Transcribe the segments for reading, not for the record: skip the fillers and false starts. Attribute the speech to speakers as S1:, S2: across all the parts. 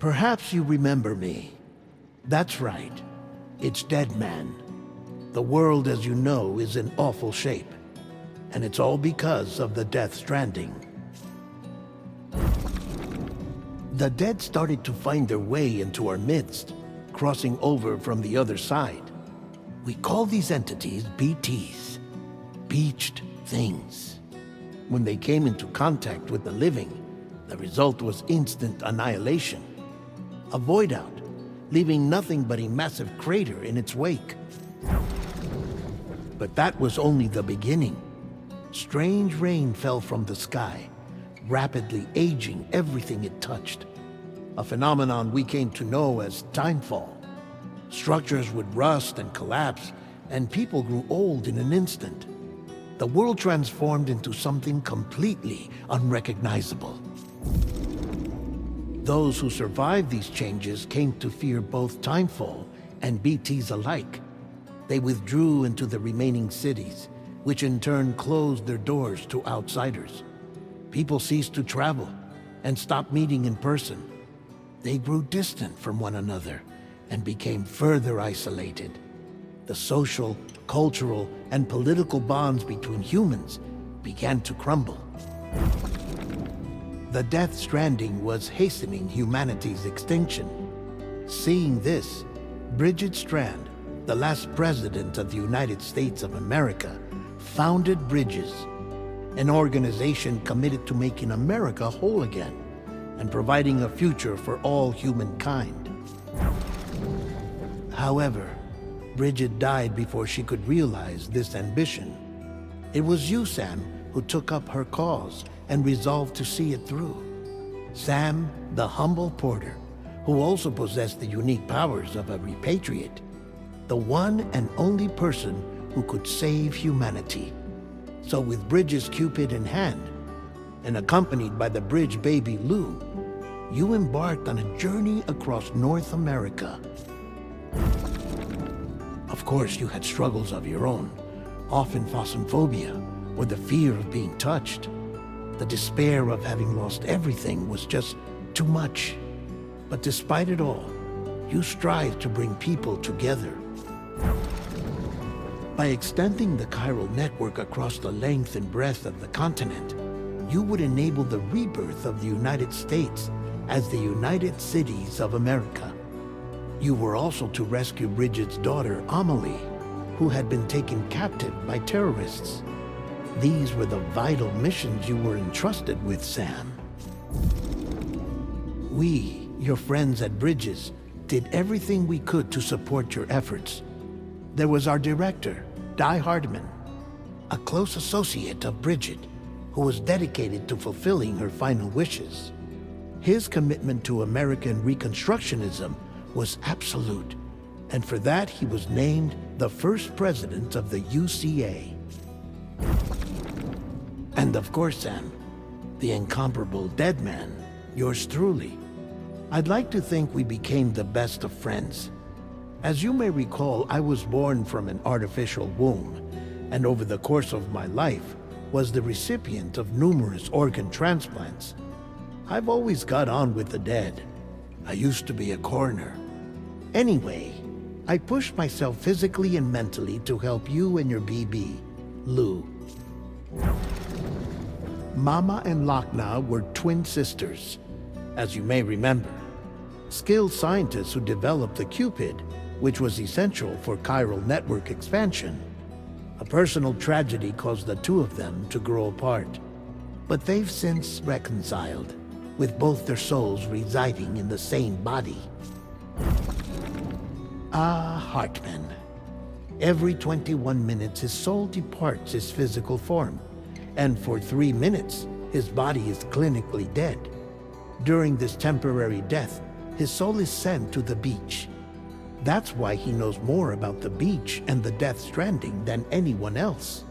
S1: Perhaps you remember me. That's right. It's Dead Man. The world, as you know, is in awful shape. And it's all because of the Death Stranding. The dead started to find their way into our midst, crossing over from the other side. We call these entities BTs, Beached Things. When they came into contact with the living, the result was instant annihilation. A void out, leaving nothing but a massive crater in its wake. But that was only the beginning. Strange rain fell from the sky, rapidly aging everything it touched. A phenomenon we came to know as timefall. Structures would rust and collapse, and people grew old in an instant. The world transformed into something completely unrecognizable. Those who survived these changes came to fear both timefall and BTs alike. They withdrew into the remaining cities, which in turn closed their doors to outsiders. People ceased to travel and stopped meeting in person. They grew distant from one another and became further isolated. The social, cultural, and political bonds between humans began to crumble. The Death Stranding was hastening humanity's extinction. Seeing this, Bridget Strand, the last president of the United States of America, founded Bridges, an organization committed to making America whole again and providing a future for all humankind. However, Bridget died before she could realize this ambition. It was you, Sam, who took up her cause and resolved to see it through. Sam, the humble porter, who also possessed the unique powers of a repatriate, the one and only person who could save humanity. So with Bridges' Cupid in hand, and accompanied by the bridge baby Lou, you embarked on a journey across North America. Of course, you had struggles of your own, often phasmophobia, or the fear of being touched. The despair of having lost everything was just too much. But despite it all, you strive to bring people together. By extending the chiral network across the length and breadth of the continent, you would enable the rebirth of the United States as the United Cities of America. You were also to rescue Bridget's daughter, Amelie, who had been taken captive by terrorists. These were the vital missions you were entrusted with, Sam. We, your friends at Bridges, did everything we could to support your efforts. There was our director, Di Hardman, a close associate of Bridget, who was dedicated to fulfilling her final wishes. His commitment to American Reconstructionism was absolute, and for that he was named the first president of the UCA. And of course, Sam, the incomparable dead man, yours truly. I'd like to think we became the best of friends. As you may recall, I was born from an artificial womb, and over the course of my life, was the recipient of numerous organ transplants. I've always got on with the dead. I used to be a coroner. Anyway, I pushed myself physically and mentally to help you and your BB, Lou. Mama and Lakna were twin sisters, as you may remember. Skilled scientists who developed the Cupid, which was essential for chiral network expansion. A personal tragedy caused the two of them to grow apart. But they've since reconciled, with both their souls residing in the same body. Hartman. Every 21 minutes his soul departs his physical form, and for 3 minutes his body is clinically dead. During this temporary death, his soul is sent to the beach. That's why he knows more about the beach and the Death Stranding than anyone else.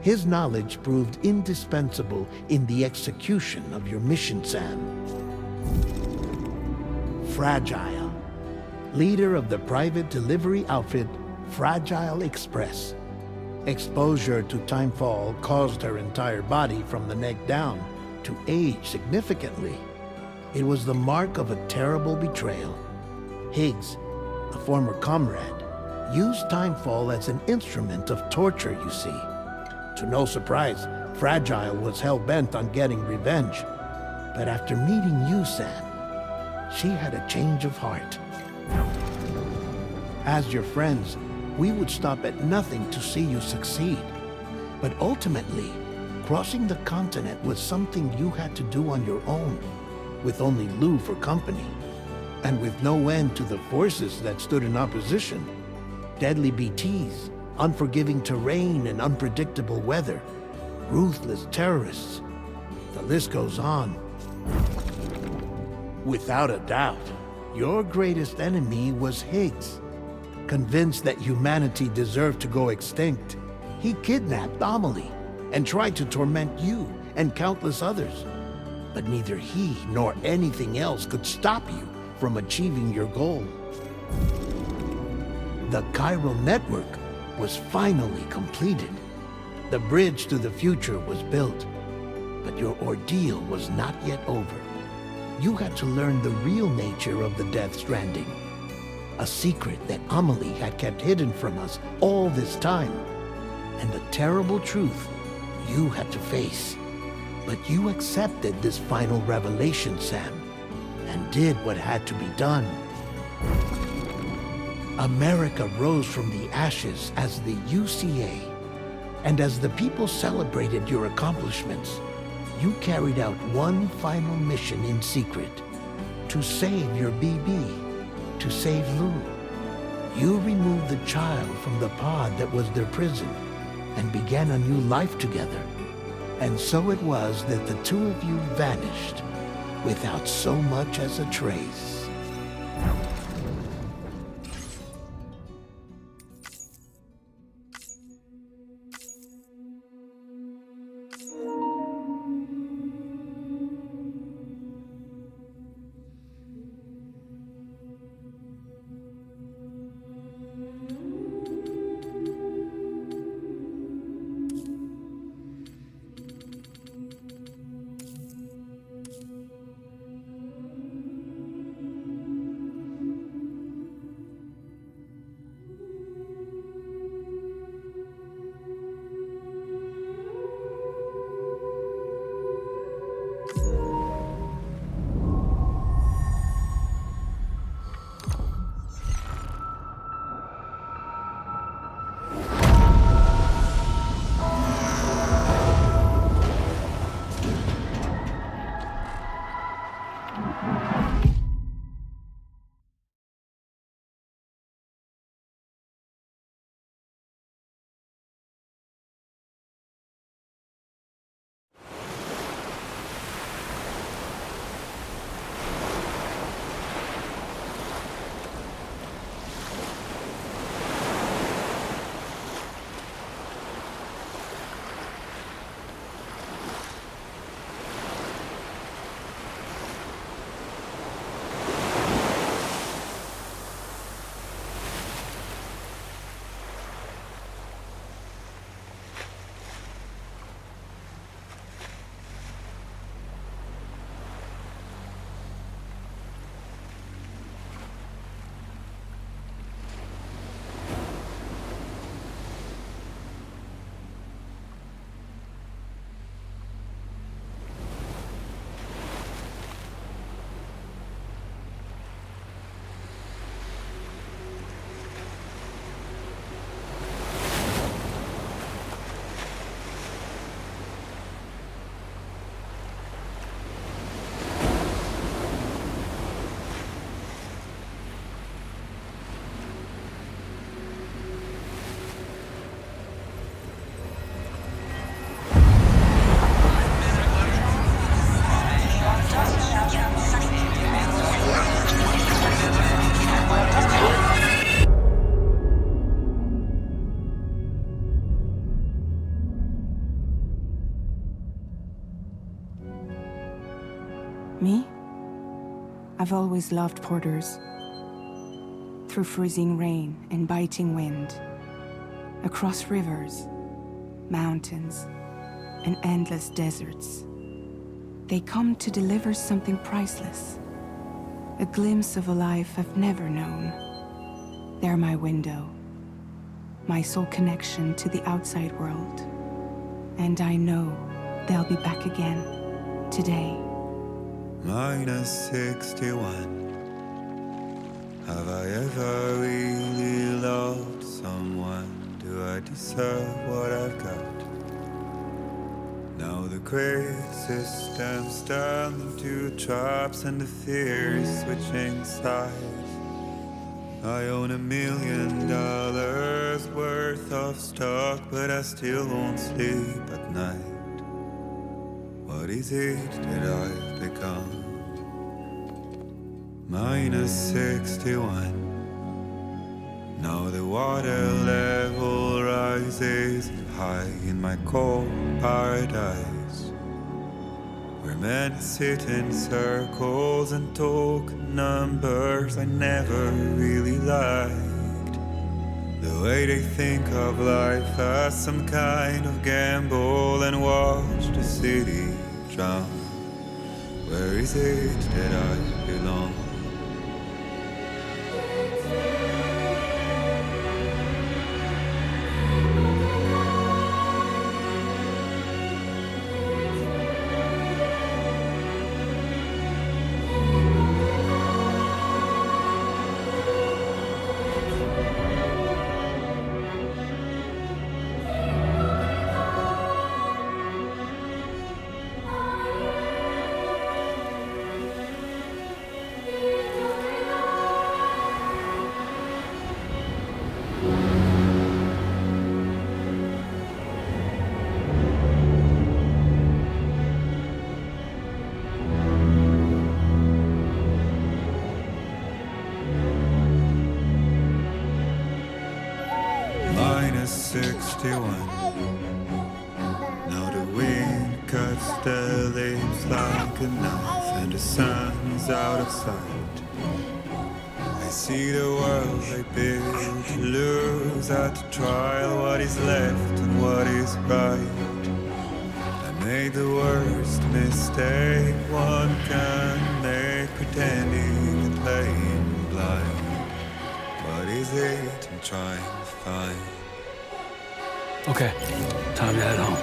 S1: His knowledge proved indispensable in the execution of your mission, Sam. Fragile, leader of the private delivery outfit Fragile Express. Exposure to timefall caused her entire body from the neck down to age significantly. It was the mark of a terrible betrayal. Higgs, a former comrade, used timefall as an instrument of torture, you see. To no surprise, Fragile was hell-bent on getting revenge. But after meeting you, Sam, she had a change of heart. As your friends, we would stop at nothing to see you succeed. But ultimately, crossing the continent was something you had to do on your own, with only Lou for company, and with no end to the forces that stood in opposition. Deadly BTs, unforgiving terrain and unpredictable weather, ruthless terrorists. The list goes on. Without a doubt, your greatest enemy was Higgs. Convinced that humanity deserved to go extinct, he kidnapped Amelie and tried to torment you and countless others. But neither he nor anything else could stop you from achieving your goal. The chiral network was finally completed. The bridge to the future was built, but your ordeal was not yet over. You had to learn the real nature of the Death Stranding, a secret that Amelie had kept hidden from us all this time, and a terrible truth you had to face. But you accepted this final revelation, Sam, and did what had to be done. America rose from the ashes as the UCA, and as the people celebrated your accomplishments, you carried out one final mission in secret, to save your BB, to save Lou. You removed the child from the pod that was their prison, and began a new life together. And so it was that the two of you vanished, without so much as a trace.
S2: Me? I've always loved porters. Through freezing rain and biting wind, across rivers, mountains, and endless deserts. They come to deliver something priceless, a glimpse of a life I've never known. They're my window, my sole connection to the outside world. And I know they'll be back again, today.
S3: -61. Have I ever really loved someone? Do I deserve what I've got? Now the great systems turn into traps and the fear is switching sides. I own $1 million worth of stock, but I still won't sleep at night. What is it that I've become? -61. Now the water level rises high in my cold paradise, where men sit in circles and talk numbers I never really liked. The way they think of life as some kind of gamble and watch the city drown. Where is it that I belong? -61. Now the wind cuts the leaves like a knife and the sun's out of sight. I see the world I built to lose at the trial, what is left and what is right. I made the worst mistake one can make, pretending and playing blind. What is it I'm trying to find?
S4: Okay, time to head home.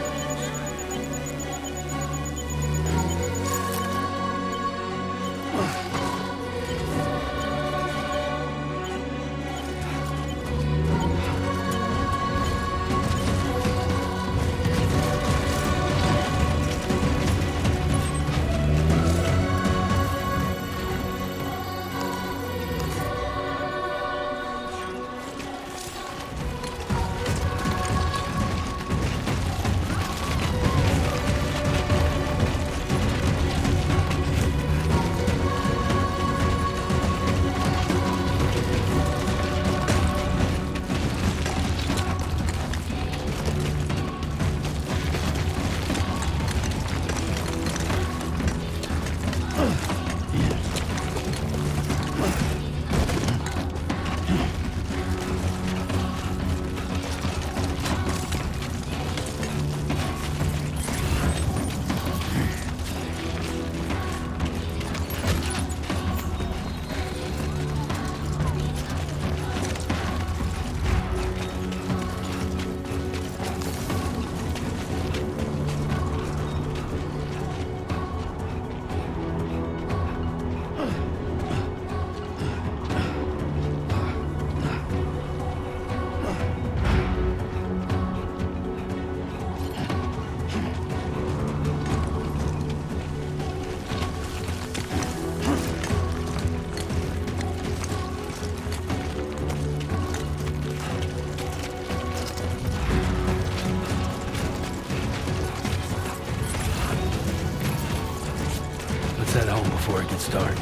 S4: Let's head home before it gets dark.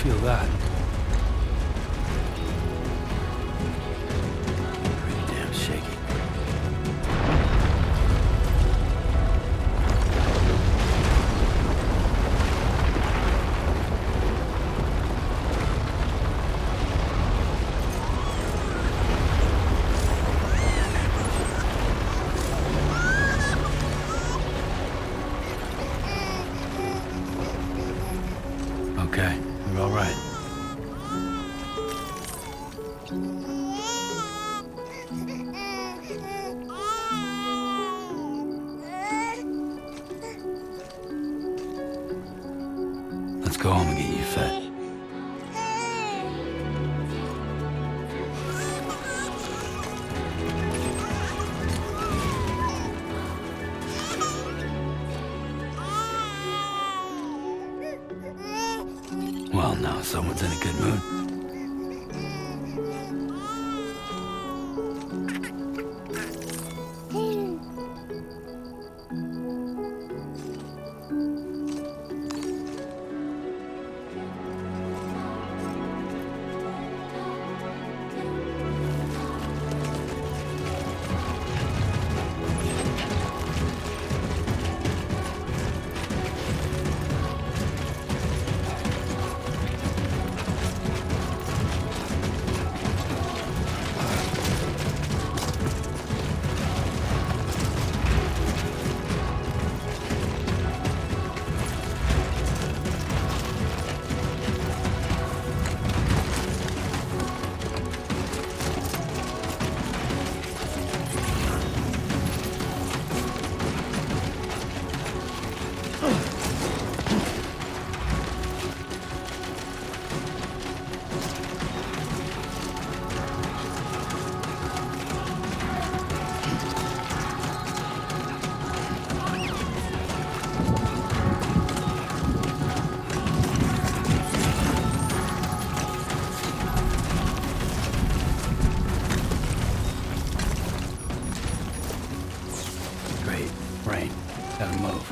S4: feel that.
S5: Pretty damn shaky.
S4: Okay, you're all right. Let's go home and get you fed. Well, now someone's in a good mood. Great. Rain. Gotta move.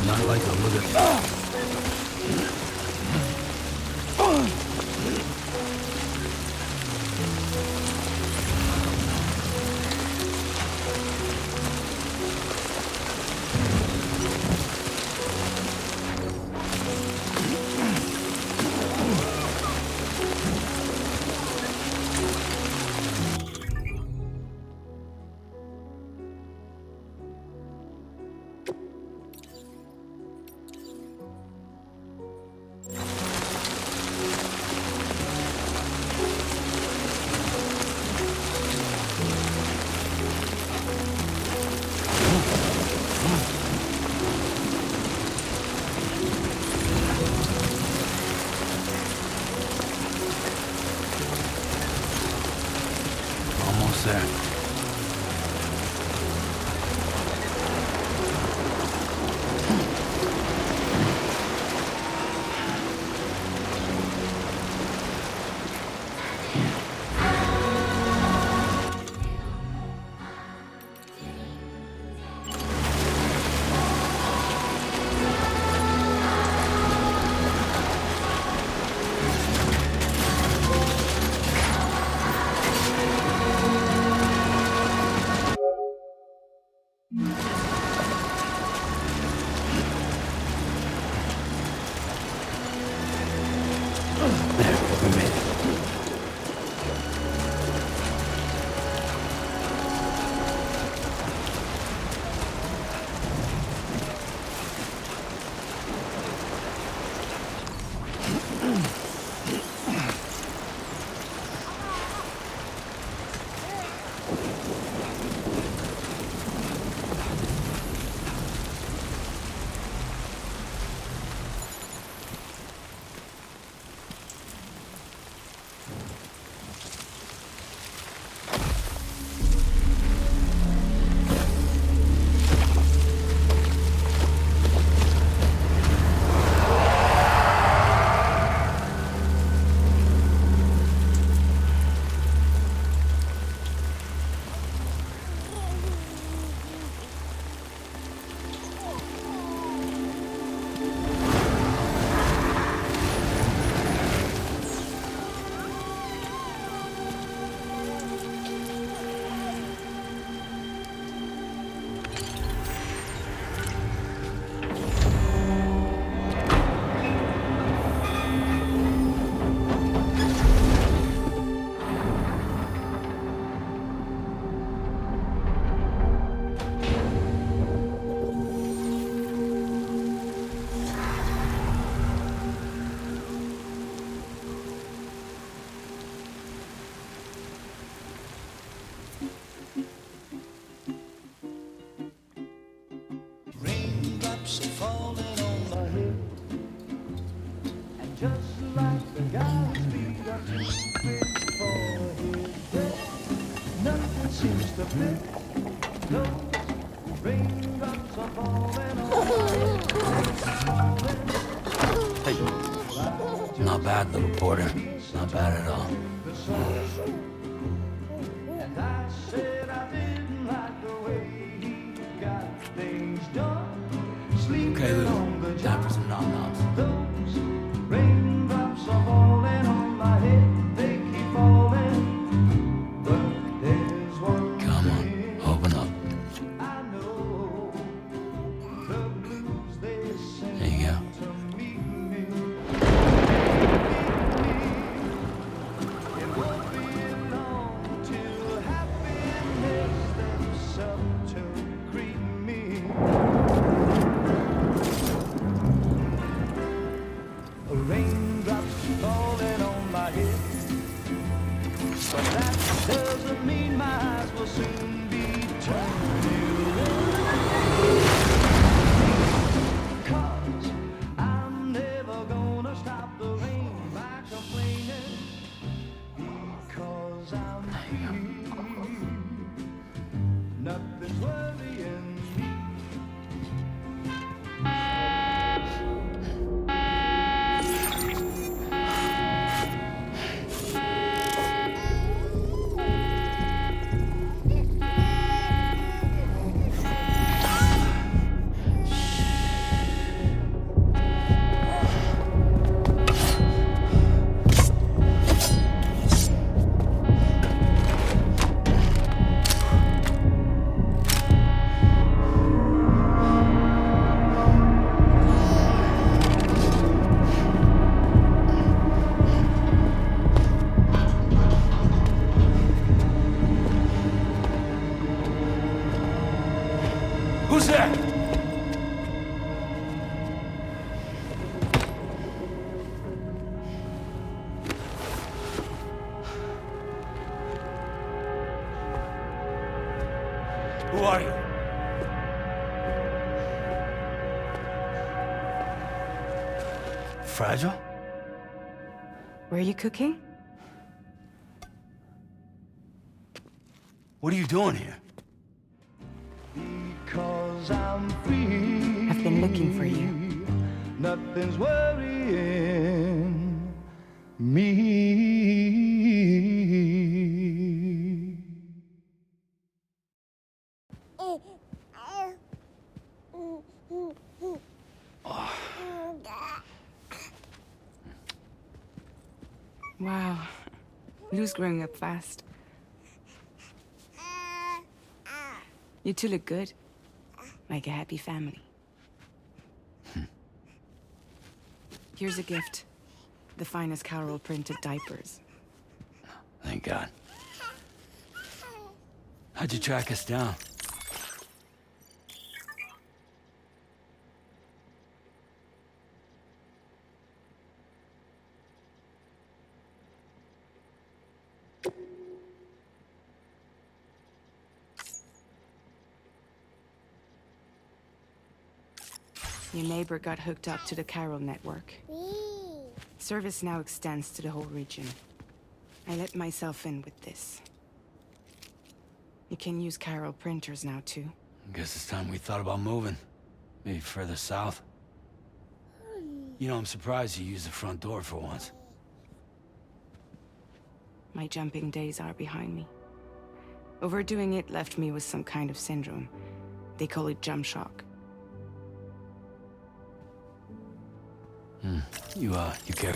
S4: Not like to look at.
S6: Raindrops are falling on my head, and just like the guy's feet are too big for his head, nothing seems to fit. Those raindrops are falling on my head.
S5: Hey, not bad, little porter. Not bad at all.
S6: And I said I didn't like the way he got things done.
S5: Okay, Lou. Time for some nom-noms.
S6: Those raindrops are falling on my head. They keep falling. But there's one
S5: Come on,
S6: thing
S5: open up.
S6: I know. The blues they sing
S5: There you go.
S6: to meet me. It won't be long till happiness steps up to greet me. Raindrops falling on my head, but that doesn't mean my eyes will soon be turning red. 'Cause I'm never gonna stop the rain by complaining, because I'm free. Nothing's worrying me.
S5: Who's there? Who are you? Fragile?
S2: Were you cooking?
S5: What are you doing here?
S6: Because I'm free.
S2: I've been looking for you.
S6: Nothing's worrying me.
S2: Wow. Lou's growing up fast. You two look good. Like a happy family. Here's a gift. The finest Carol printed diapers.
S5: Thank God. How'd you track us down?
S2: Your neighbor got hooked up to the chiral network. Service now extends to the whole region. I let myself in with this. You can use chiral printers now, too.
S5: Guess it's time we thought about moving. Maybe further south. You know, I'm surprised you used the front door for once.
S2: My jumping days are behind me. Overdoing it left me with some kind of syndrome. They call it jump shock.
S5: You care?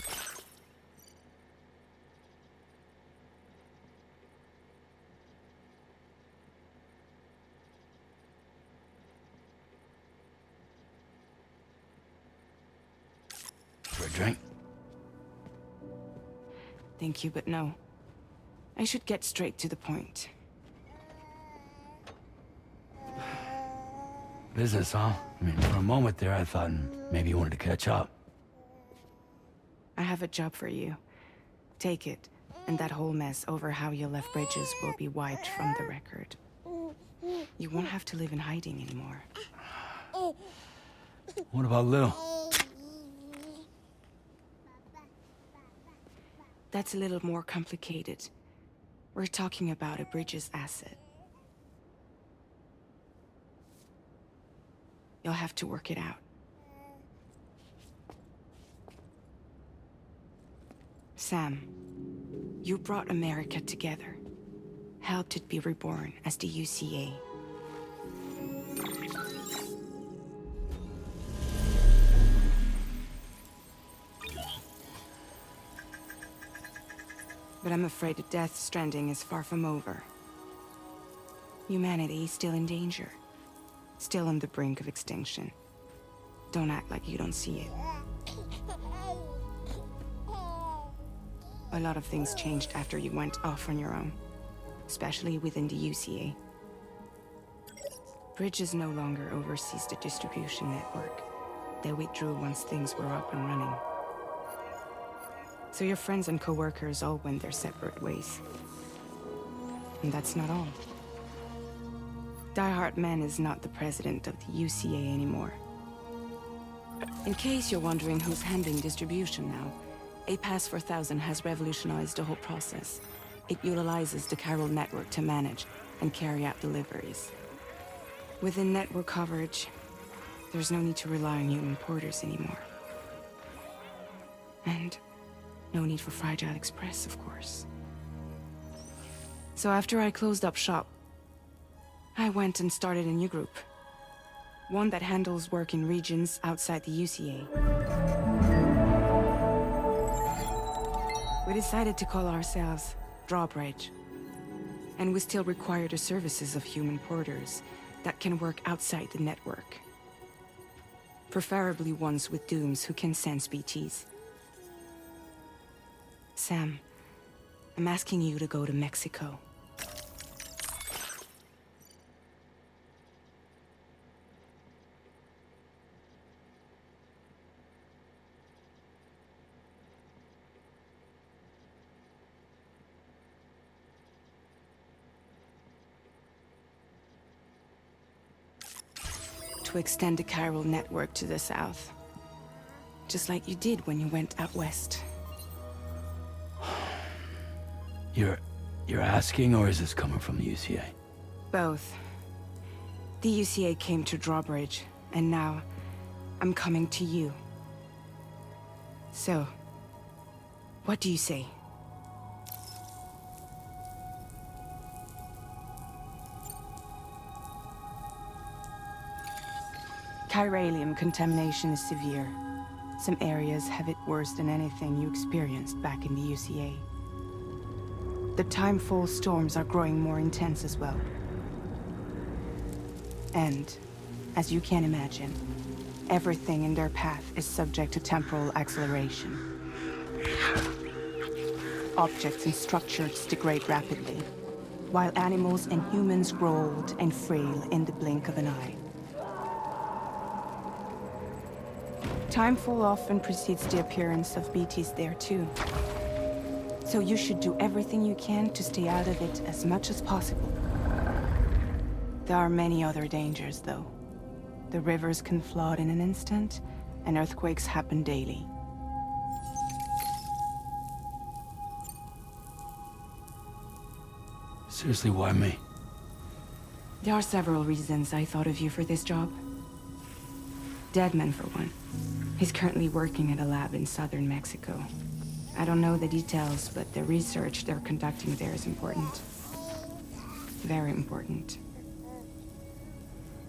S5: For a drink?
S2: Thank you, but no. I should get straight to the point.
S5: Business, huh? I mean, for a moment there, I thought maybe you wanted to catch up.
S2: I have a job for you. Take it, and that whole mess over how you left bridges will be wiped from the record. You won't have to live in hiding anymore.
S5: What about Lil?
S2: That's a little more complicated. We're talking about a bridges asset. You'll have to work it out. Sam, you brought America together. Helped it be reborn as the UCA. But I'm afraid the death Stranding is far from over. Humanity is still in danger. Still on the brink of extinction. Don't act like you don't see it. A lot of things changed after you went off on your own. Especially within the UCA. Bridges no longer oversees the distribution network. They withdrew once things were up and running. So your friends and co-workers all went their separate ways. And that's not all. Die Hard Man is not the president of the UCA anymore. In case you're wondering who's handling distribution now, A Pass 4000 has revolutionized the whole process. It utilizes the chiral network to manage and carry out deliveries. Within network coverage, there's no need to rely on human porters anymore. And no need for Fragile Express, of course. So after I closed up shop, I went and started a new group. One that handles work in regions outside the UCA. We decided to call ourselves Drawbridge. And we still require the services of human porters that can work outside the network. Preferably ones with dooms who can sense BTs. Sam, I'm asking you to go to Mexico. To extend the chiral network to the south. Just like you did when you went out west.
S5: You're asking, or is this coming from the UCA?
S2: Both. The UCA came to Drawbridge, and now I'm coming to you. So, what do you say? Chiralium contamination is severe. Some areas have it worse than anything you experienced back in the UCA. The timefall storms are growing more intense as well. And, as you can imagine, everything in their path is subject to temporal acceleration. Objects and structures degrade rapidly, while animals and humans grow old and frail in the blink of an eye. Timefall often precedes the appearance of BTs there too. So you should do everything you can to stay out of it as much as possible. There are many other dangers, though. The rivers can flood in an instant, and earthquakes happen daily.
S5: Seriously, why me?
S2: There are several reasons I thought of you for this job. Deadman, for one. He's currently working at a lab in southern Mexico. I don't know the details, but the research they're conducting there is important. Very important.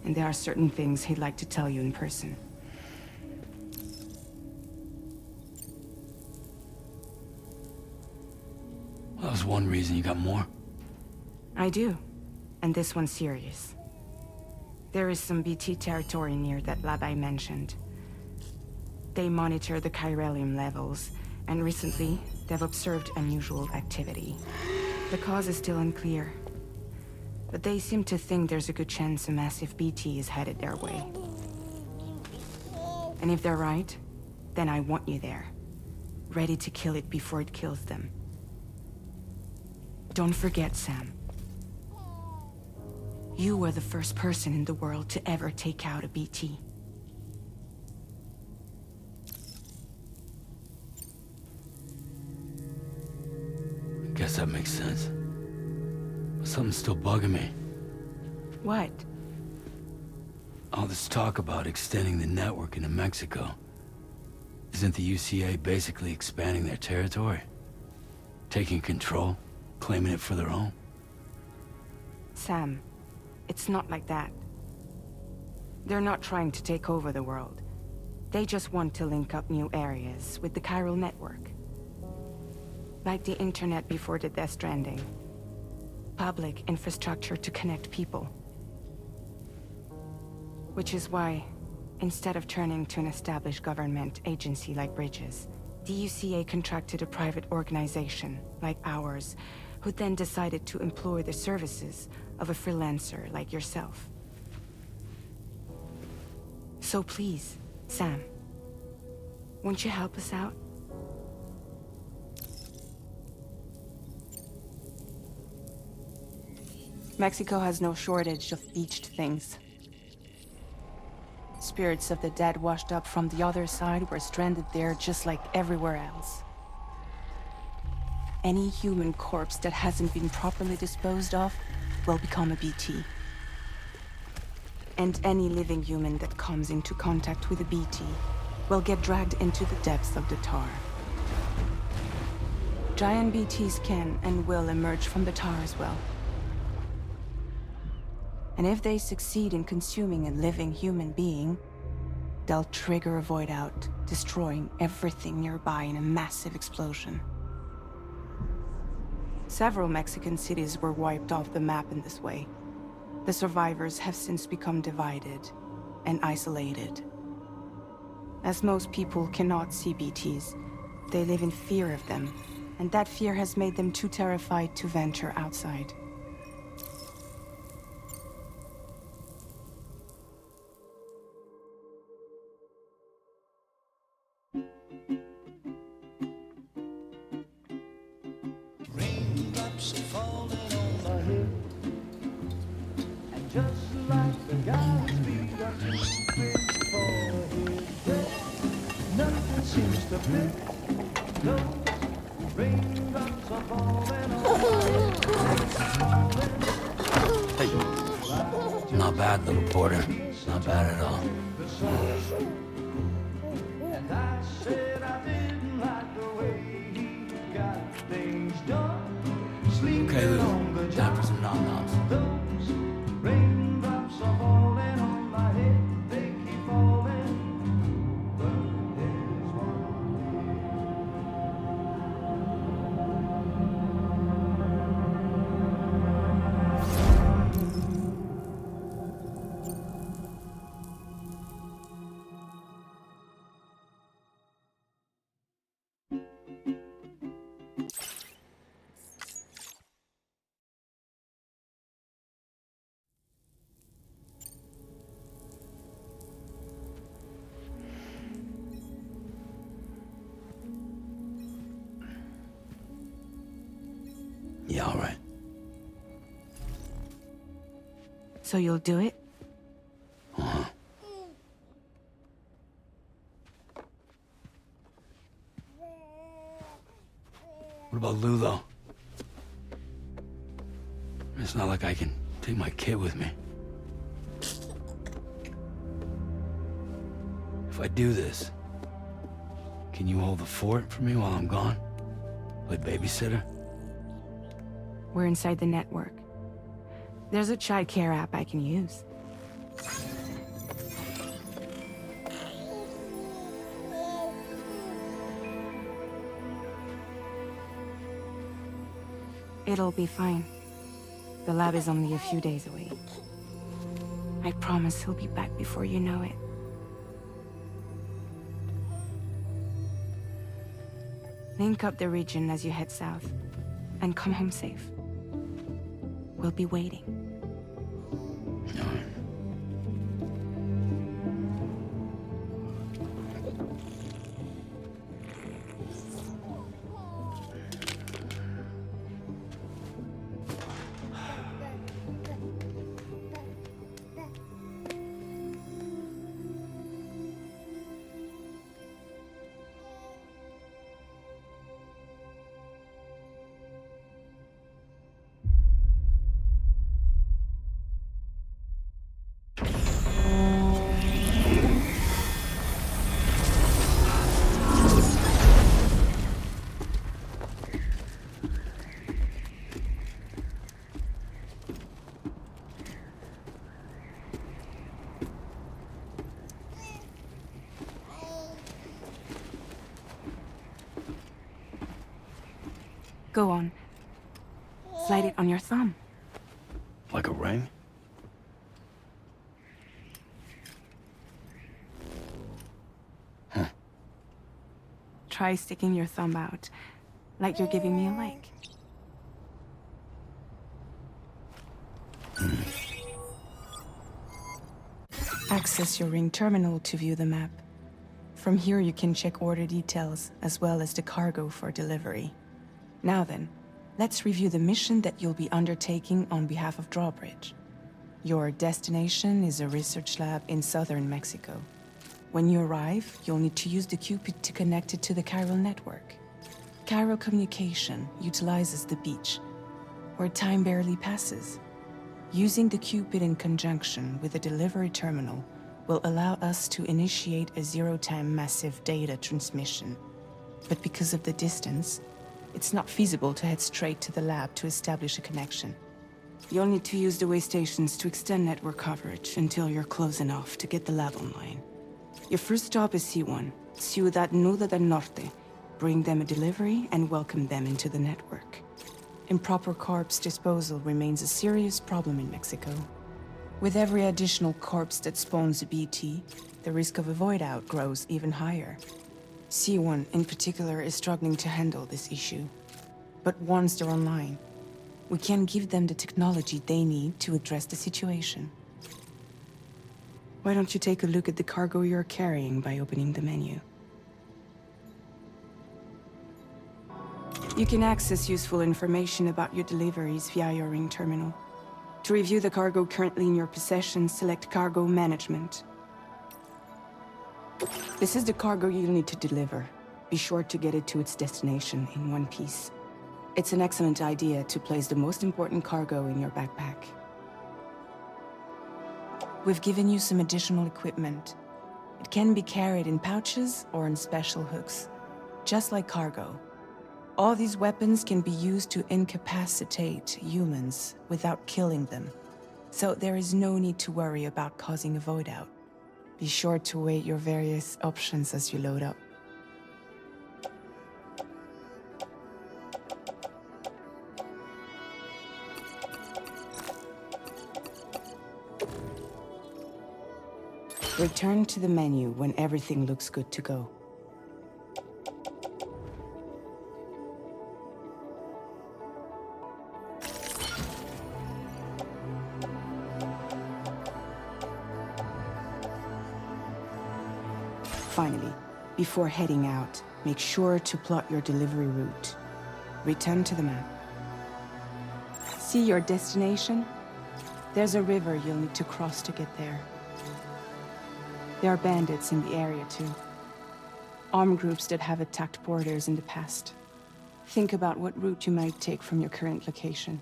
S2: And there are certain things he'd like to tell you in person.
S5: Well, that was one reason. You got more?
S2: I do. And this one's serious. There is some BT territory near that lab I mentioned. They monitor the chiralium levels, and recently, they've observed unusual activity. The cause is still unclear, but they seem to think there's a good chance a massive BT is headed their way. And if they're right, then I want you there, ready to kill it before it kills them. Don't forget, Sam. You were the first person in the world to ever take out a BT.
S5: I guess that makes sense. But something's still bugging me.
S2: What?
S5: All this talk about extending the network into Mexico. Isn't the UCA basically expanding their territory? Taking control? Claiming it for their own?
S2: Sam, it's not like that. They're not trying to take over the world. They just want to link up new areas with the chiral network. Like the internet before the Death Stranding. Public infrastructure to connect people. Which is why, instead of turning to an established government agency like Bridges, the UCA contracted a private organization, like ours, who then decided to employ the services of a freelancer like yourself. So please, Sam, won't you help us out? Mexico has no shortage of beached things. Spirits of the dead washed up from the other side were stranded there just like everywhere else. Any human corpse that hasn't been properly disposed of will become a BT. And any living human that comes into contact with a BT will get dragged into the depths of the tar. Giant BTs can and will emerge from the tar as well. And if they succeed in consuming a living human being, they'll trigger a void out, destroying everything nearby in a massive explosion. Several Mexican cities were wiped off the map in this way. The survivors have since become divided and isolated. As most people cannot see BTs, they live in fear of them, and that fear has made them too terrified to venture outside.
S6: Raindrops are falling on my head, and just like the guy's feet are too big for his head, nothing seems to fit. Those raindrops are falling on my head.
S5: Hey, not bad, little porter. Not bad at all.
S6: And I said I didn't like the way he got things done.
S5: Okay, Lou. Time for some nom-noms.
S6: Those raindrops are falling on my head, they keep falling. But there's
S5: Yeah, all right.
S2: So you'll do it?
S5: Uh-huh. What about Lou, though? It's not like I can take my kid with me. If I do this, can you hold the fort for me while I'm gone? Play babysitter?
S2: We're inside the network. There's a child care app I can use. It'll be fine. The lab is only a few days away. I promise he'll be back before you know it. Link up the region as you head south, and come home safe. We'll be waiting. Go on. Slide it on your thumb.
S5: Like a ring? Huh.
S2: Try sticking your thumb out, like you're giving me a like. Access your ring terminal to view the map. From here you can check order details, as well as the cargo for delivery. Now then, let's review the mission that you'll be undertaking on behalf of Drawbridge. Your destination is a research lab in southern Mexico. When you arrive, you'll need to use the Cupid to connect it to the chiral network. Chiral communication utilizes the beach, where time barely passes. Using the Cupid in conjunction with the delivery terminal will allow us to initiate a zero-time massive data transmission. But because of the distance, it's not feasible to head straight to the lab to establish a connection. You'll need to use the way stations to extend network coverage until you're close enough to get the lab online. Your first stop is C1, Ciudad Nuda del Norte. Bring them a delivery and welcome them into the network. Improper corpse disposal remains a serious problem in Mexico. With every additional corpse that spawns a BT, the risk of a void out grows even higher. C1 in particular is struggling to handle this issue. But once they're online, we can give them the technology they need to address the situation. Why don't you take a look at the cargo you're carrying by opening the menu? You can access useful information about your deliveries via your ring terminal. To review the cargo currently in your possession, select Cargo Management. This is the cargo you'll need to deliver. Be sure to get it to its destination in one piece. It's an excellent idea to place the most important cargo in your backpack. We've given you some additional equipment. It can be carried in pouches or in special hooks, just like cargo. All these weapons can be used to incapacitate humans without killing them, so there is no need to worry about causing a void out. Be sure to weigh your various options as you load up. Return to the menu when everything looks good to go. Finally, before heading out, make sure to plot your delivery route. Return to the map. See your destination? There's a river you'll need to cross to get there. There are bandits in the area too. Armed groups that have attacked borders in the past. Think about what route you might take from your current location.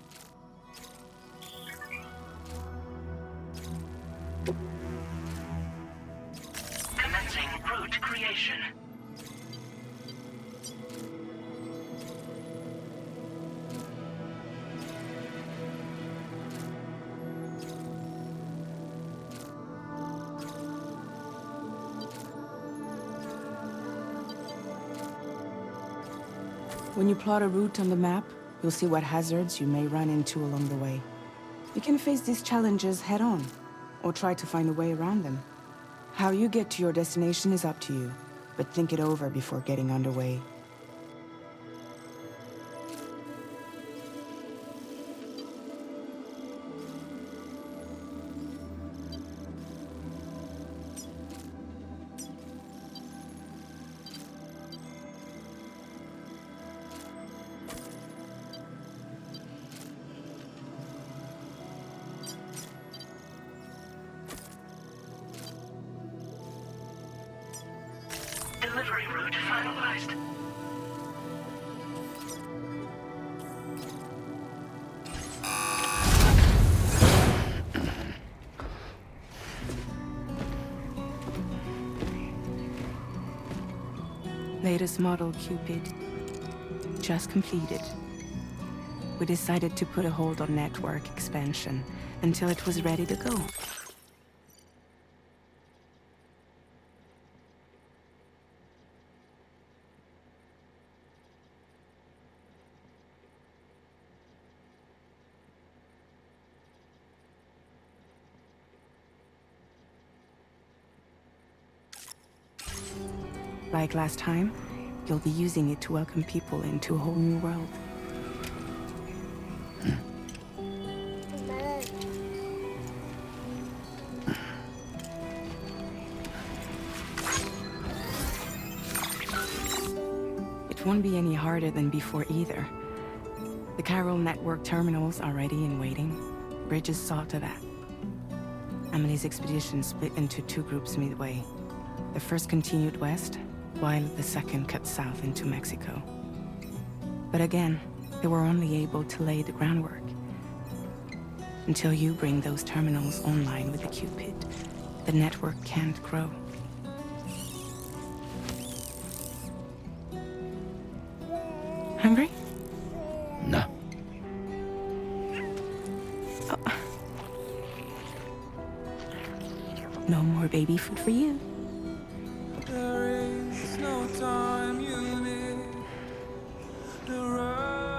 S7: Commencing route creation.
S2: When you plot a route on the map, you'll see what hazards you may run into along the way. You can face these challenges head-on, or try to find a way around them. How you get to your destination is up to you, but think it over before getting underway.
S7: Delivery route finalized.
S2: Latest model Cupid. Just completed. We decided to put a hold on network expansion until it was ready to go. Like last time, you'll be using it to welcome people into a whole new world. It won't be any harder than before either. The Chiral network terminals are ready and waiting. Bridges saw to that. Emily's expedition split into two groups midway. The first continued west, while the second cut south into Mexico. But again, they were only able to lay the groundwork. Until you bring those terminals online with the Cupid, the network can't grow. Hungry?
S5: No.
S2: No more baby food for you.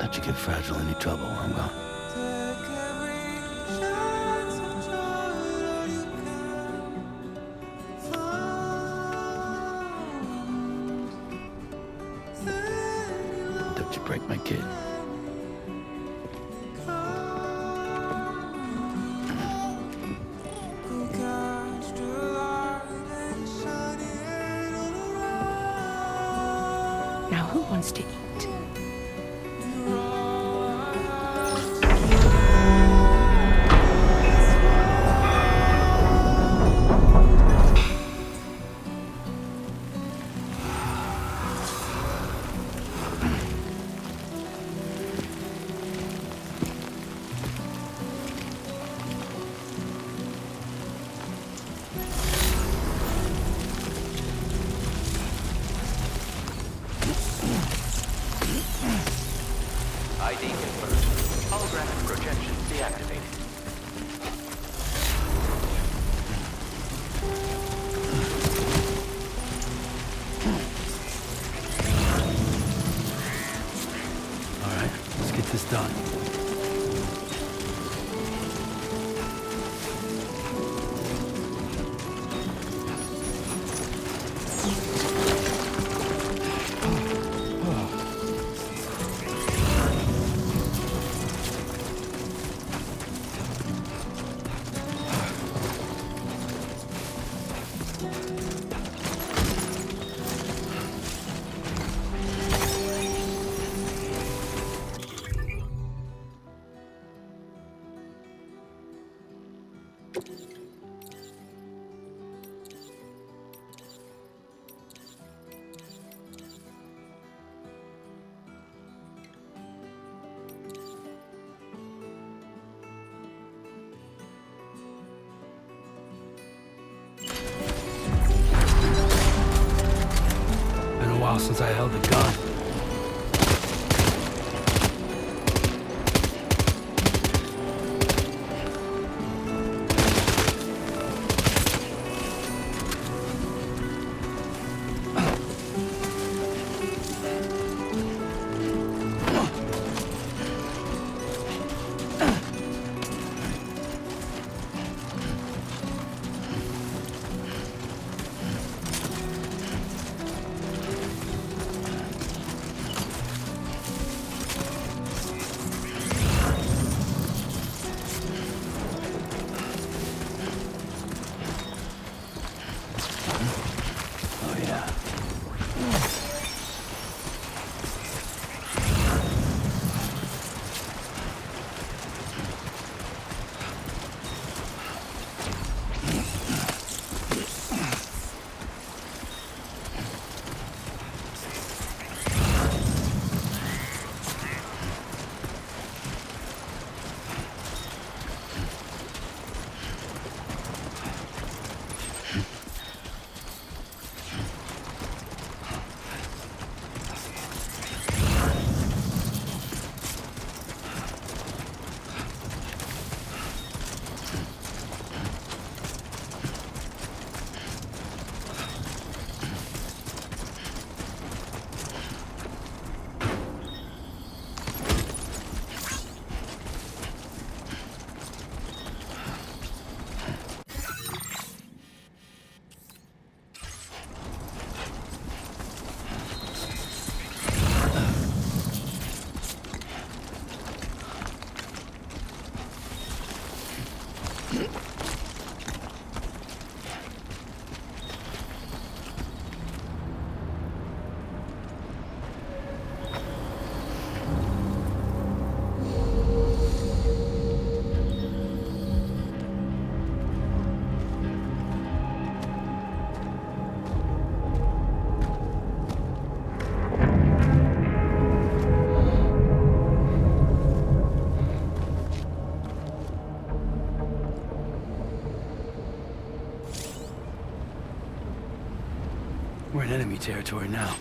S5: Let you get fragile any trouble, I'm gone. Don't you break my kid.
S2: Now who wants to eat?
S7: ID confirmed. Holographic projection deactivated.
S5: All right, let's get this done.
S4: since I held a gun. We're in enemy territory now.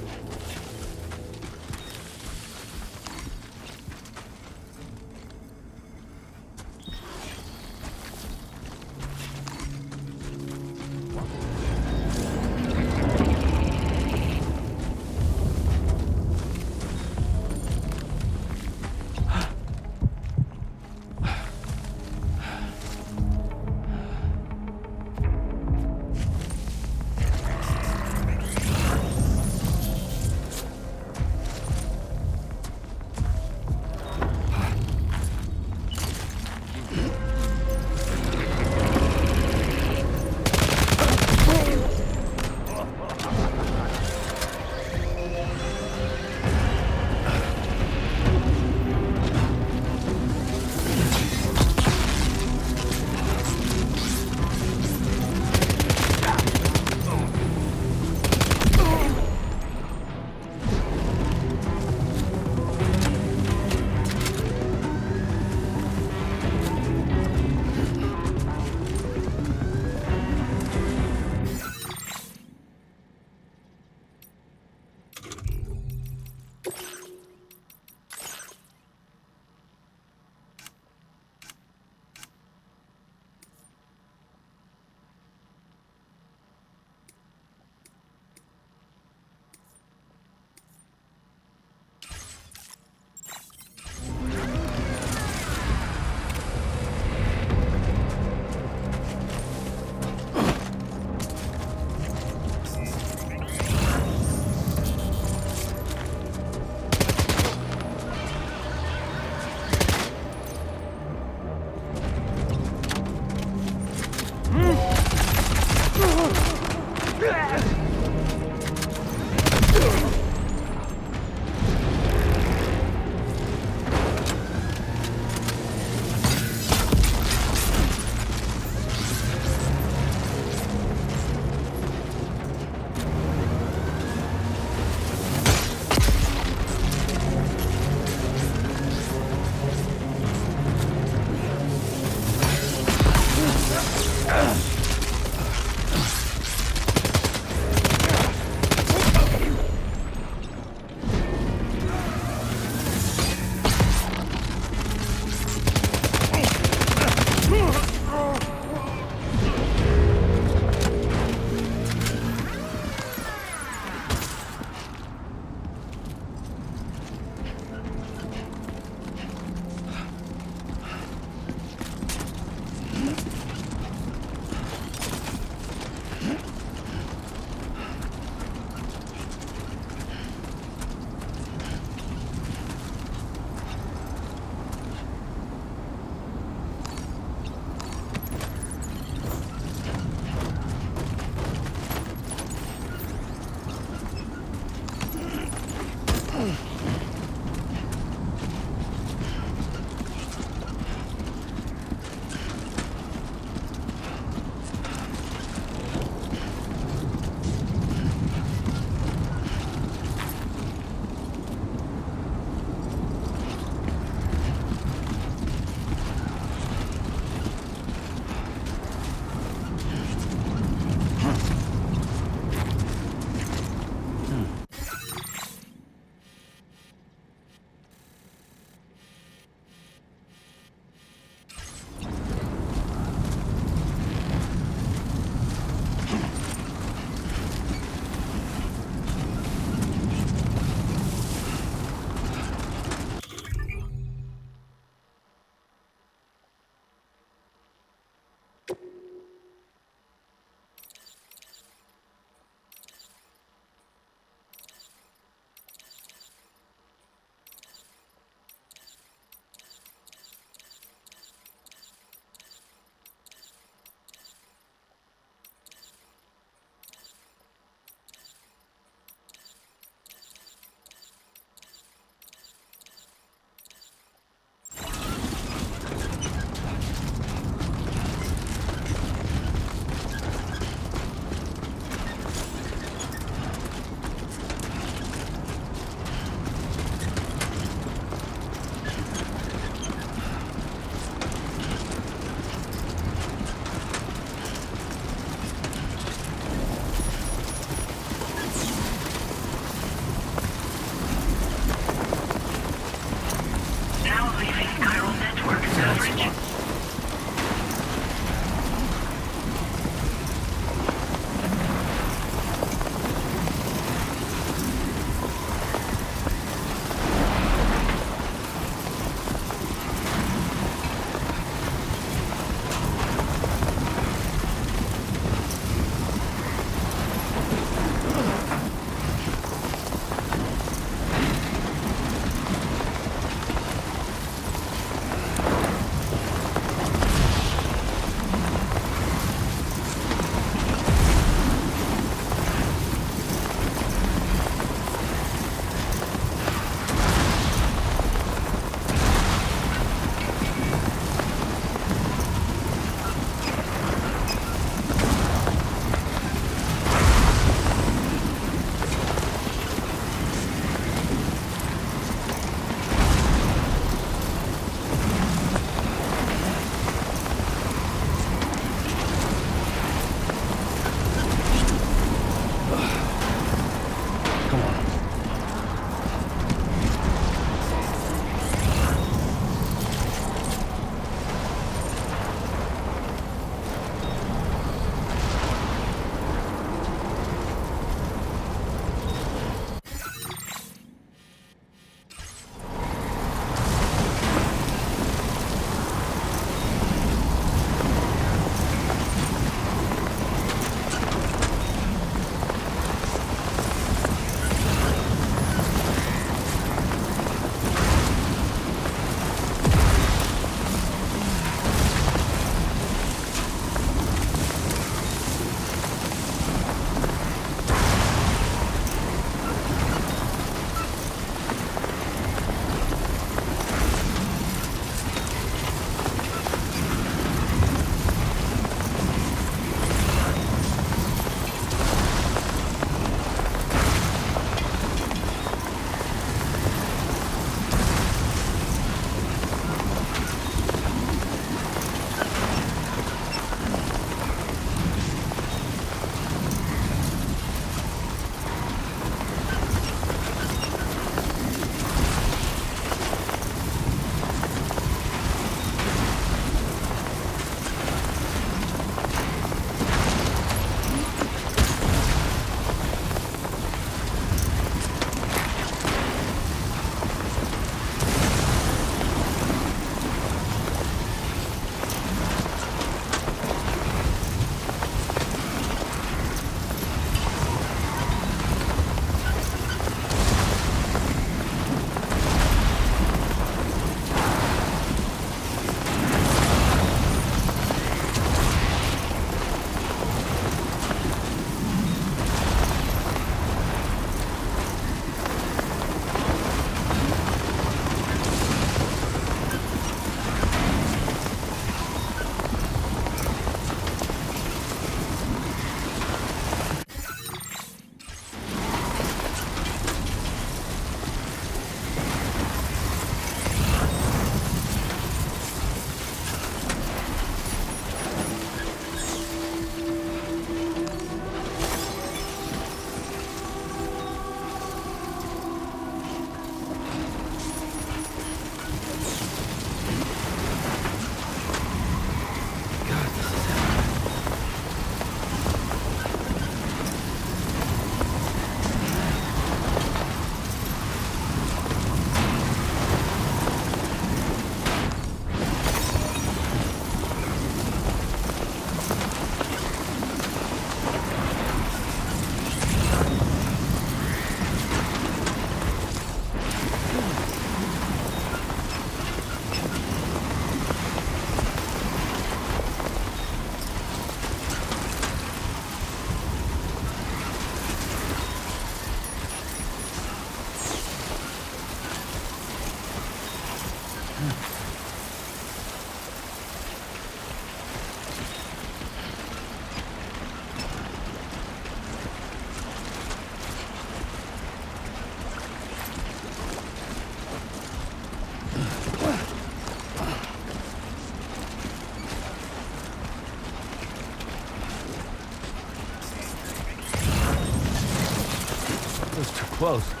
S5: close.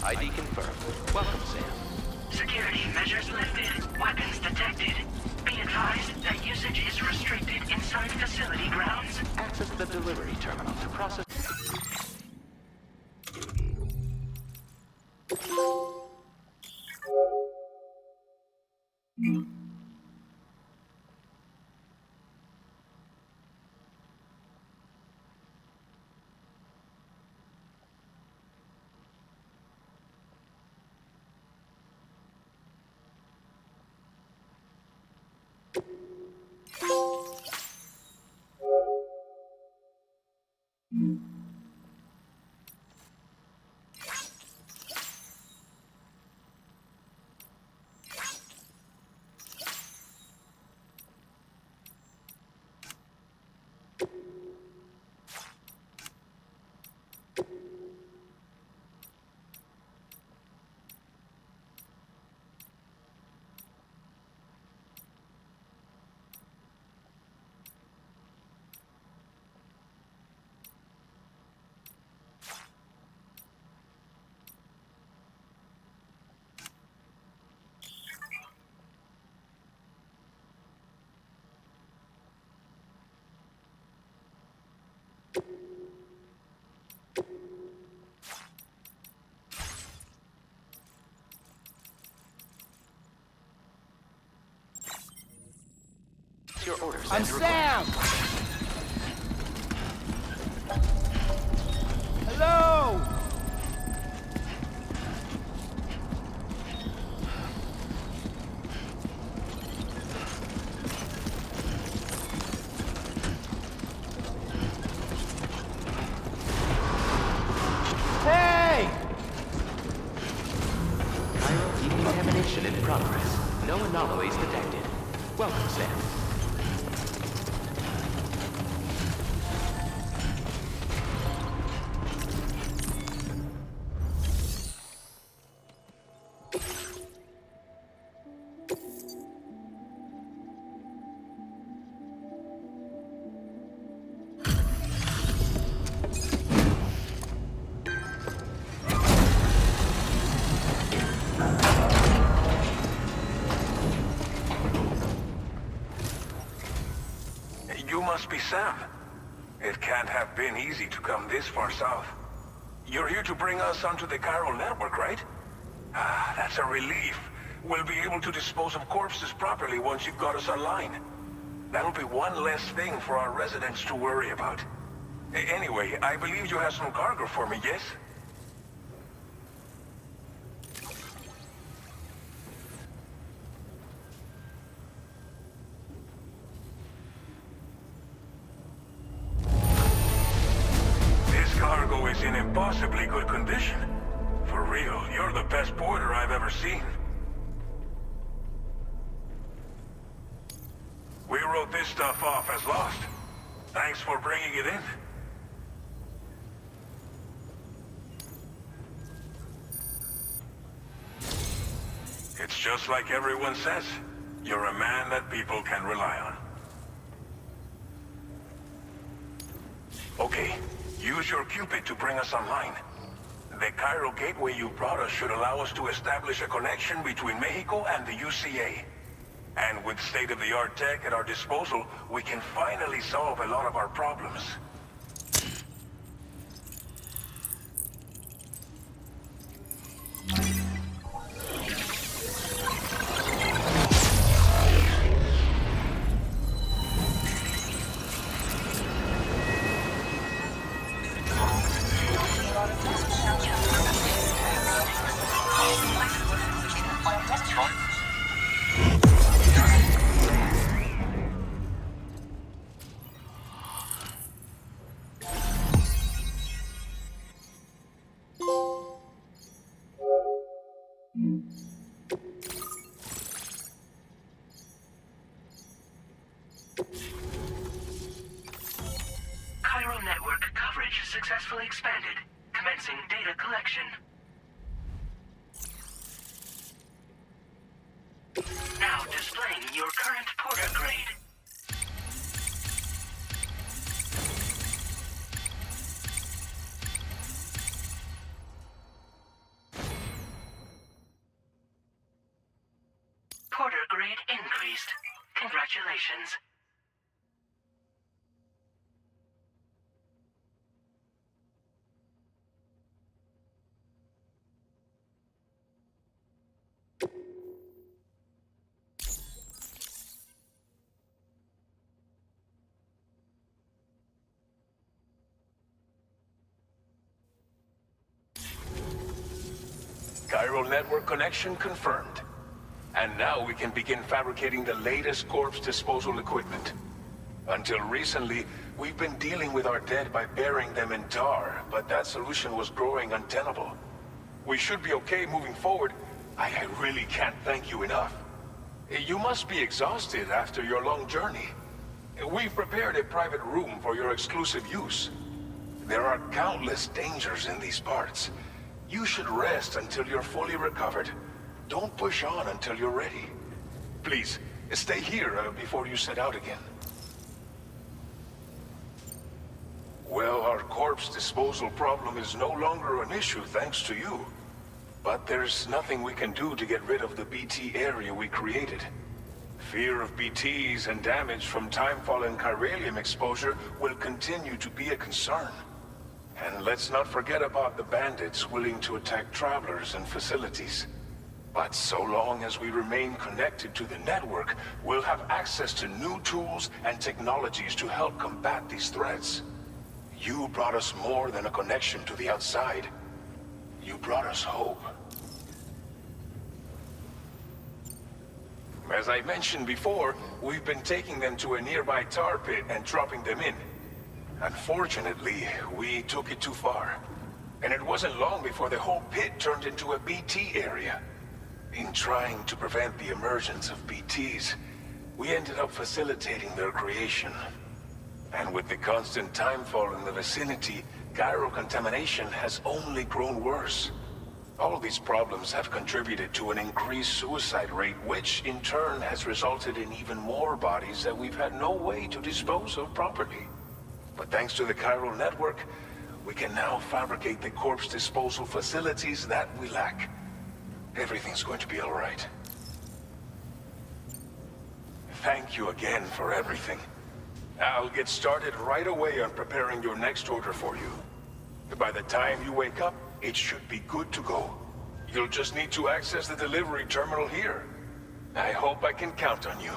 S7: ID confirmed. Welcome, Sam.
S8: Security measures lifted. Weapons detected. Be advised that usage is restricted inside facility grounds.
S7: Access the delivery terminal to process... Your orders.
S9: I'm Sam! Hello! Hey!
S7: Viral decontamination in progress. No anomalies detected. Welcome, Sam.
S10: You must be Sam. It can't have been easy to come this far south. You're here to bring us onto the chiral network, right? Ah, that's a relief. We'll be able to dispose of corpses properly once you've got us online. That'll be one less thing for our residents to worry about. Anyway, I believe you have some cargo for me, yes? This cargo is in impossibly good condition. For real, you're the best porter I've ever seen. We wrote this stuff off as lost. Thanks for bringing it in. It's just like everyone says. You're a man that people can rely on. Okay, use your Cupid to bring us online. The Cairo gateway you brought us should allow us to establish a connection between Mexico and the UCA. And with state-of-the-art tech at our disposal, we can finally solve a lot of our problems.
S8: Cairo network coverage successfully expanded. Commencing data collection. Now displaying your current porter grade. Porter grade increased. Congratulations.
S10: Cairo network connection confirmed. And now we can begin fabricating the latest corpse disposal equipment. Until recently, we've been dealing with our dead by burying them in tar, but that solution was growing untenable. We should be okay moving forward. I really can't thank you enough. You must be exhausted after your long journey. We've prepared a private room for your exclusive use. There are countless dangers in these parts. You should rest until you're fully recovered. Don't push on until you're ready. Please, stay here before you set out again. Well, our corpse disposal problem is no longer an issue thanks to you. But there's nothing we can do to get rid of the BT area we created. Fear of BTs and damage from timefall and chiralium exposure will continue to be a concern. And let's not forget about the bandits willing to attack travelers and facilities. But so long as we remain connected to the network, we'll have access to new tools and technologies to help combat these threats. You brought us more than a connection to the outside. You brought us hope. As I mentioned before, we've been taking them to a nearby tar pit and dropping them in. Unfortunately, we took it too far. And it wasn't long before the whole pit turned into a BT area. In trying to prevent the emergence of BTs, we ended up facilitating their creation. And with the constant timefall in the vicinity, gyro contamination has only grown worse. All these problems have contributed to an increased suicide rate, which in turn has resulted in even more bodies that we've had no way to dispose of properly. But thanks to the Cairo network, we can now fabricate the corpse disposal facilities that we lack. Everything's going to be all right. Thank you again for everything. I'll get started right away on preparing your next order for you. By the time you wake up, it should be good to go. You'll just need to access the delivery terminal here. I hope I can count on you.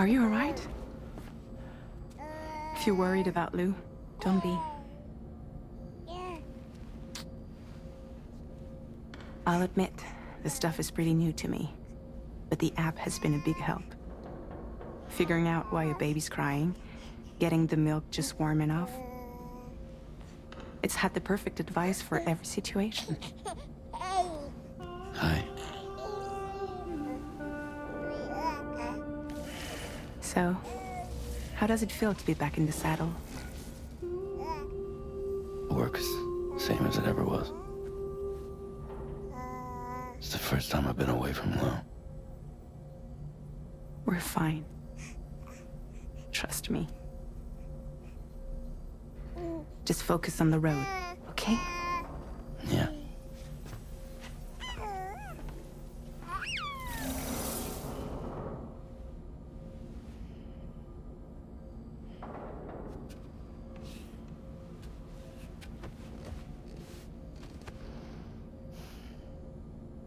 S2: Are you alright? If you're worried about Lou, don't be. I'll admit, the stuff is pretty new to me, but the app has been a big help. Figuring out why a baby's crying, getting the milk just warm enough. It's had the perfect advice for every situation.
S5: Hi.
S2: So, how does it feel to be back in the saddle?
S5: Work's same as it ever was. It's the first time I've been away from Lou.
S2: We're fine. Trust me. Just focus on the road, okay?
S5: Yeah.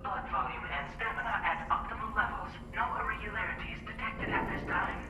S8: Blood volume and stamina at optimal levels. No irregularities detected at this time.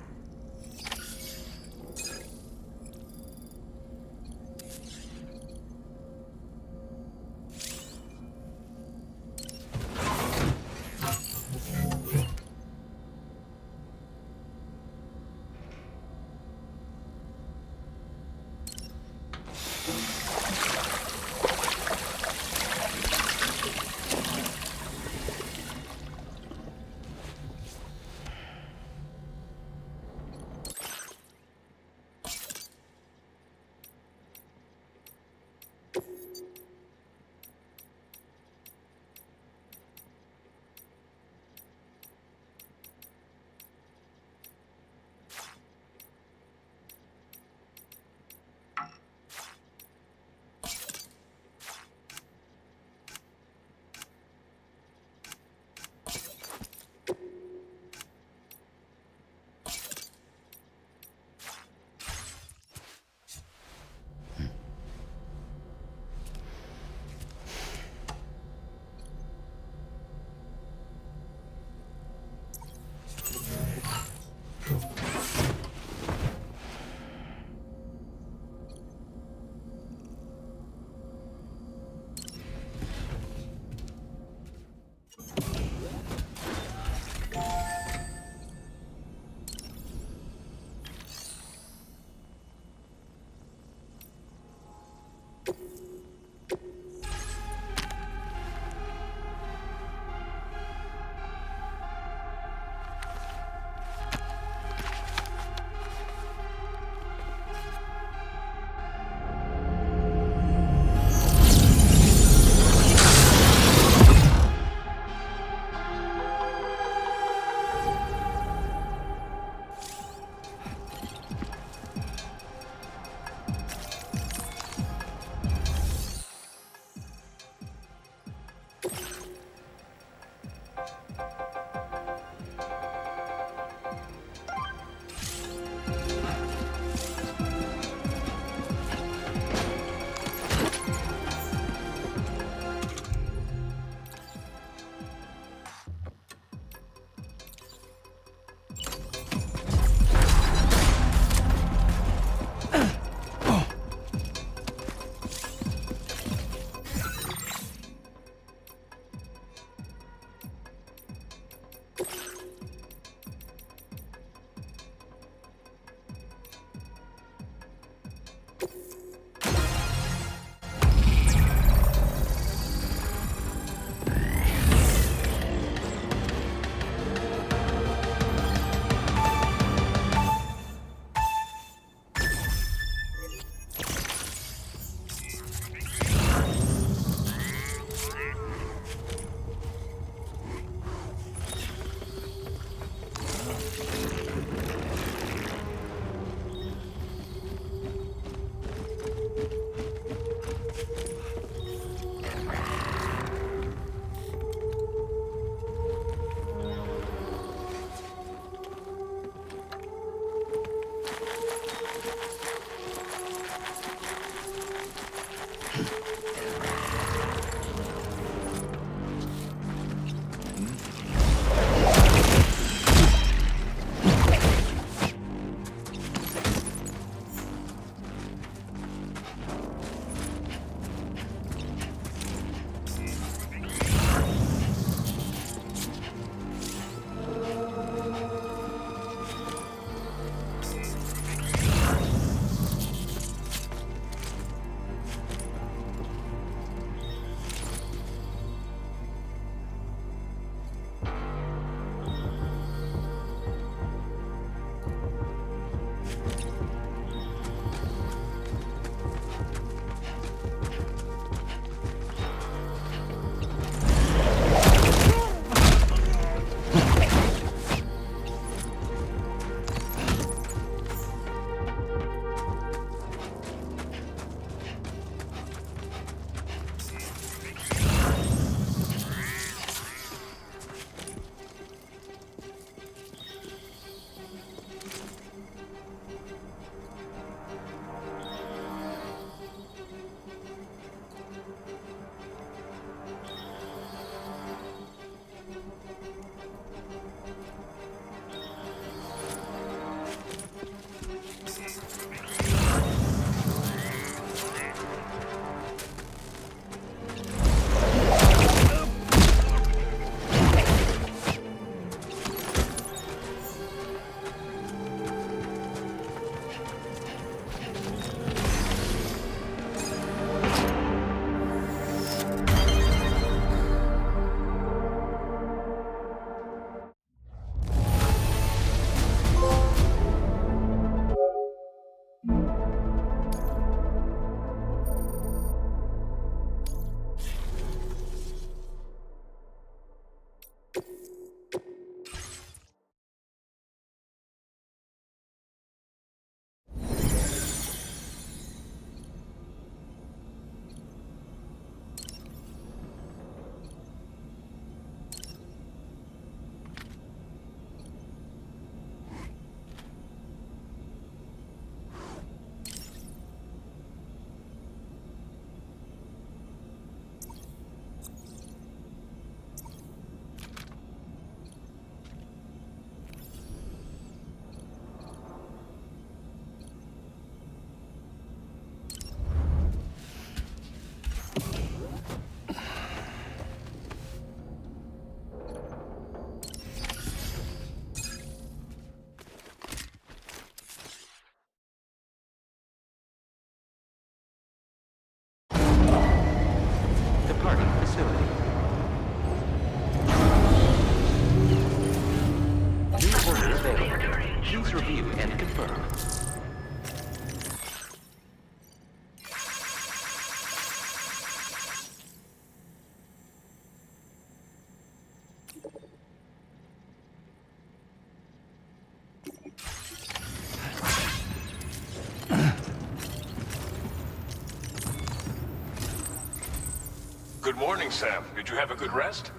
S10: Good morning, Sam. Did you have a good rest?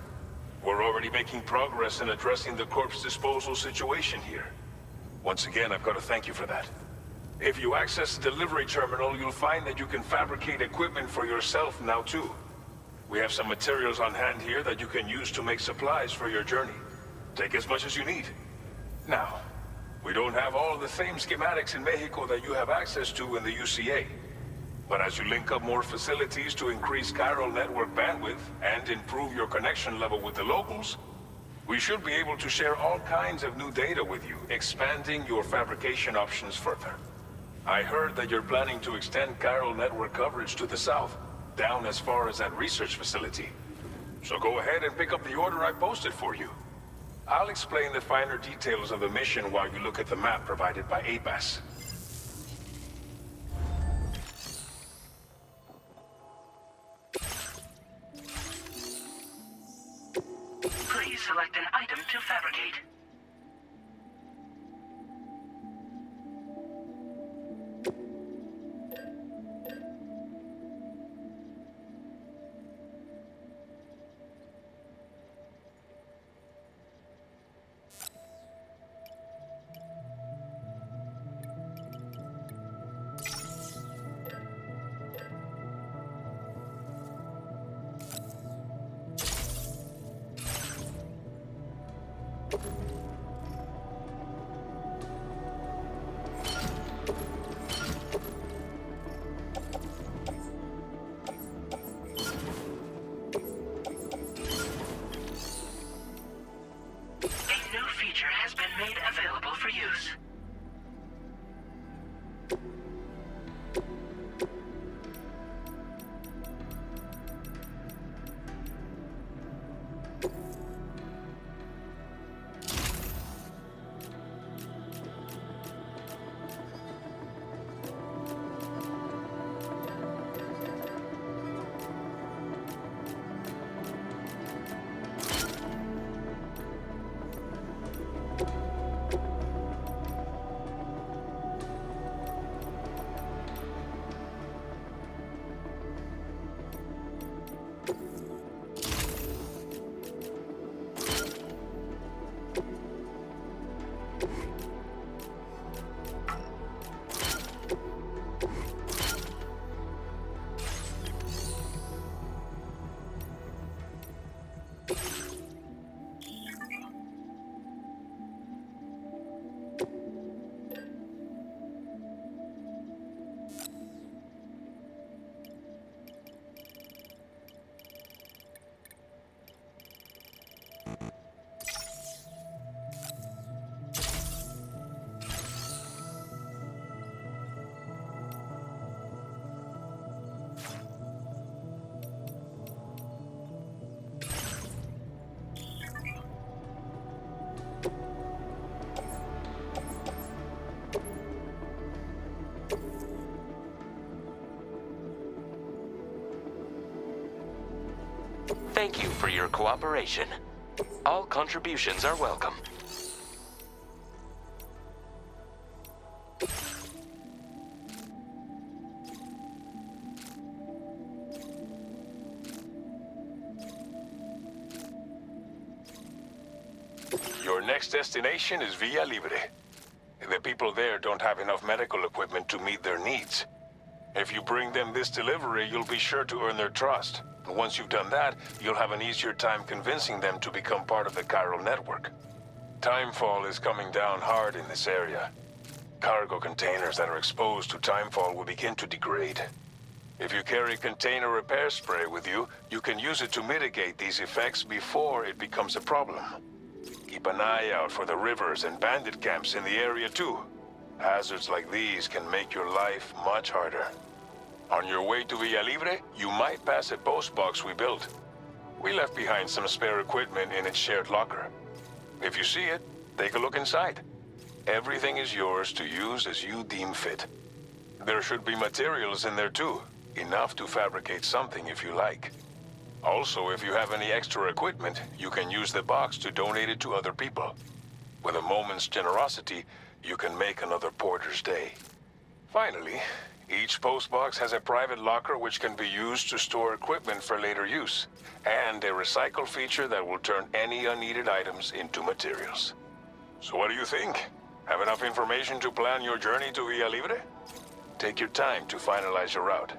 S10: We're already making progress in addressing the corpse disposal situation here. Once again, I've got to thank you for that. If you access the delivery terminal, you'll find that you can fabricate equipment for yourself now too. We have some materials on hand here that you can use to make supplies for your journey. Take as much as you need. Now, we don't have all the same schematics in Mexico that you have access to in the UCA. But as you link up more facilities to increase chiral network bandwidth and improve your connection level with the locals, we should be able to share all kinds of new data with you, expanding your fabrication options further. I heard that you're planning to extend chiral network coverage to the south, down as far as that research facility. So go ahead and pick up the order I posted for you. I'll explain the finer details of the mission while you look at the map provided by ABAS.
S8: Please select an item to fabricate. Made available for use.
S7: Thank you for your cooperation. All contributions are welcome.
S10: Your next destination is Villa Libre. The people there don't have enough medical equipment to meet their needs. If you bring them this delivery, you'll be sure to earn their trust. Once you've done that, you'll have an easier time convincing them to become part of the chiral network. Timefall is coming down hard in this area. Cargo containers that are exposed to timefall will begin to degrade. If you carry container repair spray with you, you can use it to mitigate these effects before it becomes a problem. Keep an eye out for the rivers and bandit camps in the area too. Hazards like these can make your life much harder. On your way to Villa Libre, you might pass a post box we built. We left behind some spare equipment in its shared locker. If you see it, take a look inside. Everything is yours to use as you deem fit. There should be materials in there too, enough to fabricate something if you like. Also, if you have any extra equipment, you can use the box to donate it to other people. With a moment's generosity, you can make another porter's day. Finally, each postbox has a private locker which can be used to store equipment for later use, and a recycle feature that will turn any unneeded items into materials. So what do you think? Have enough information to plan your journey to Villa Libre? Take your time to finalize your route.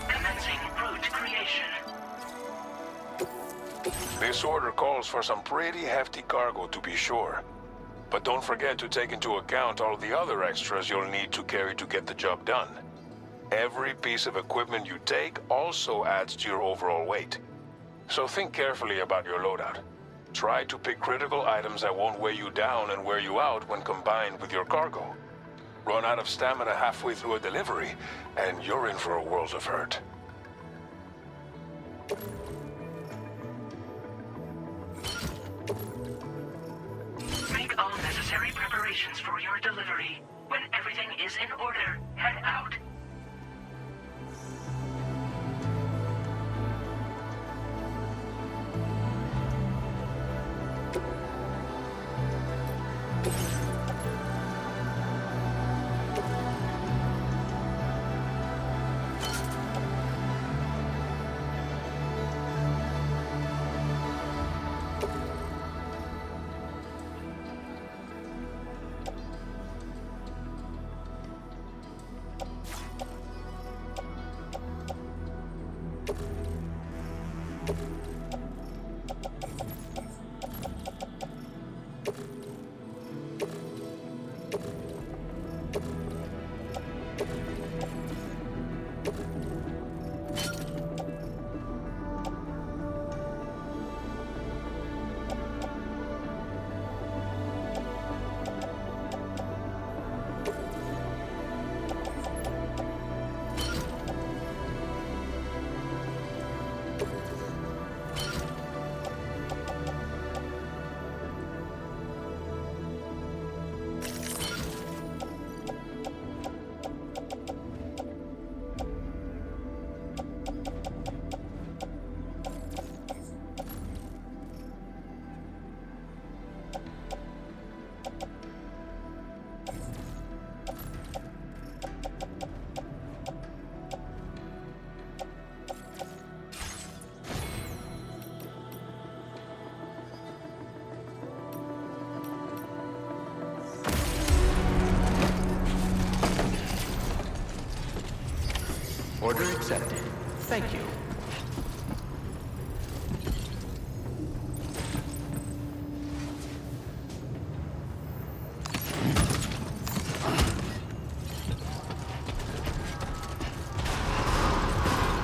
S8: Commencing route creation.
S10: This order calls for some pretty hefty cargo, to be sure. But don't forget to take into account all the other extras you'll need to carry to get the job done. Every piece of equipment you take also adds to your overall weight. So think carefully about your loadout. Try to pick critical items that won't weigh you down and wear you out when combined with your cargo. Run out of stamina halfway through a delivery, and you're in for a world of hurt.
S8: Make all necessary preparations for your delivery. When everything is in order, head out.
S7: Order accepted. Thank you.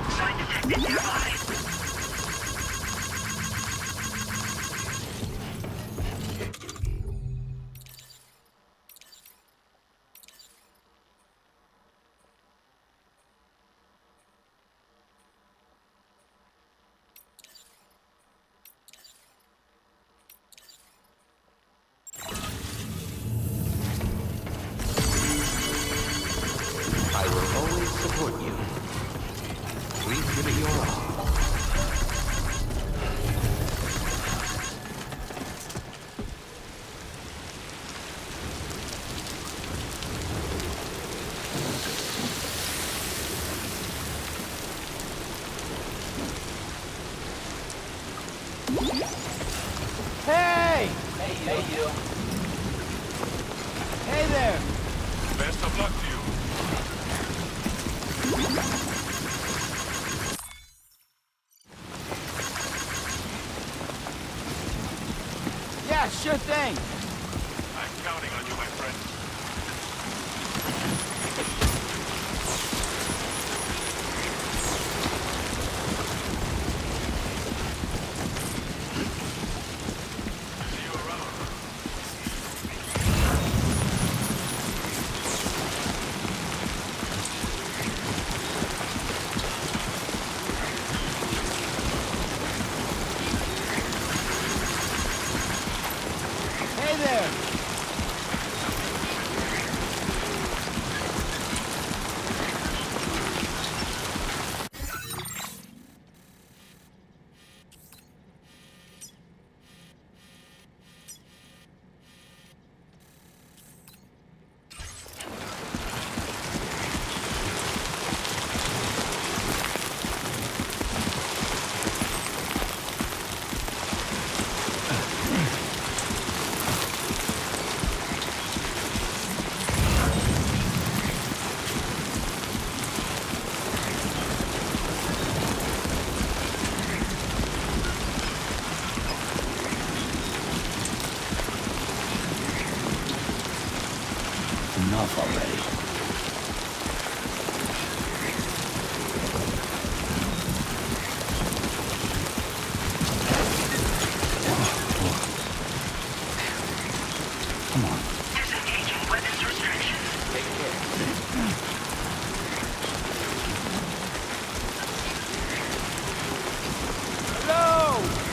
S8: Sign detected nearby.
S7: I will always support you. Please give it your all.
S9: Hey!
S7: Hey, you.
S9: Hey there!
S10: Best of luck to you.
S9: Yeah, sure thing!
S10: I'm counting on you, my friend. See you around.
S5: enough already. Come on.
S8: Disengaging weapons restrictions.
S7: Take care.
S9: Hello!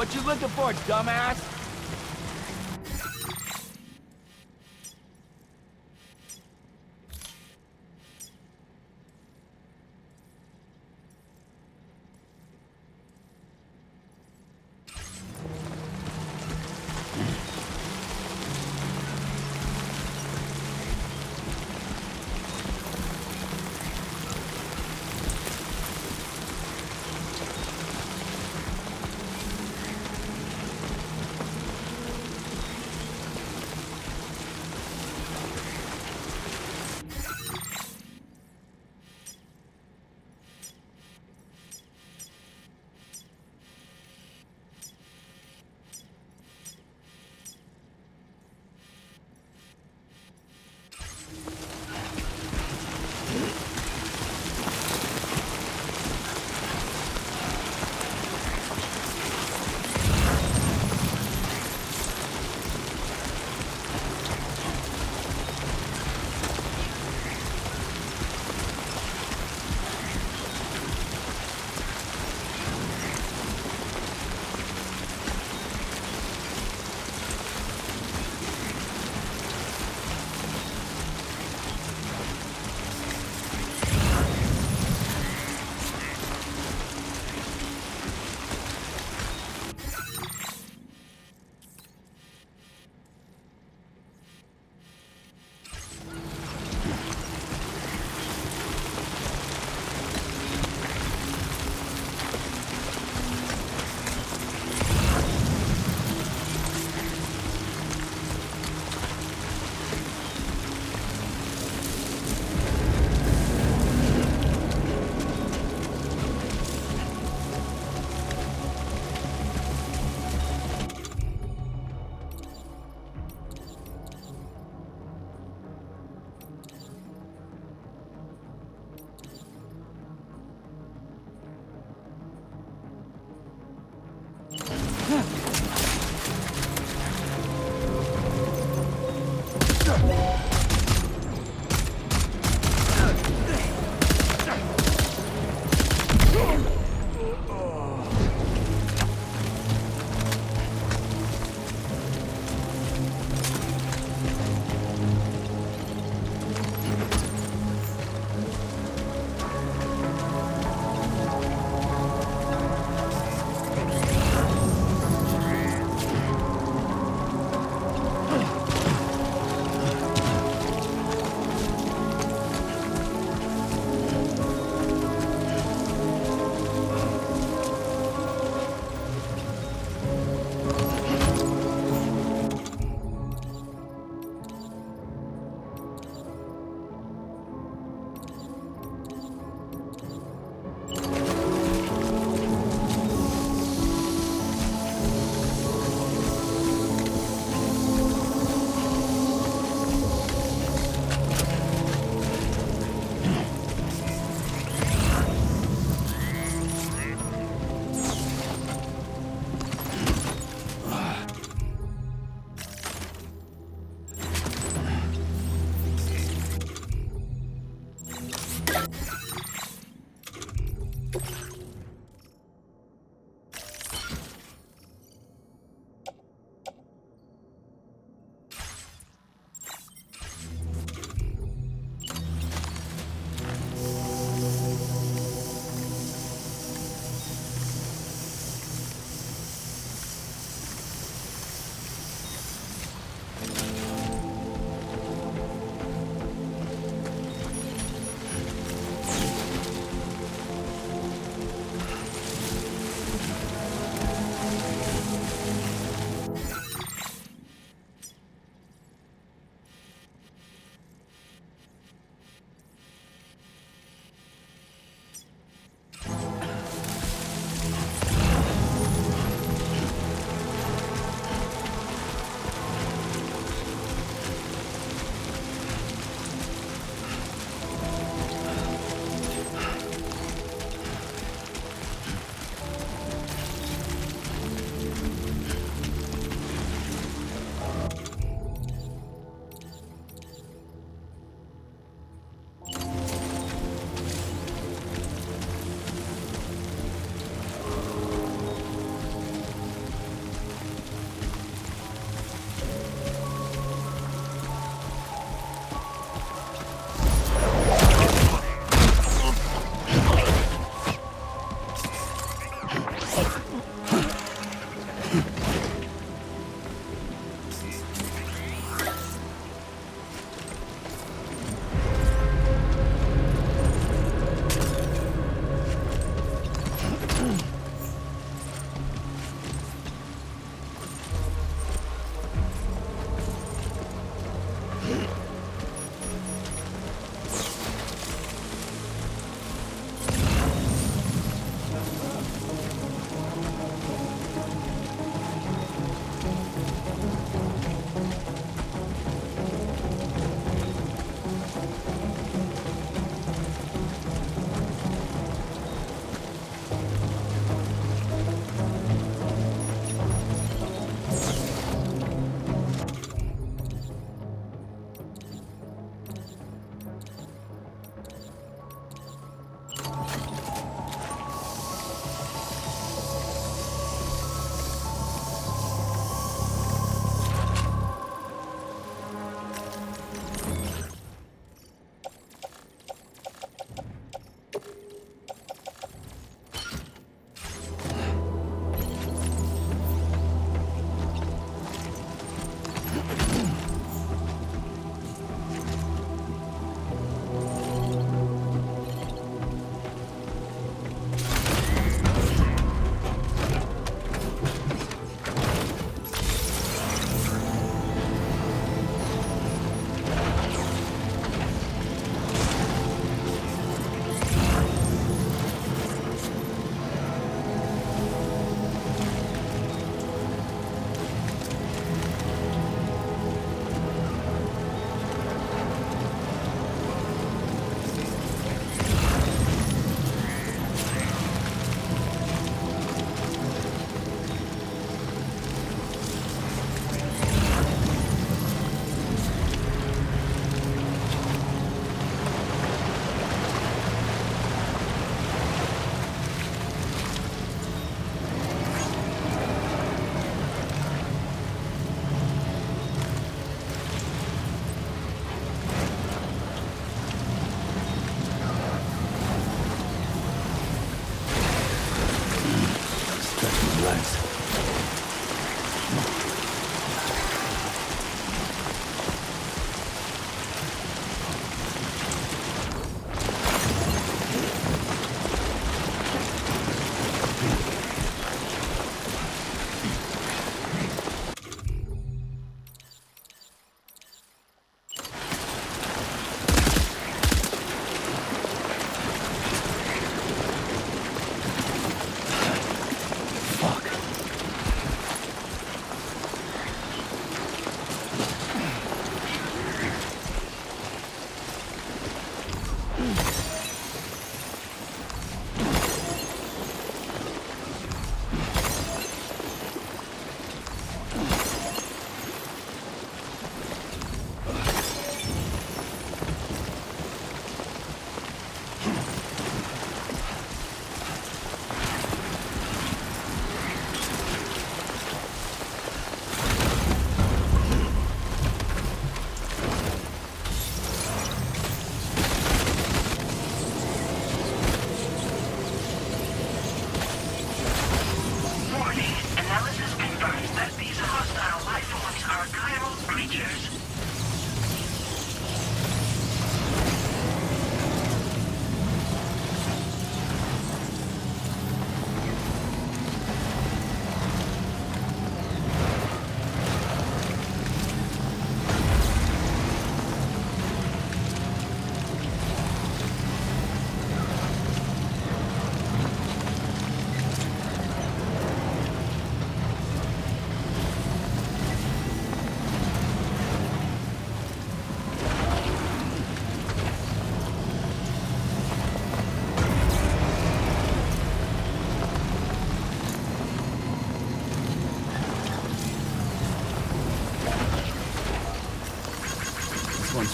S9: What you looking for, dumbass?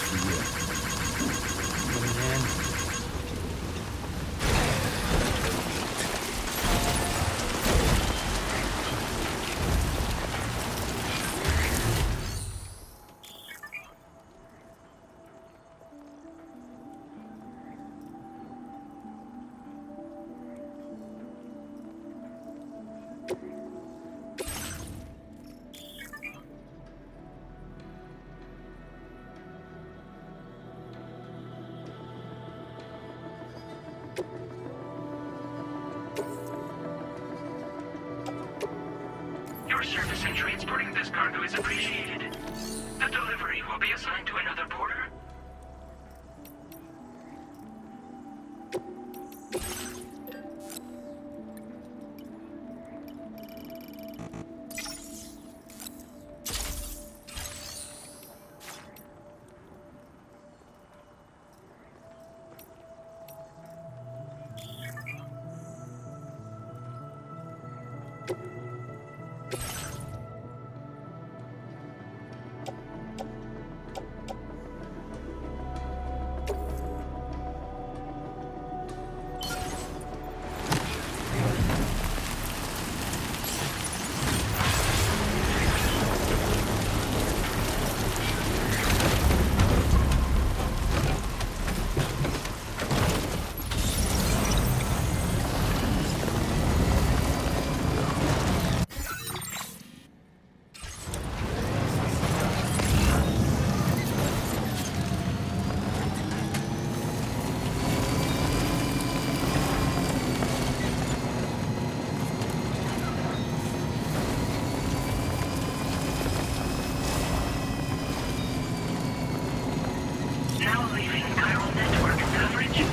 S5: for you. Put it in.
S8: Your service in transporting this cargo is appreciated. The delivery will be assigned to another porter. Now leaving chiral network coverage.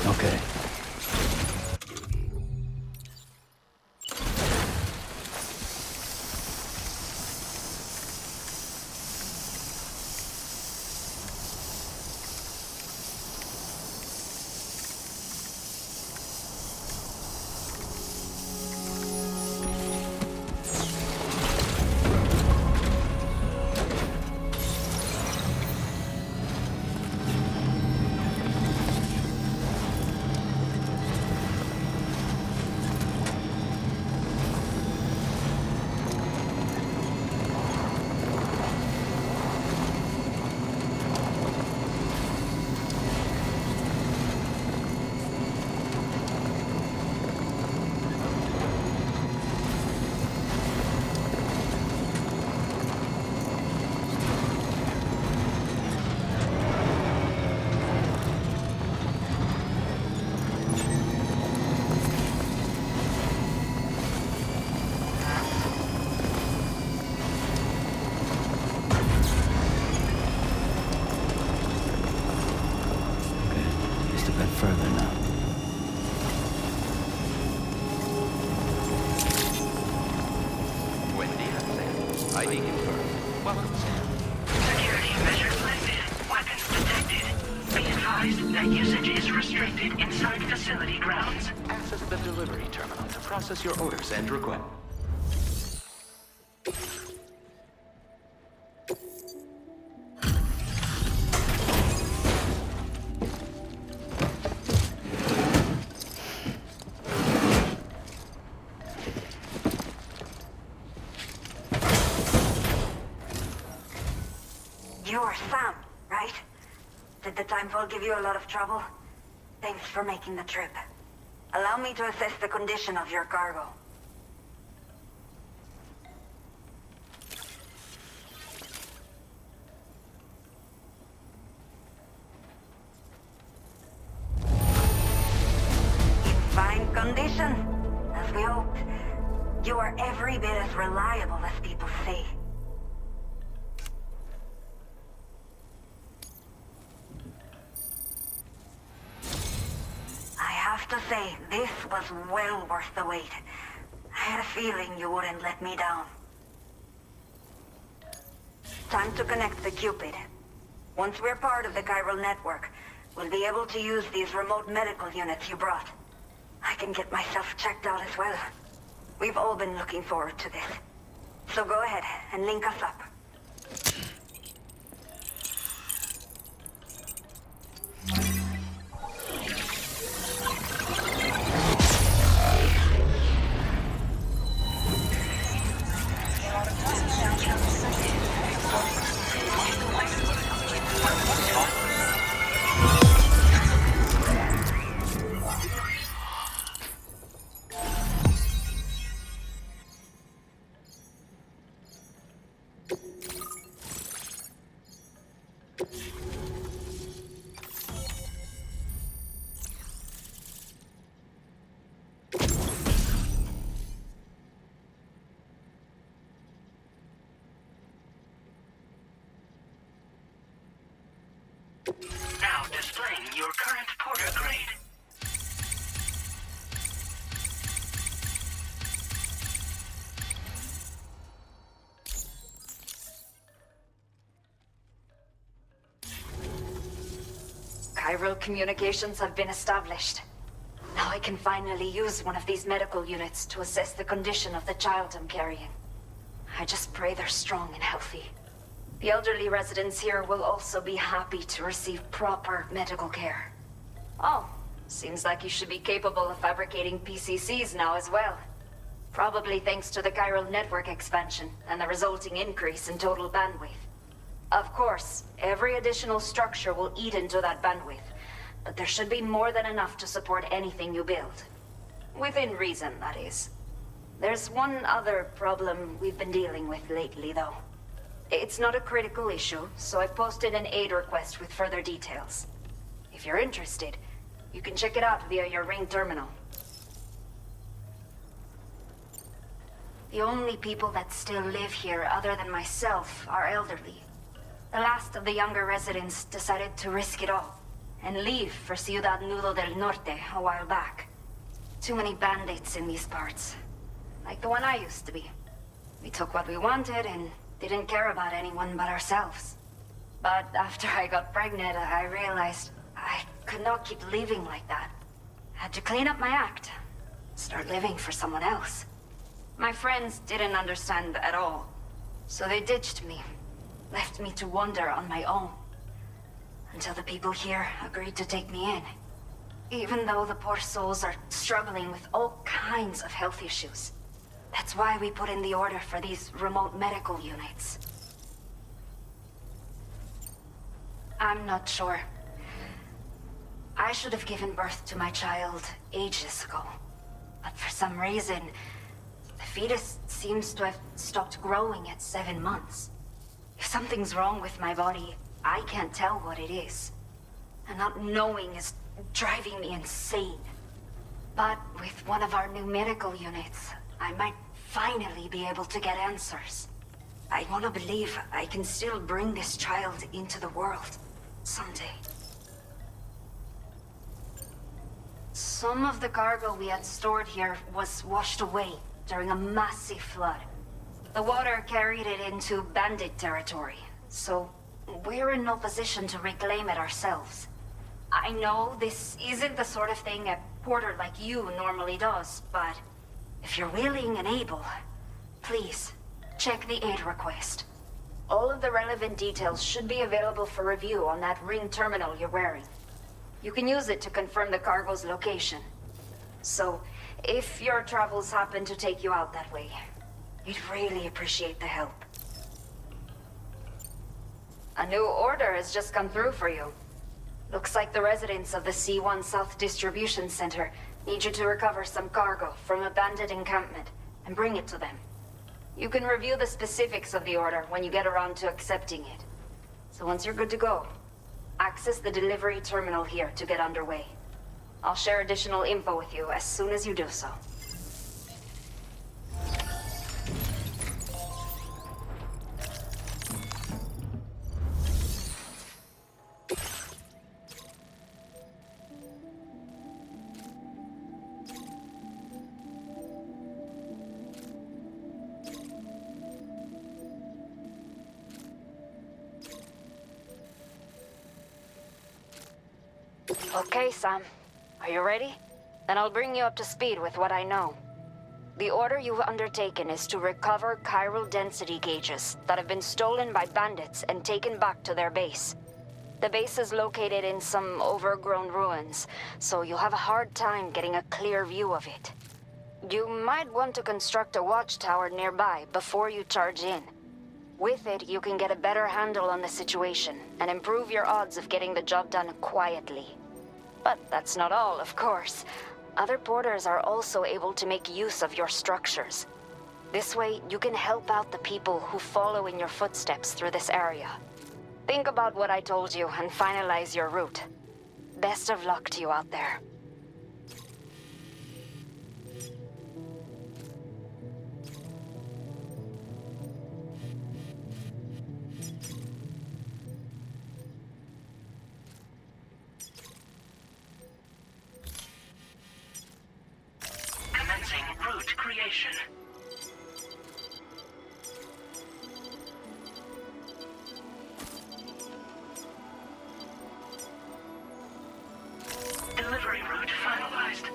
S5: Okay. Just a bit further now.
S7: Buen dia, Sam. ID confirmed. Welcome, Sam.
S8: Security measures lifted. Weapons detected. Be advised that usage is restricted inside facility grounds.
S7: Access the delivery terminal to process your orders and requests.
S11: You're Sam, right? Did the timefall give you a lot of trouble? Thanks for making the trip. Allow me to assess the condition of your cargo. In fine condition, as we hoped. You are every bit as reliable as people say. To say, this was well worth the wait. I had a feeling you wouldn't let me down. Time to connect the Cupid. Once we're part of the chiral network, we'll be able to use these remote medical units you brought. I can get myself checked out as well. We've all been looking forward to this. So go ahead and link us up.
S8: Now displaying your current porter grade.
S11: Chiral communications have been established. Now I can finally use one of these medical units to assess the condition of the child I'm carrying. I just pray they're strong and healthy. The elderly residents here will also be happy to receive proper medical care. Oh, seems like you should be capable of fabricating PCCs now as well. Probably thanks to the chiral network expansion and the resulting increase in total bandwidth. Of course, every additional structure will eat into that bandwidth, but there should be more than enough to support anything you build. Within reason, that is. There's one other problem we've been dealing with lately, though. It's not a critical issue, so I posted an aid request with further details. If you're interested, you can check it out via your ring terminal. The only people that still live here other than myself are elderly. The last of the younger residents decided to risk it all and leave for Ciudad Nudo del Norte a while back. Too many bandits in these parts, like the one I used to be. We took what we wanted and didn't care about anyone but ourselves. But after I got pregnant, I realized I could not keep living like that. I had to clean up my act, start living for someone else. My friends didn't understand at all, so they ditched me, left me to wander on my own. Until the people here agreed to take me in. Even though the poor souls are struggling with all kinds of health issues. That's why we put in the order for these remote medical units. I'm not sure. I should have given birth to my child ages ago. But for some reason, the fetus seems to have stopped growing at 7 months. If something's wrong with my body, I can't tell what it is. And not knowing is driving me insane. But with one of our new medical units, I might finally be able to get answers. I want to believe I can still bring this child into the world someday. Some of the cargo we had stored here was washed away during a massive flood. The water carried it into bandit territory, so we're in no position to reclaim it ourselves. I know this isn't the sort of thing a porter like you normally does, but if you're willing and able, please, check the aid request. All of the relevant details should be available for review on that ring terminal you're wearing. You can use it to confirm the cargo's location. So, if your travels happen to take you out that way, we'd really appreciate the help. A new order has just come through for you. Looks like the residents of the C1 South Distribution Center need you to recover some cargo from a bandit encampment and bring it to them. You can review the specifics of the order when you get around to accepting it. So once you're good to go, access the delivery terminal here to get underway. I'll share additional info with you as soon as you do so. Okay, Sam. Are you ready? Then I'll bring you up to speed with what I know. The order you've undertaken is to recover chiral density gauges that have been stolen by bandits and taken back to their base. The base is located in some overgrown ruins, so you'll have a hard time getting a clear view of it. You might want to construct a watchtower nearby before you charge in. With it, you can get a better handle on the situation and improve your odds of getting the job done quietly. But that's not all, of course. Other porters are also able to make use of your structures. This way, you can help out the people who follow in your footsteps through this area. Think about what I told you and finalize your route. Best of luck to you out there.
S8: Commencing route creation. Delivery route finalized.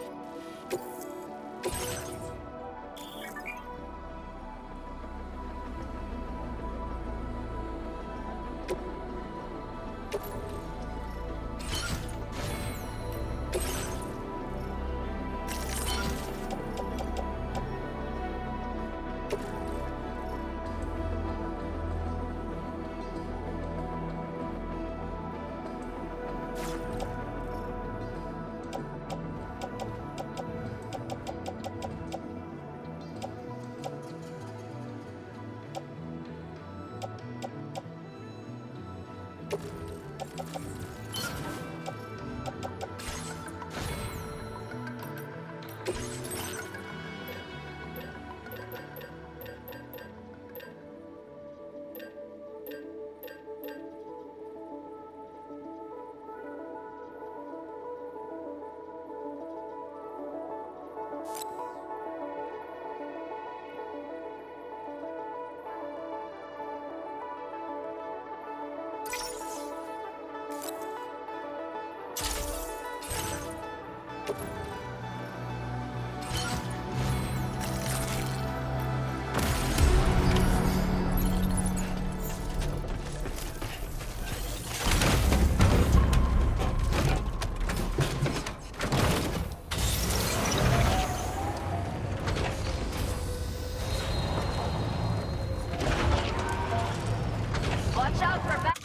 S11: Watch out for back.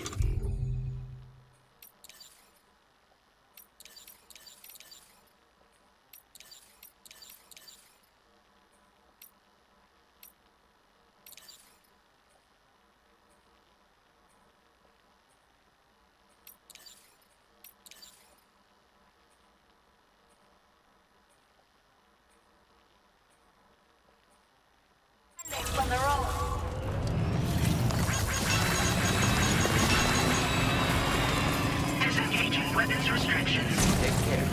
S11: From the road.
S8: Disengaging weapons restrictions.
S7: Take care.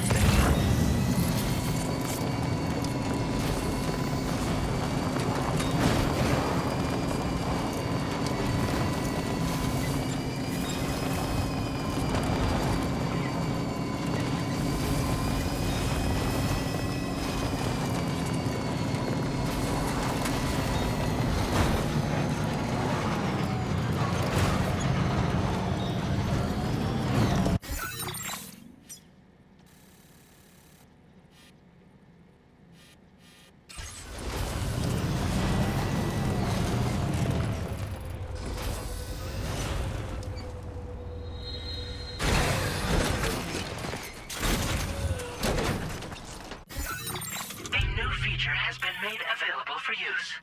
S8: A new feature has been made available for use.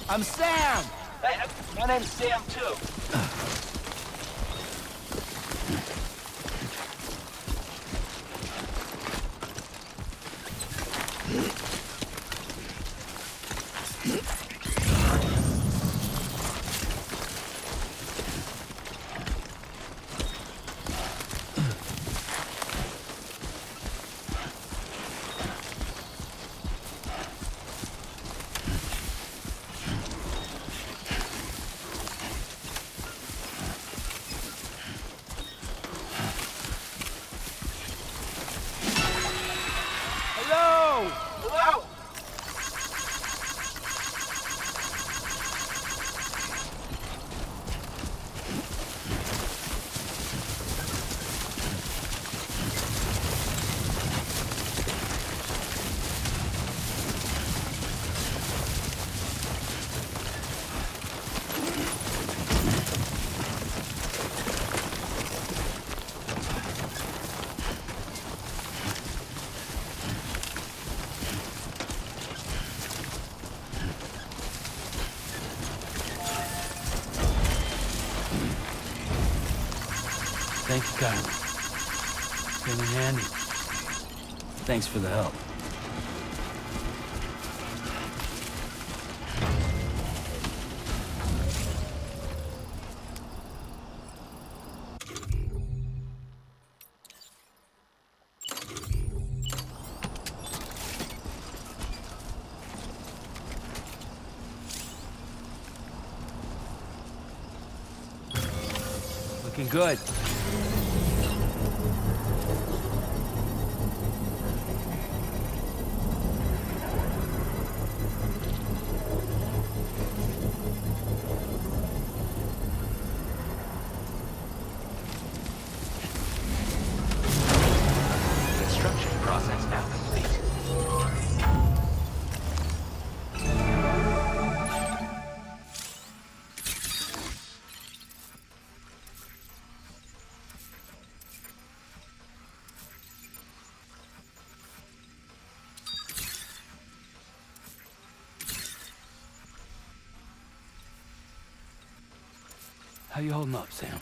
S9: I'm Sam!
S6: Hey, my name's Sam, too.
S9: Hello!
S6: Hello?
S5: Thank you, Kyle. Came in handy. Thanks for the help. Looking good.
S7: Construction process now complete.
S5: How you holding up, Sam?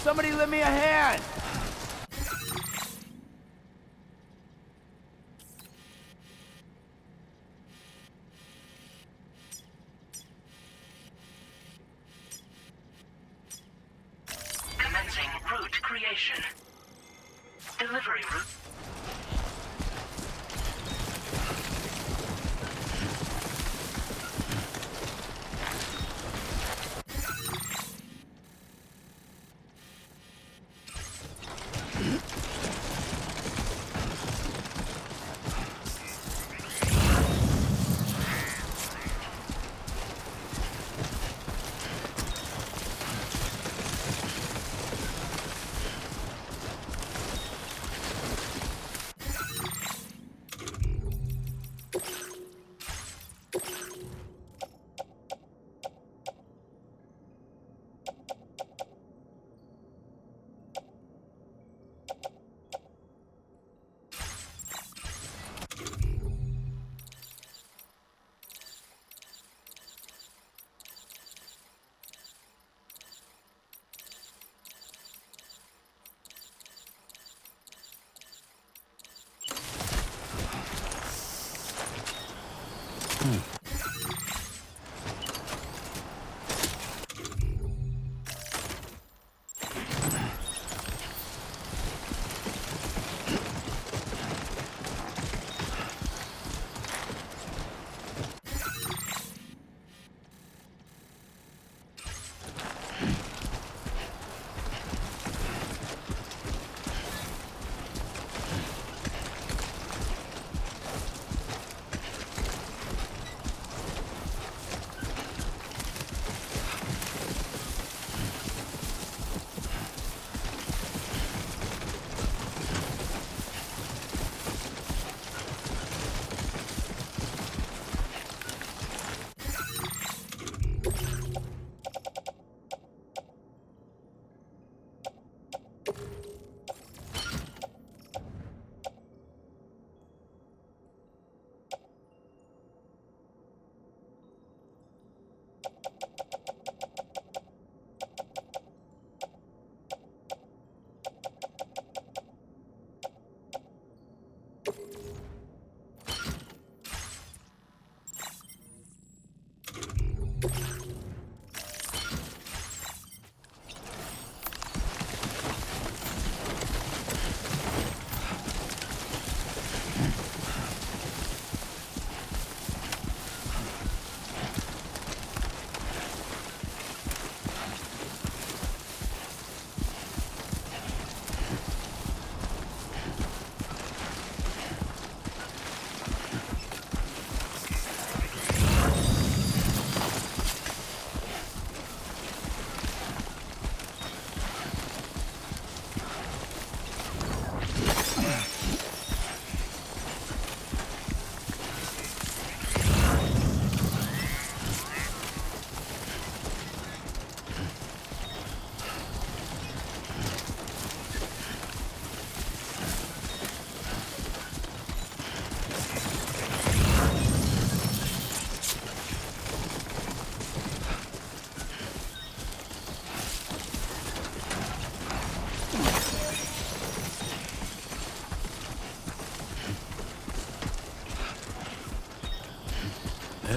S9: Somebody lend me a hand!
S8: Commencing route creation. Delivery route.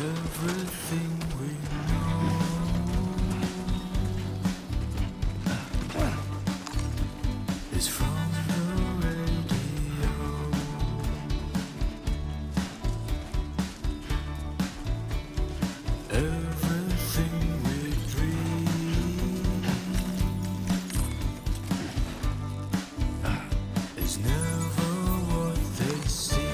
S3: Everything we know is from the radio. Everything we dream is never what they see.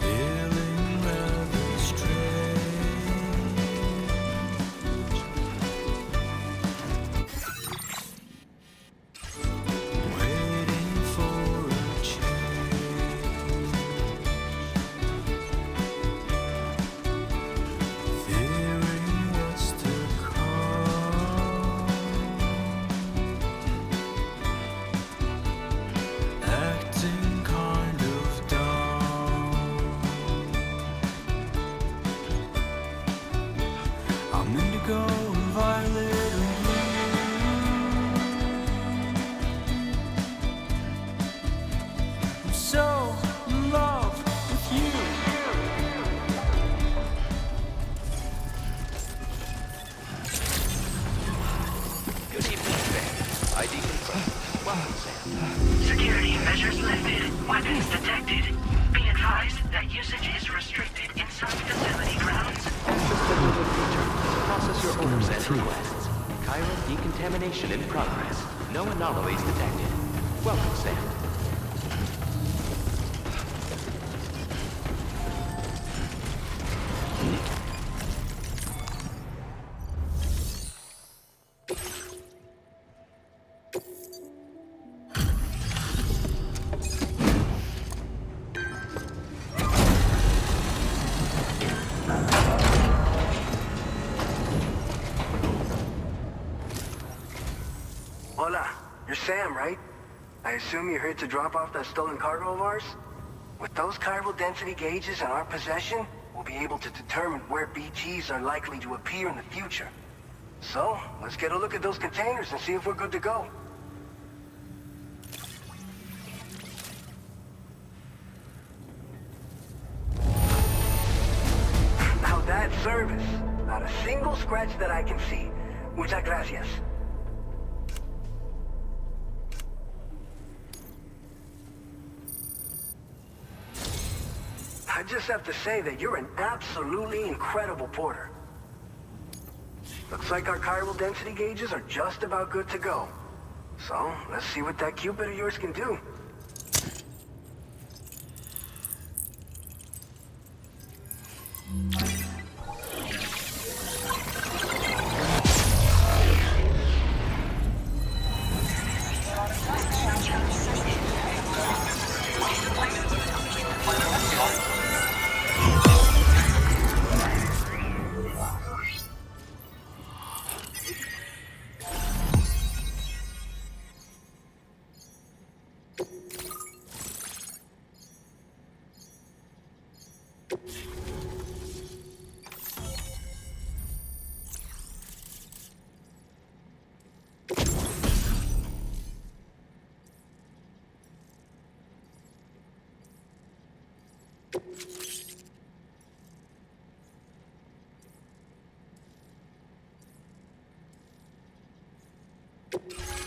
S3: Feeling rather strange. Waiting for a change. Fearing what's to come. Acting kind of dumb. I'm indigo and violet and blue. I'm so in love with you.
S7: Good evening, Sam. ID confirmed. Welcome, Sam.
S8: Security measures lifted. Weapons detected. Be advised that usage is restricted inside facility grounds.
S7: Access privilege feature. Process your orders and requests. Chiral decontamination in progress. No anomalies detected. Welcome, Sam.
S12: Hola, you're Sam, right? I assume you're here to drop off that stolen cargo of ours? With those chiral density gauges in our possession, we'll be able to determine where BTs are likely to appear in the future. So, let's get a look at those containers and see if we're good to go. Now that service, not a single scratch that I can see. Muchas gracias. I just have to say that you're an absolutely incredible porter. Looks like our chiral density gauges are just about good to go. So, let's see what that Cupid of yours can do.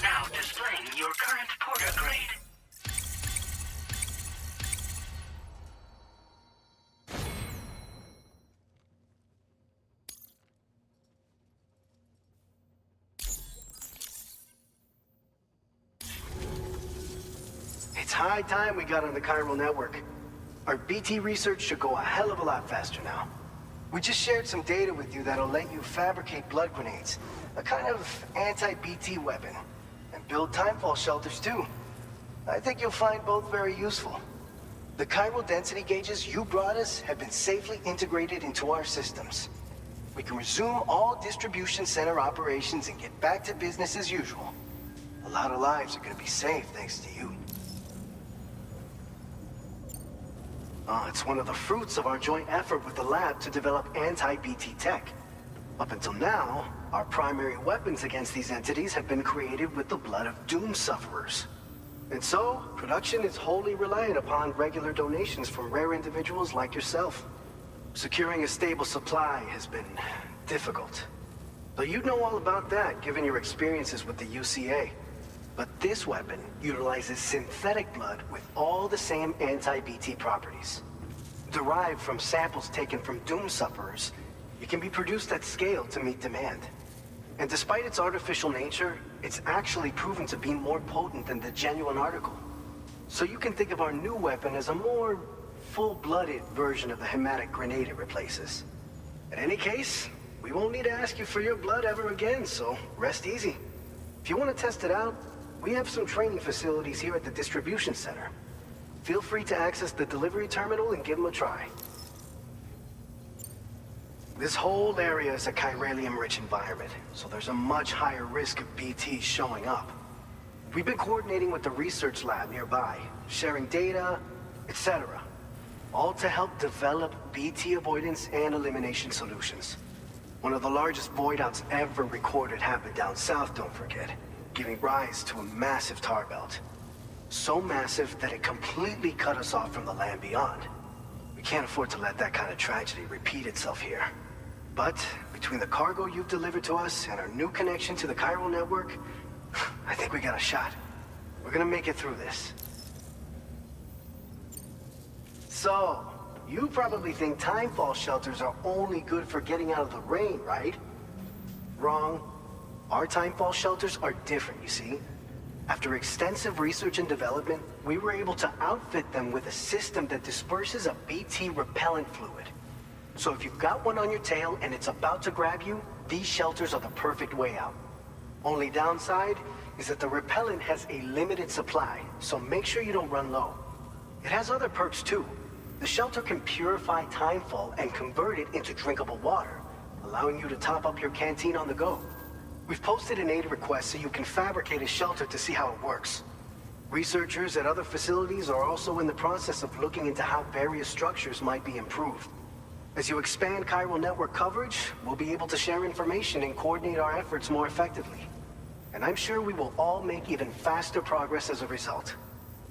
S8: Now displaying your current porter grade.
S12: It's high time we got on the chiral network. Our BT research should go a hell of a lot faster now. We just shared some data with you that'll let you fabricate blood grenades, a kind of anti-BT weapon, and build timefall shelters too. I think you'll find both very useful. The chiral density gauges you brought us have been safely integrated into our systems. We can resume all distribution center operations and get back to business as usual. A lot of lives are gonna be saved thanks to you. It's one of the fruits of our joint effort with the lab to develop anti-BT tech. Up until now, our primary weapons against these entities have been created with the blood of doom sufferers. And so, production is wholly reliant upon regular donations from rare individuals like yourself. Securing a stable supply has been difficult. But you'd know all about that, given your experiences with the UCA. But this weapon utilizes synthetic blood with all the same anti-BT properties. Derived from samples taken from doom sufferers, it can be produced at scale to meet demand. And despite its artificial nature, it's actually proven to be more potent than the genuine article. So you can think of our new weapon as a more full-blooded version of the hematic grenade it replaces. In any case, we won't need to ask you for your blood ever again, so rest easy. If you want to test it out, we have some training facilities here at the distribution center. Feel free to access the delivery terminal and give them a try. This whole area is a chiralium-rich environment, so there's a much higher risk of BTs showing up. We've been coordinating with the research lab nearby, sharing data, etc. All to help develop BT avoidance and elimination solutions. One of the largest void outs ever recorded happened down south, don't forget, giving rise to a massive tar belt. So massive that it completely cut us off from the land beyond. We can't afford to let that kind of tragedy repeat itself here. But between the cargo you've delivered to us and our new connection to the chiral network, I think we got a shot. We're gonna make it through this. So, you probably think timefall shelters are only good for getting out of the rain, right? Wrong. Our timefall shelters are different, you see. After extensive research and development, we were able to outfit them with a system that disperses a BT repellent fluid. So if you've got one on your tail and it's about to grab you, these shelters are the perfect way out. Only downside is that the repellent has a limited supply, so make sure you don't run low. It has other perks too. The shelter can purify timefall and convert it into drinkable water, allowing you to top up your canteen on the go. We've posted an aid request so you can fabricate a shelter to see how it works. Researchers at other facilities are also in the process of looking into how various structures might be improved. As you expand chiral network coverage, we'll be able to share information and coordinate our efforts more effectively. And I'm sure we will all make even faster progress as a result.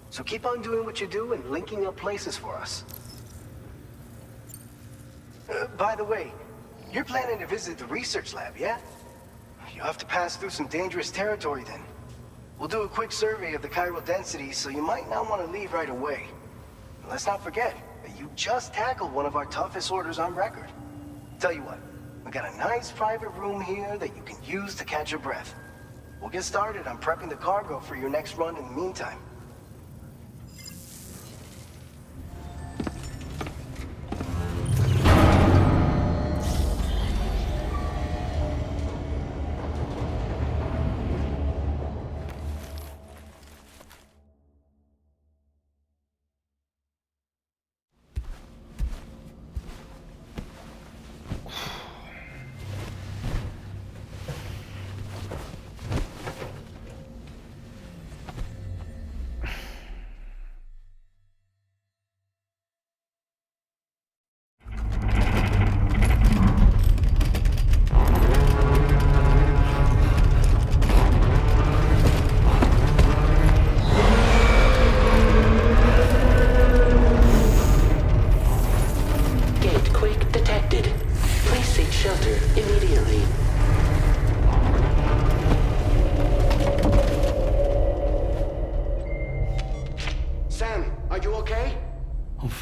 S12: So keep on doing what you do and linking up places for us. By the way, you're planning to visit the research lab, yeah? You'll have to pass through some dangerous territory then. We'll do a quick survey of the chiral density, so you might not want to leave right away. And let's not forget that you just tackled one of our toughest orders on record. Tell you what, we got a nice private room here that you can use to catch your breath. We'll get started on prepping the cargo for your next run in the meantime.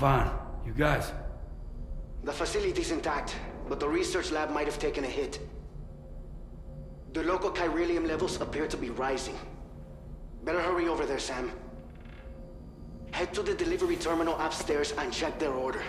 S5: Fine. You guys?
S12: The facility's intact, but the research lab might have taken a hit. The local chiralium levels appear to be rising. Better hurry over there, Sam. Head to the delivery terminal upstairs and check their order.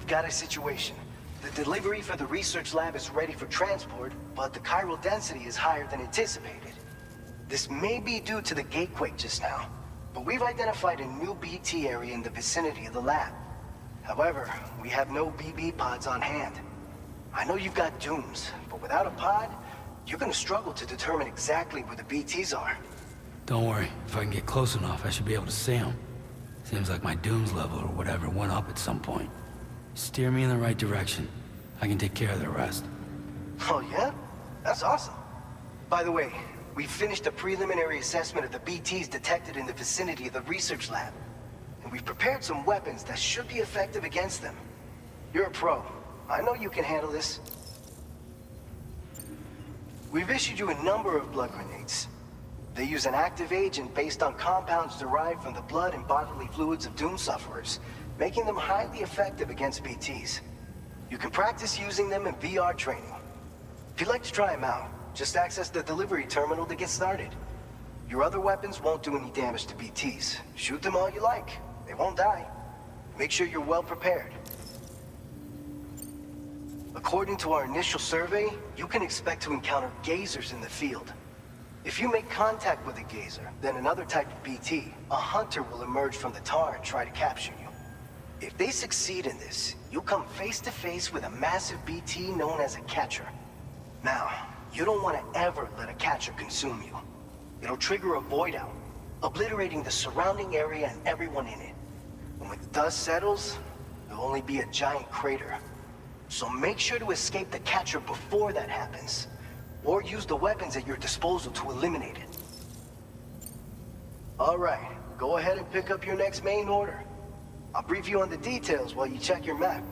S12: We've got a situation. The delivery for the research lab is ready for transport, but the chiral density is higher than anticipated. This may be due to the gatequake just now, but we've identified a new BT area in the vicinity of the lab. However, we have no BB pods on hand. I know you've got dooms, but without a pod, you're gonna struggle to determine exactly where the BTs are.
S5: Don't worry. If I can get close enough, I should be able to see them. Seems like my dooms level or whatever went up at some point. Steer me in the right direction. I can take care of the rest.
S12: Oh yeah? That's awesome. By the way, we finished a preliminary assessment of the BTs detected in the vicinity of the research lab. And we've prepared some weapons that should be effective against them. You're a pro. I know you can handle this. We've issued you a number of blood grenades. They use an active agent based on compounds derived from the blood and bodily fluids of Doom sufferers, making them highly effective against BTs. You can practice using them in VR training. If you'd like to try them out, just access the delivery terminal to get started. Your other weapons won't do any damage to BTs. Shoot them all you like. They won't die. Make sure you're well prepared. According to our initial survey, you can expect to encounter gazers in the field. If you make contact with a gazer, then another type of BT, a hunter will emerge from the tar and try to capture you. If they succeed in this, you'll come face to face with a massive BT known as a catcher. Now, you don't want to ever let a catcher consume you. It'll trigger a void out, obliterating the surrounding area and everyone in it. And when the dust settles, there'll only be a giant crater. So make sure to escape the catcher before that happens, or use the weapons at your disposal to eliminate it. All right, go ahead and pick up your next main order. I'll brief you on the details while you check your map.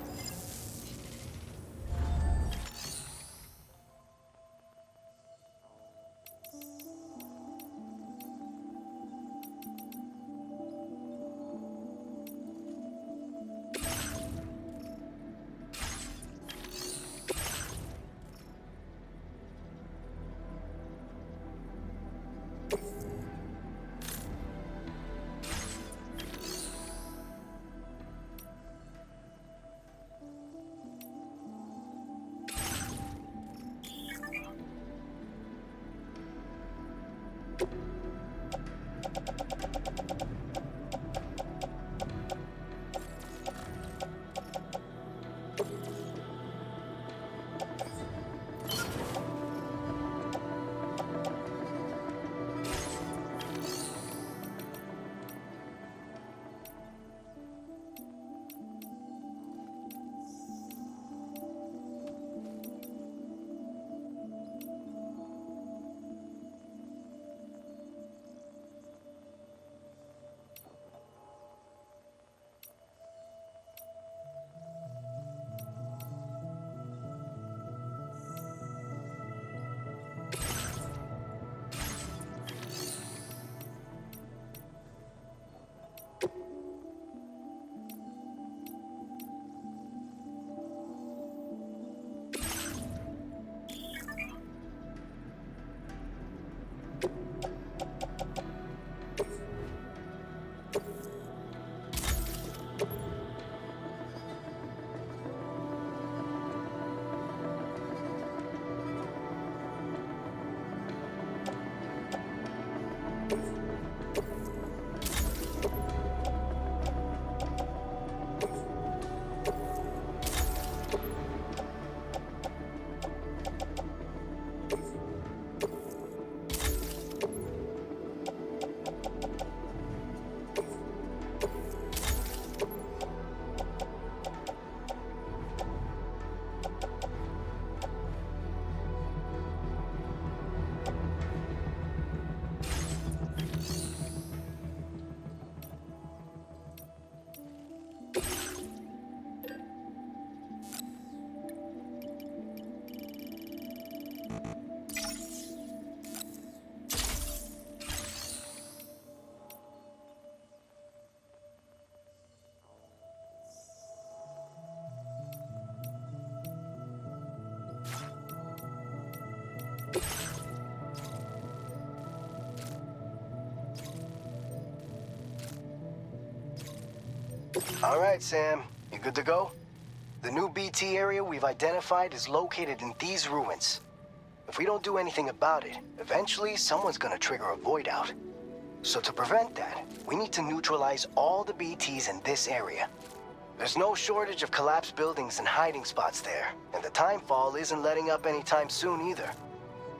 S12: All right, Sam. You good to go? The new BT area we've identified is located in these ruins. If we don't do anything about it, eventually someone's gonna trigger a void out. So to prevent that, we need to neutralize all the BTs in this area. There's no shortage of collapsed buildings and hiding spots there, and the timefall isn't letting up anytime soon either.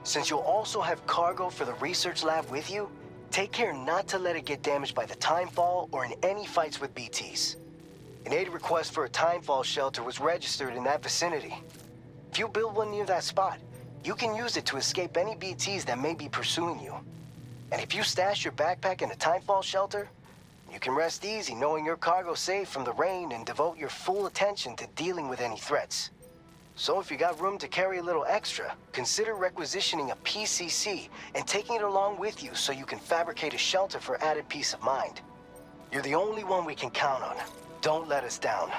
S12: Since you'll also have cargo for the research lab with you, take care not to let it get damaged by the timefall or in any fights with BTs. An aid request for a timefall shelter was registered in that vicinity. If you build one near that spot, you can use it to escape any BTs that may be pursuing you. And if you stash your backpack in a timefall shelter, you can rest easy knowing your cargo's safe from the rain and devote your full attention to dealing with any threats. So if you got room to carry a little extra, consider requisitioning a PCC and taking it along with you so you can fabricate a shelter for added peace of mind. You're the only one we can count on. Don't let us down.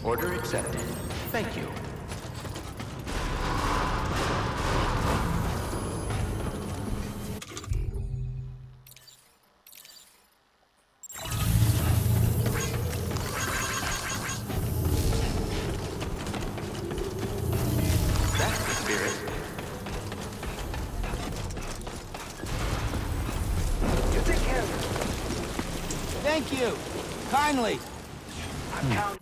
S7: Order accepted. Thank you. That's the spirit.
S12: You take care of it.
S9: Thank you. Kindly.
S12: I'm counting.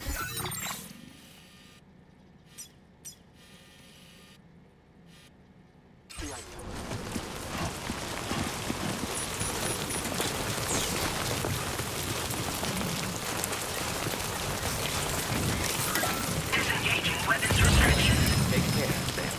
S8: Disengaging weapons restriction.
S7: Take care, Sam.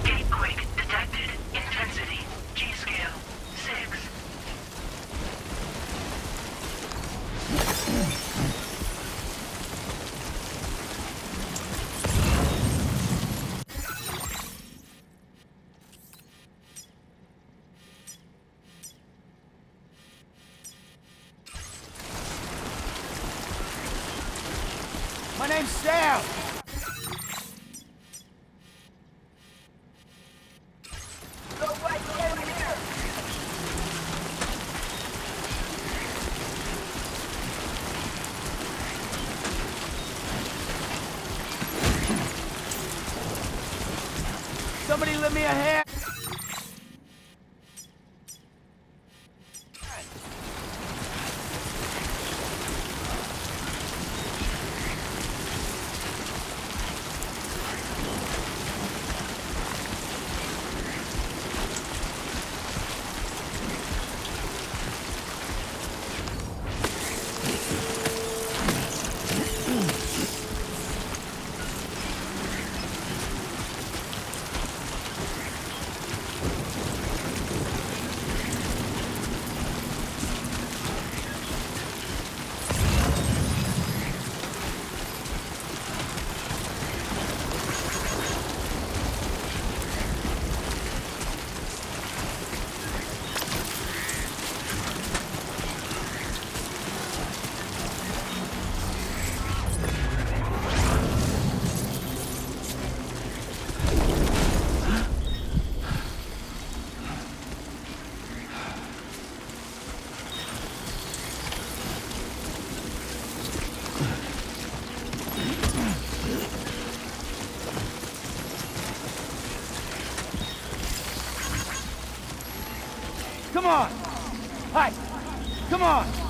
S8: Gatequake detected. Intensity. G-scale. 6.
S9: My name's Sam. lend me a hand? Come on! Hi! Come on!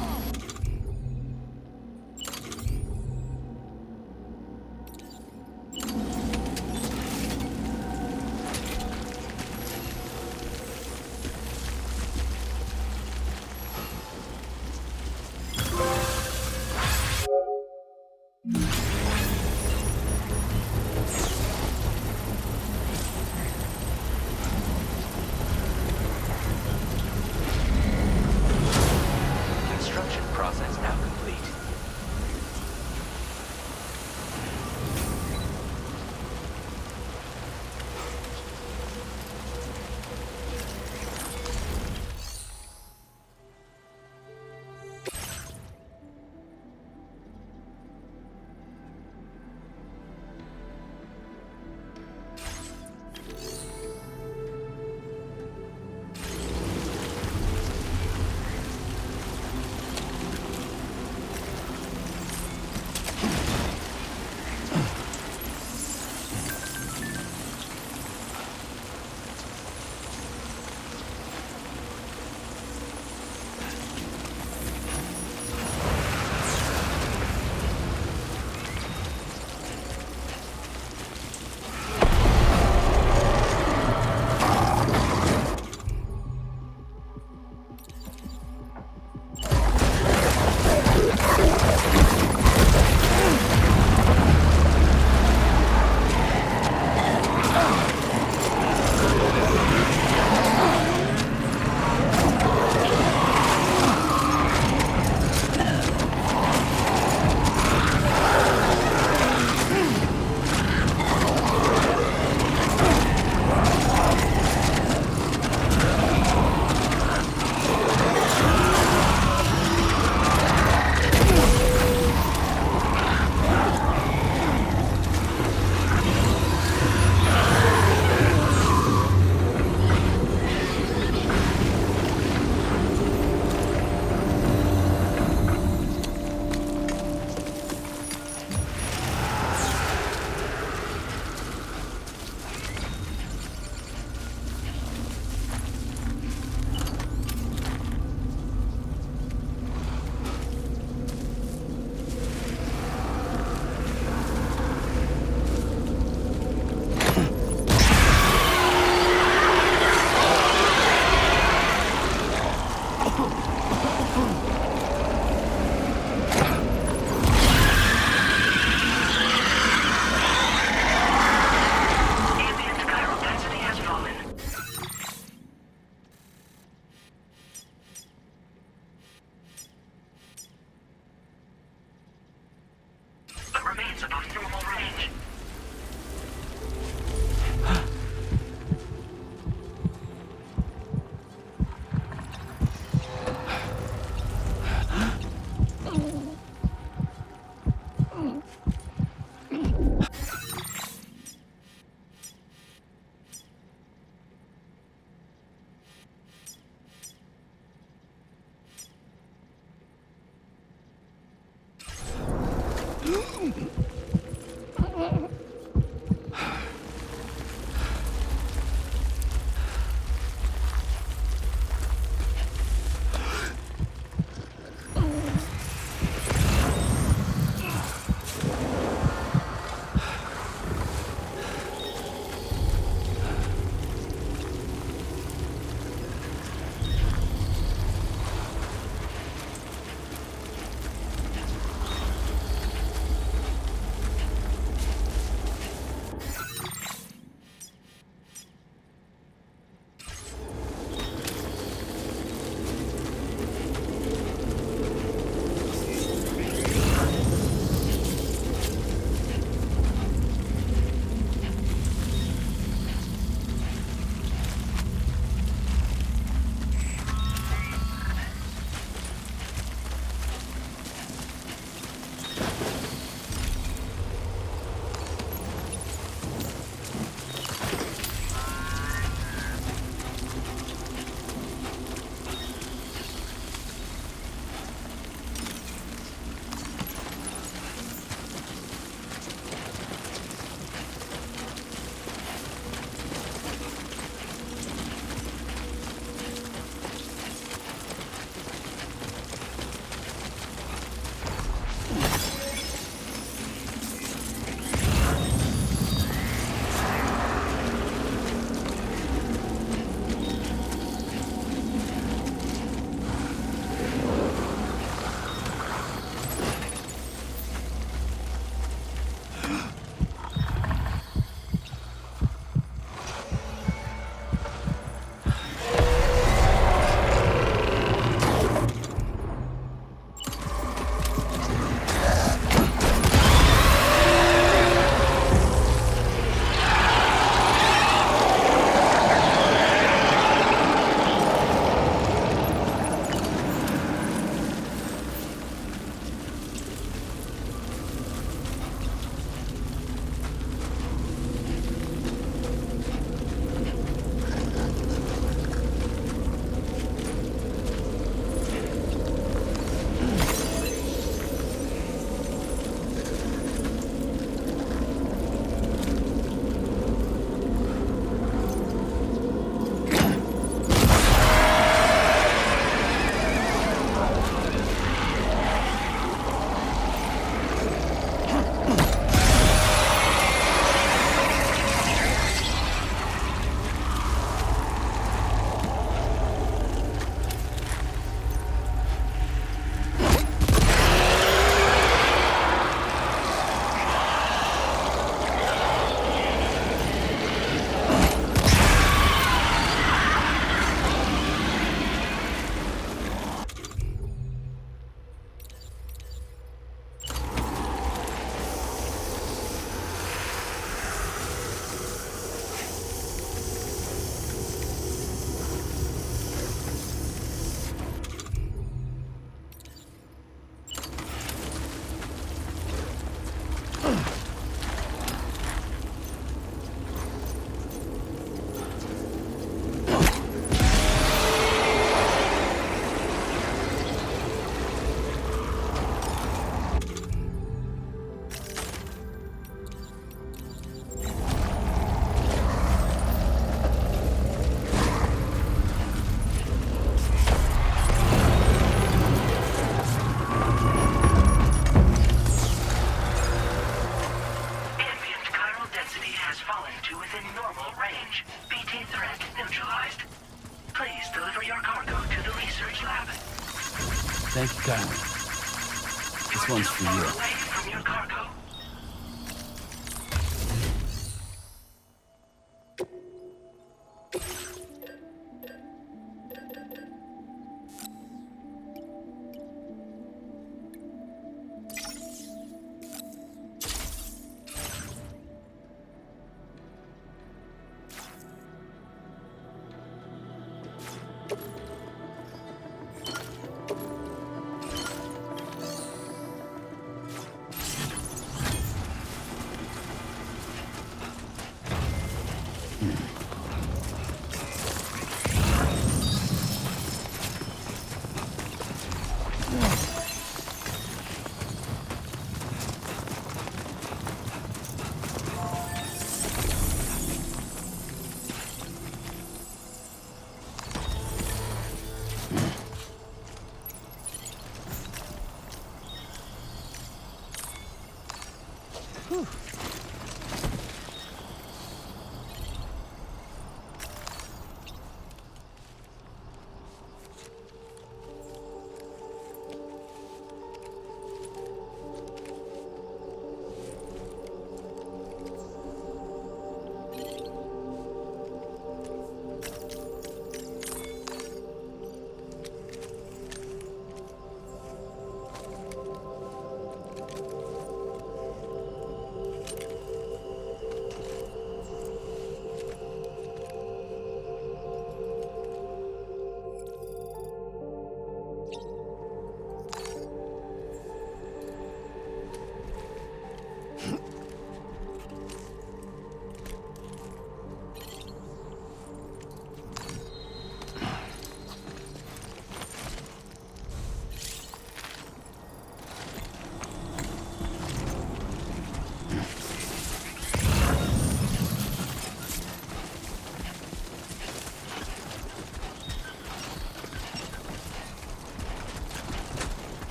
S5: Thank you, Kylie. This one's for you.
S8: Away from your cargo.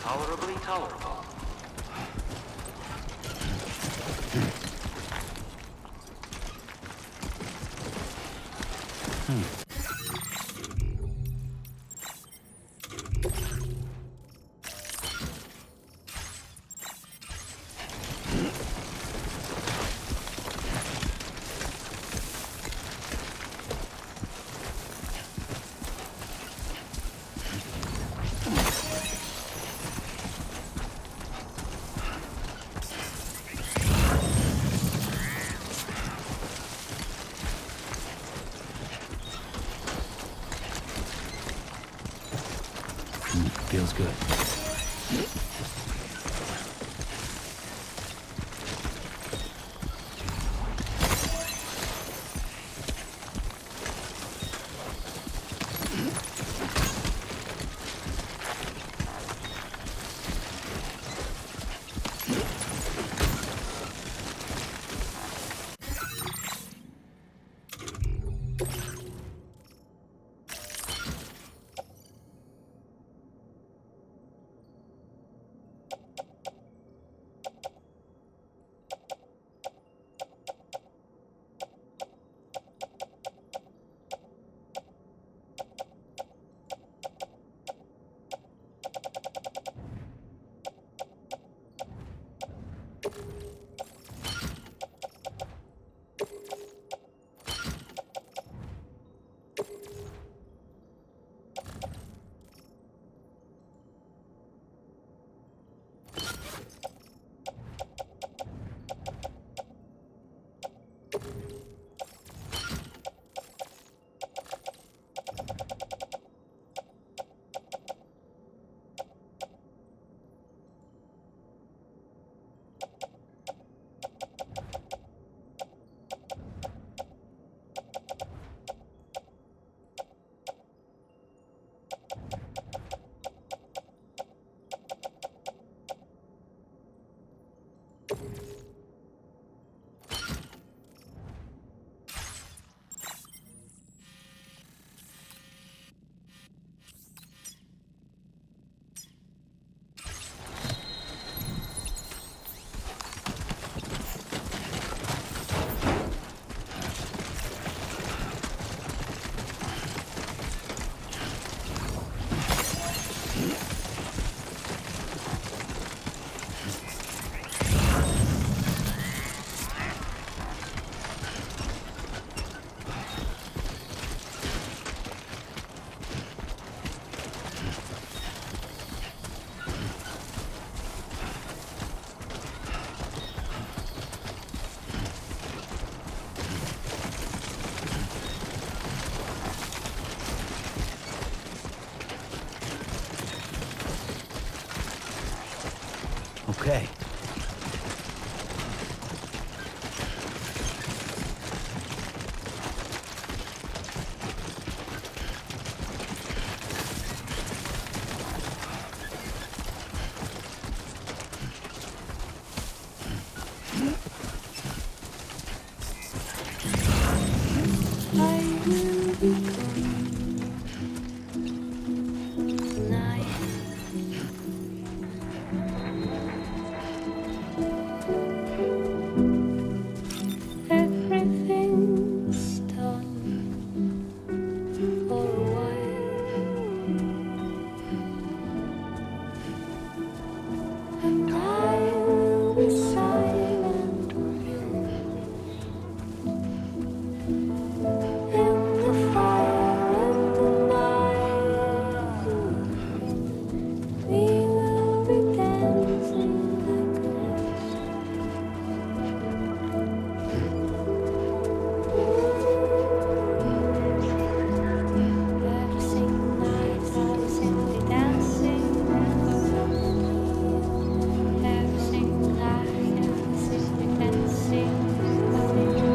S7: Tolerably tolerable.
S5: Feels good.
S13: Everything's done for a while, and I will be silent with you in the fire in the night. We will be dancing like ghosts. Every single night I was simply dancing with you. Every single night I was simply dancing with you.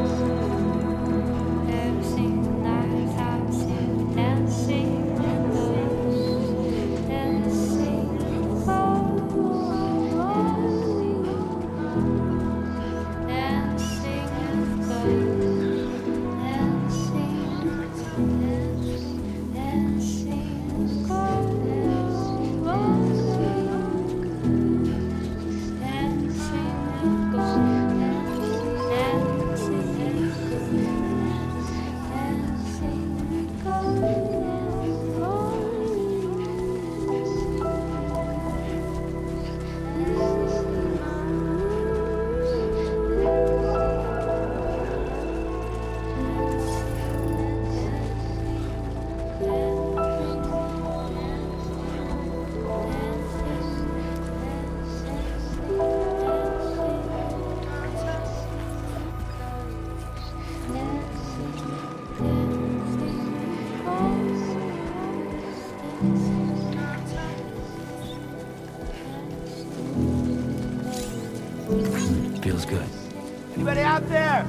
S13: Every single night I was simply dancing with you. Dancing
S5: Feels good.
S9: Anybody out there?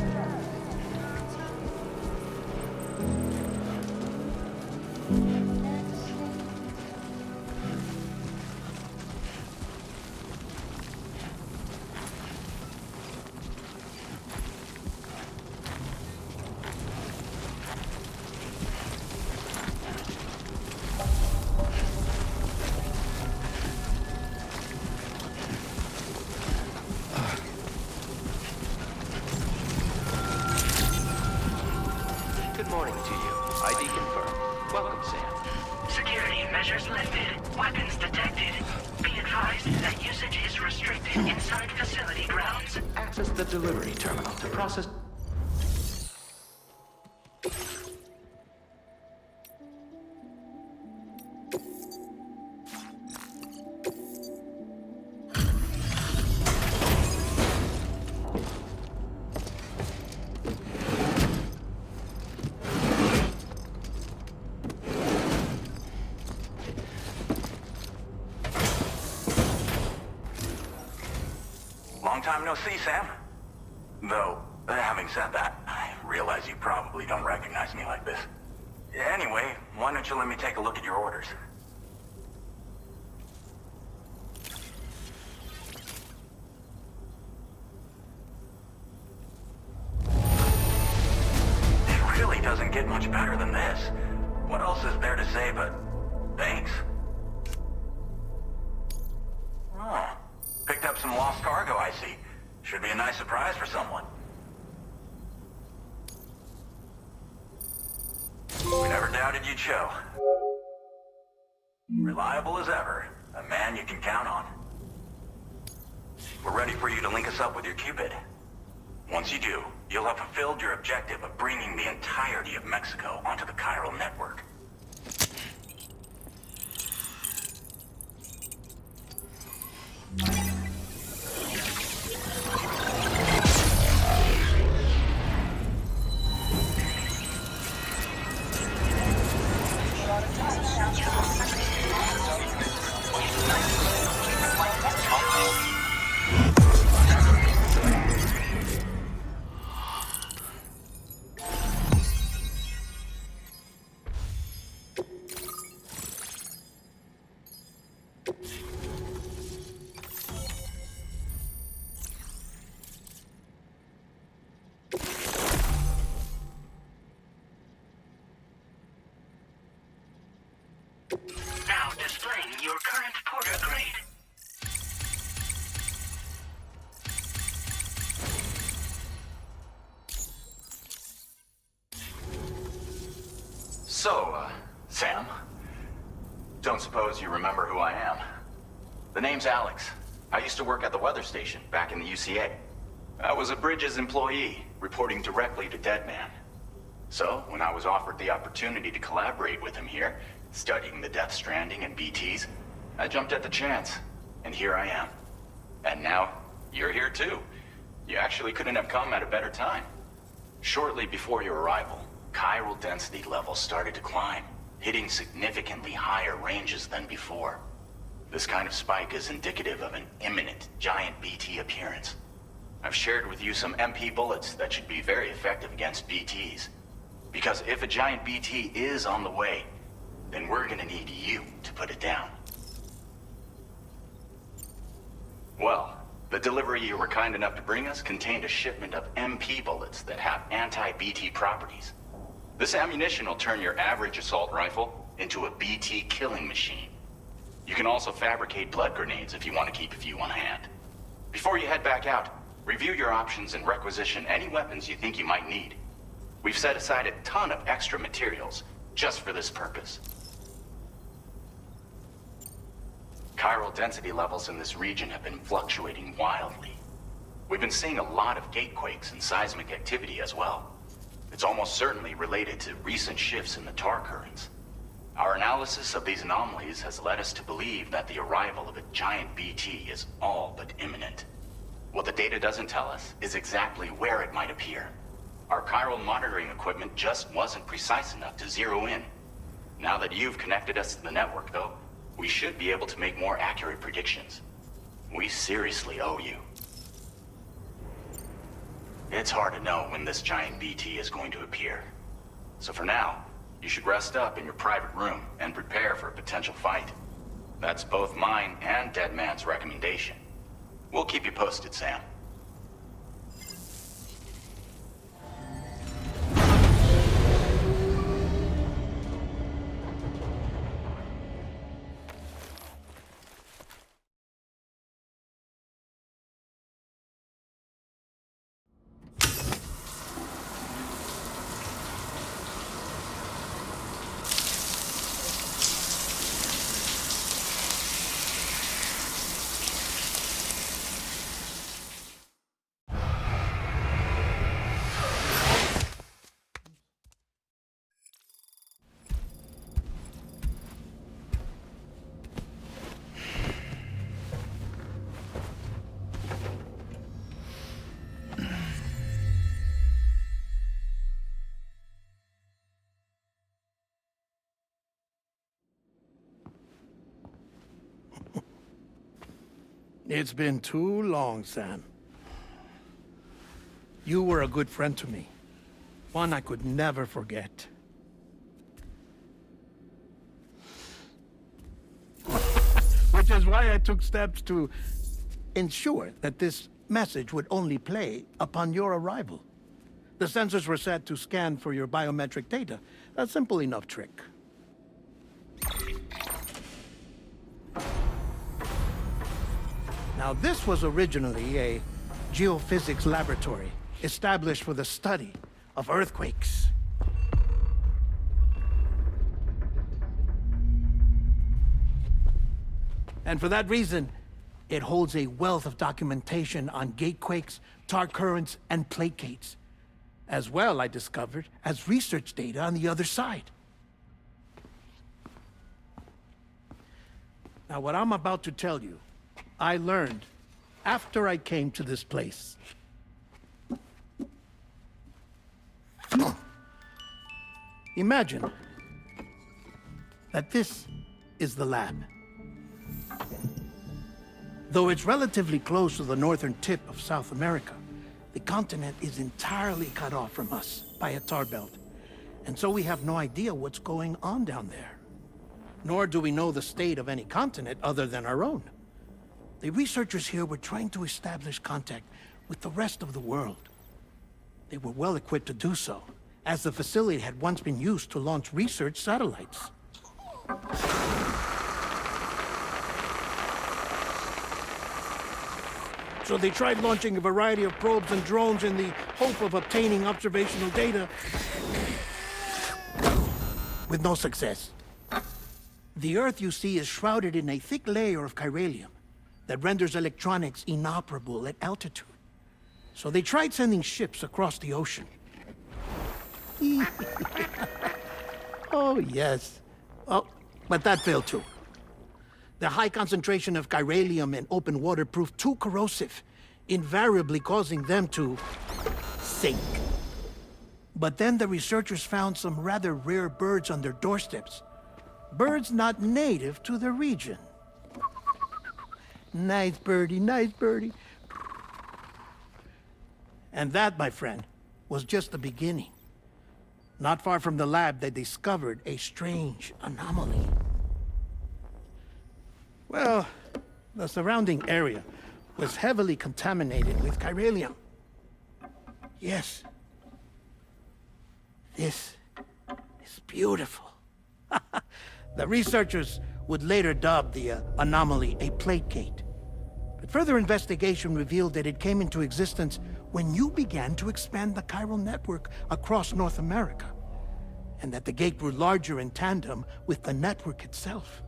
S7: Good morning to you. ID confirmed. Welcome, Sam.
S8: Security measures lifted. Weapons detected. Be advised that usage is restricted inside facility grounds.
S7: Access the delivery terminal to process...
S14: Long time no see, Sam. Though, having said that, I realize you probably don't recognize me like this. Anyway, why don't you let me take a look at your orders? It really doesn't get much better than this. What else is there to say but thanks? Oh, picked up some lost cargo, I see. Should be a nice surprise for someone. We never doubted you'd show. Reliable as ever. A man you can count on. We're ready for you to link us up with your Cupid. Once you do, you'll have fulfilled your objective of bringing the entirety of Mexico onto the chiral network.
S8: agreed.
S14: So, Sam, don't suppose you remember who I am? The name's Alex. I used to work at the weather station back in the UCA. I was a Bridges employee, reporting directly to Deadman. So, when I was offered the opportunity to collaborate with him here, studying the Death Stranding and BTs, I jumped at the chance, and here I am. And now, you're here too. You actually couldn't have come at a better time. Shortly before your arrival, chiral density levels started to climb, hitting significantly higher ranges than before. This kind of spike is indicative of an imminent giant BT appearance. I've shared with you some MP bullets that should be very effective against BTs. Because if a giant BT is on the way, then we're gonna need you to put it down. Well, the delivery you were kind enough to bring us contained a shipment of MP bullets that have anti-BT properties. This ammunition will turn your average assault rifle into a BT killing machine. You can also fabricate blood grenades if you want to keep a few on hand. Before you head back out, review your options and requisition any weapons you think you might need. We've set aside a ton of extra materials just for this purpose. Chiral density levels in this region have been fluctuating wildly. We've been seeing a lot of gatequakes and seismic activity as well. It's almost certainly related to recent shifts in the tar currents. Our analysis of these anomalies has led us to believe that the arrival of a giant BT is all but imminent. What the data doesn't tell us is exactly where it might appear. Our chiral monitoring equipment just wasn't precise enough to zero in. Now that you've connected us to the network, though, we should be able to make more accurate predictions. We seriously owe you. It's hard to know when this giant BT is going to appear. So for now, you should rest up in your private room and prepare for a potential fight. That's both mine and Deadman's recommendation. We'll keep you posted, Sam.
S1: It's been too long, Sam. You were a good friend to me. One I could never forget. Which is why I took steps to ensure that this message would only play upon your arrival. The sensors were set to scan for your biometric data. A simple enough trick. Now, this was originally a geophysics laboratory established for the study of earthquakes. And for that reason, it holds a wealth of documentation on gatequakes, tar currents, and placates. As well, I discovered, as research data on the other side. Now, what I'm about to tell you, I learned after I came to this place. Imagine that this is the lab. Though it's relatively close to the northern tip of South America, the continent is entirely cut off from us by a tar belt. And so we have no idea what's going on down there. Nor do we know the state of any continent other than our own. The researchers here were trying to establish contact with the rest of the world. They were well equipped to do so, as the facility had once been used to launch research satellites. So they tried launching a variety of probes and drones in the hope of obtaining observational data, with no success. The Earth, you see, is shrouded in a thick layer of chiralium that renders electronics inoperable at altitude. So they tried sending ships across the ocean. Oh, yes. Oh, but that failed too. The high concentration of chiralium in open water proved too corrosive, invariably causing them to sink. But then the researchers found some rather rare birds on their doorsteps. Birds not native to the region. Nice birdie, nice birdie. And that, my friend, was just the beginning. Not far from the lab, they discovered a strange anomaly. Well, the surrounding area was heavily contaminated with chiralium. Yes. This is beautiful. The researchers would later dub the anomaly a plate gate. But further investigation revealed that it came into existence when you began to expand the chiral network across North America, and that the gate grew larger in tandem with the network itself.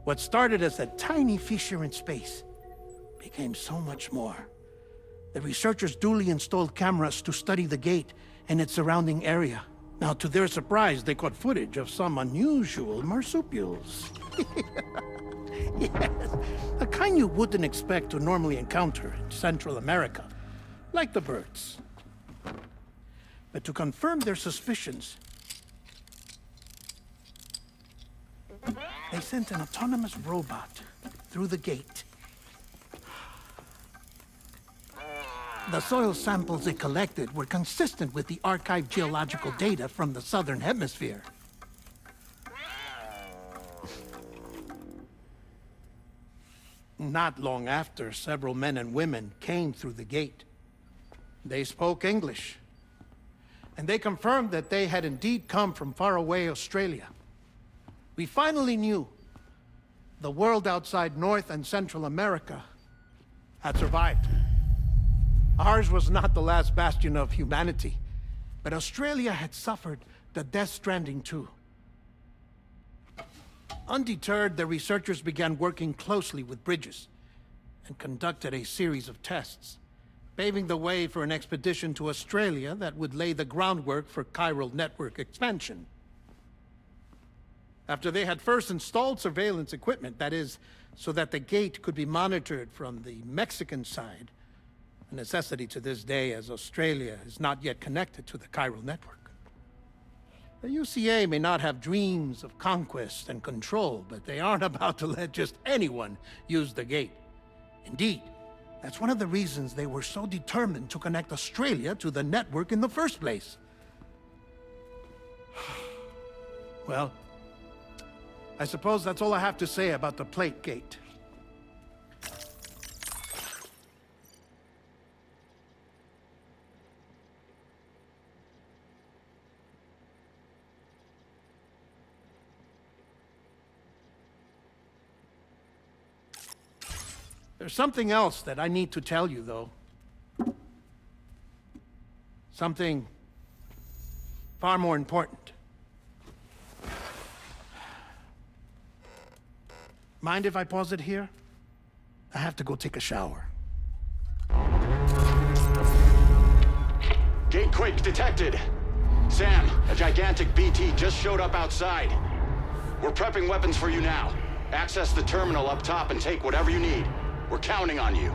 S1: What started as a tiny fissure in space became so much more. The researchers duly installed cameras to study the gate and its surrounding area. Now, to their surprise, they caught footage of some unusual marsupials. Yes, a kind you wouldn't expect to normally encounter in Central America, like the birds. But to confirm their suspicions, they sent an autonomous robot through the gate. The soil samples it collected were consistent with the archived geological data from the southern hemisphere. Not long after, several men and women came through the gate. They spoke English, and they confirmed that they had indeed come from faraway Australia. We finally knew the world outside North and Central America had survived. Ours was not the last bastion of humanity, but Australia had suffered the death stranding too. Undeterred, the researchers began working closely with Bridges and conducted a series of tests, paving the way for an expedition to Australia that would lay the groundwork for chiral network expansion. After they had first installed surveillance equipment, that is, so that the gate could be monitored from the Mexican side, a necessity to this day as Australia is not yet connected to the chiral network. The UCA may not have dreams of conquest and control, but they aren't about to let just anyone use the gate. Indeed, that's one of the reasons they were so determined to connect Australia to the network in the first place. Well, I suppose that's all I have to say about the plate gate. There's something else that I need to tell you, though. Something far more important. Mind if I pause it here? I have to go take a shower.
S15: Gate quake detected. Sam, a gigantic BT just showed up outside. We're prepping weapons for you now. Access the terminal up top and take whatever you need. We're counting on you.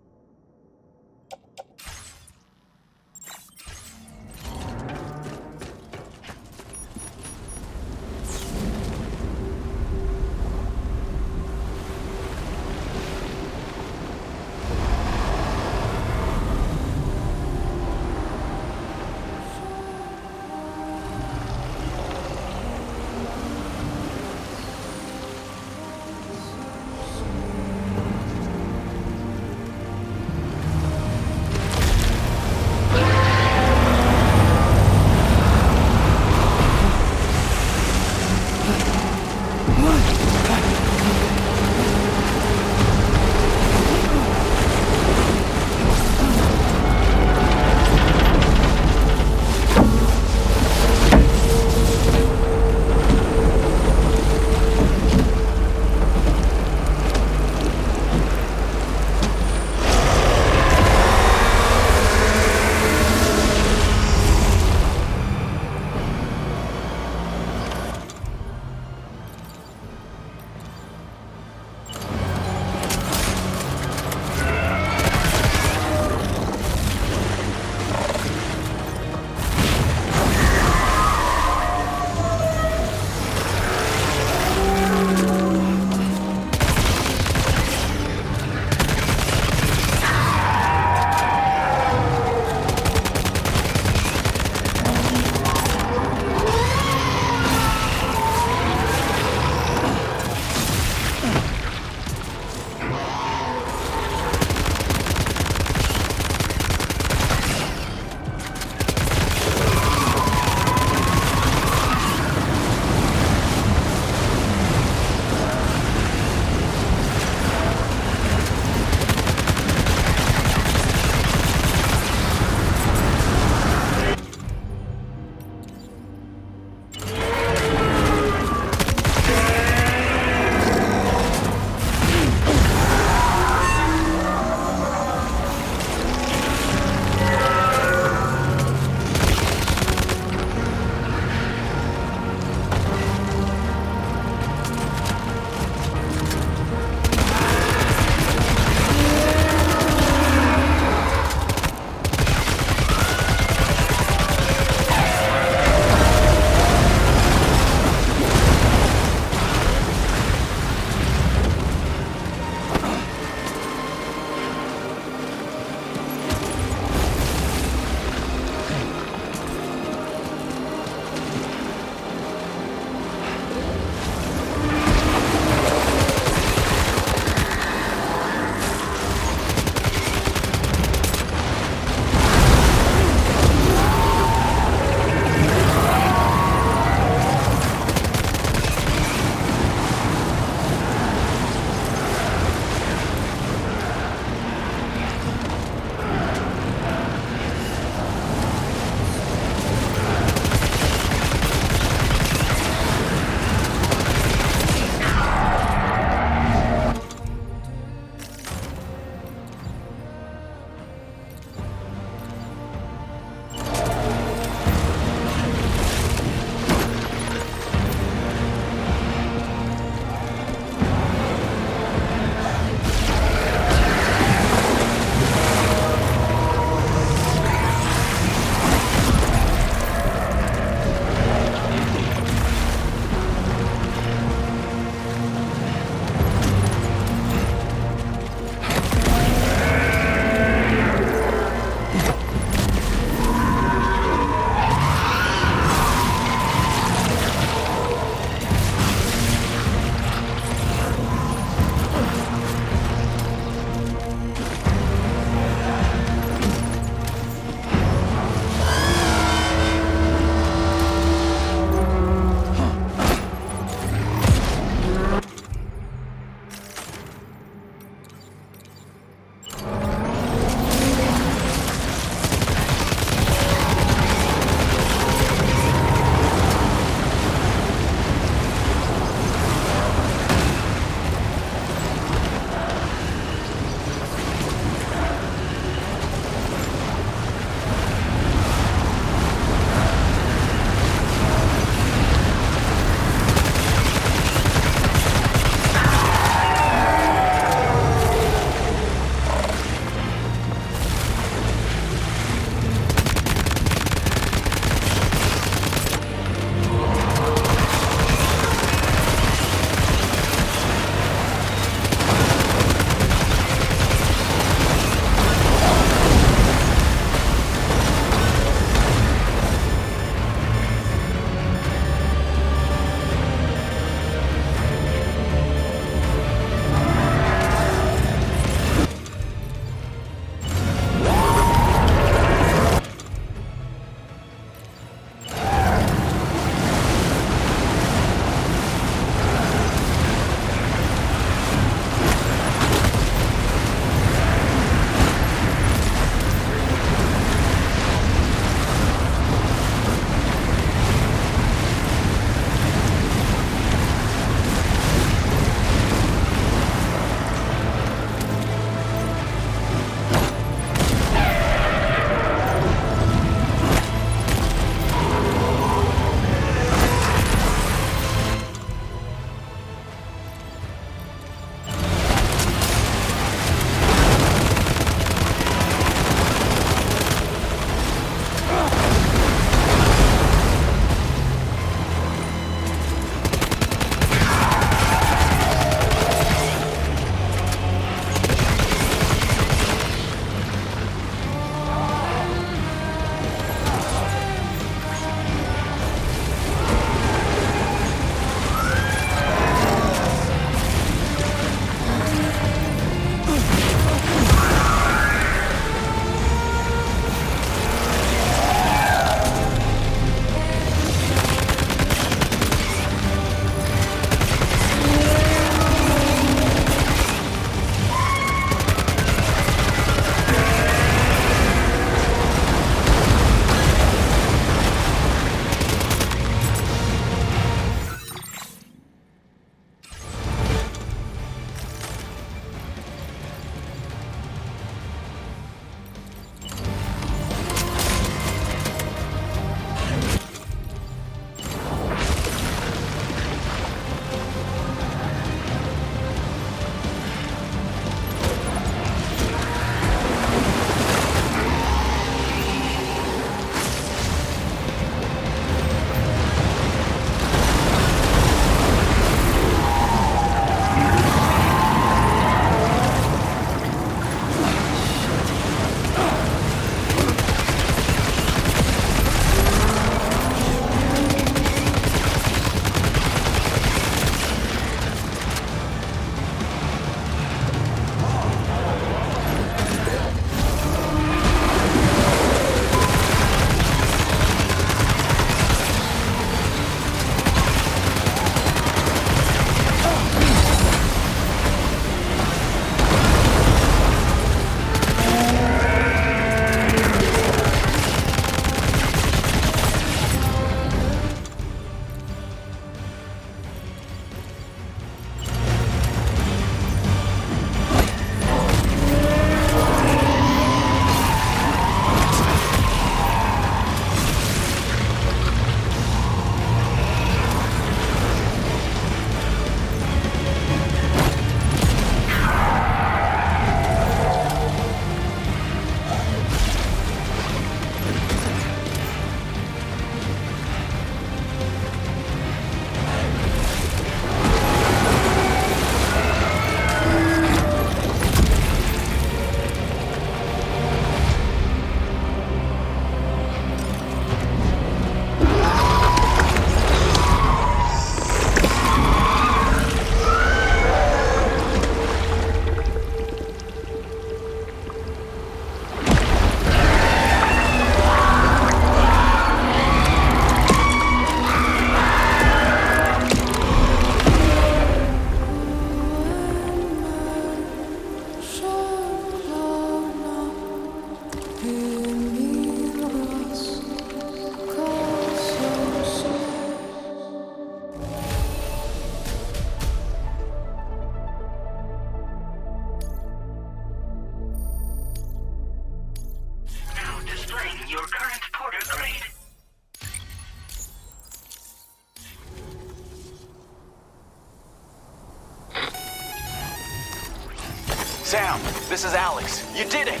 S14: Sam, this is Alex. You did it!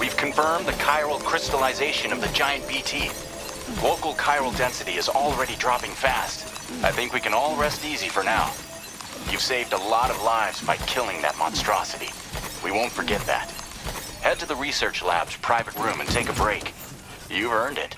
S14: We've confirmed the chiral crystallization of the giant BT. Local chiral density is already dropping fast. I think we can all rest easy for now. You've saved a lot of lives by killing that monstrosity. We won't forget that. Head to the research lab's private room and take a break. You've earned it.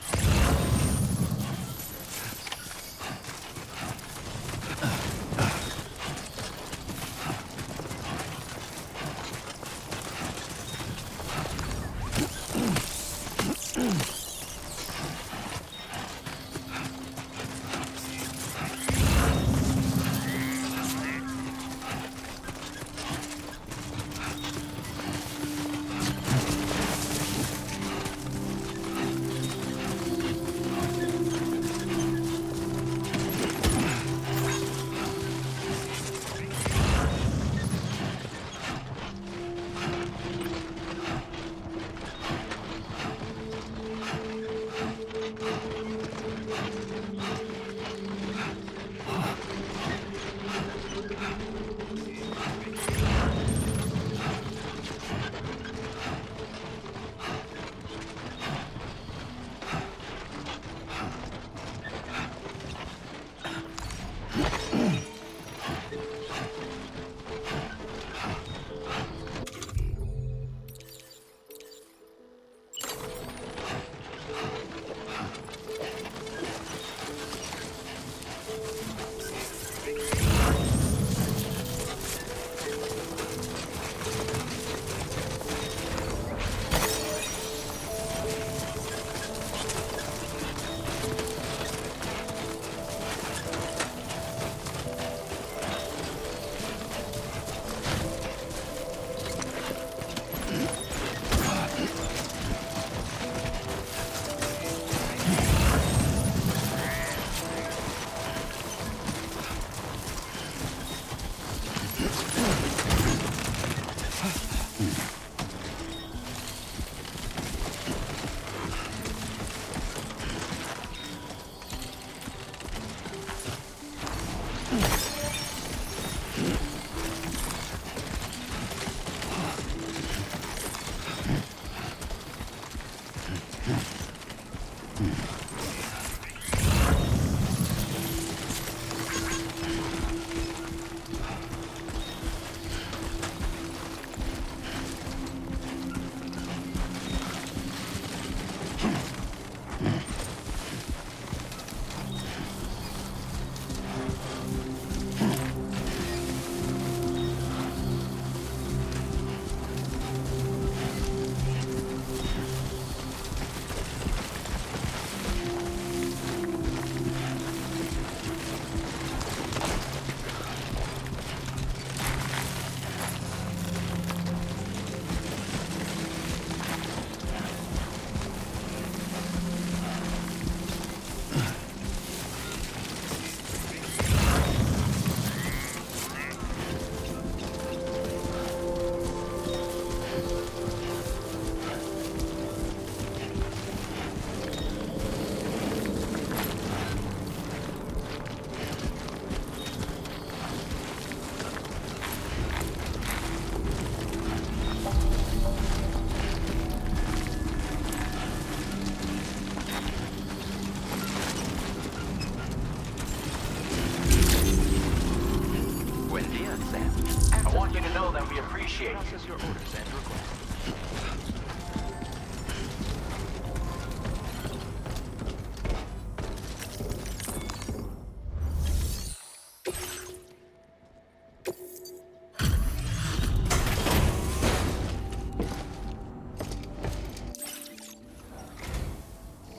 S7: Process your orders and requests.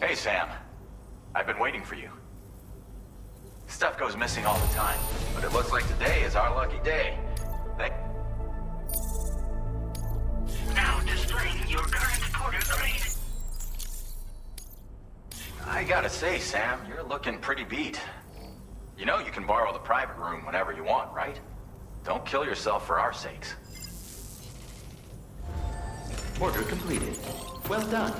S14: Hey, Sam. I've been waiting for you. Stuff goes missing all the time, but it looks like today is our lucky day.
S8: Now displaying your current porter grade.
S14: I gotta say, Sam, you're looking pretty beat. You know you can borrow the private room whenever you want, right? Don't kill yourself for our sakes.
S7: Order completed. Well done.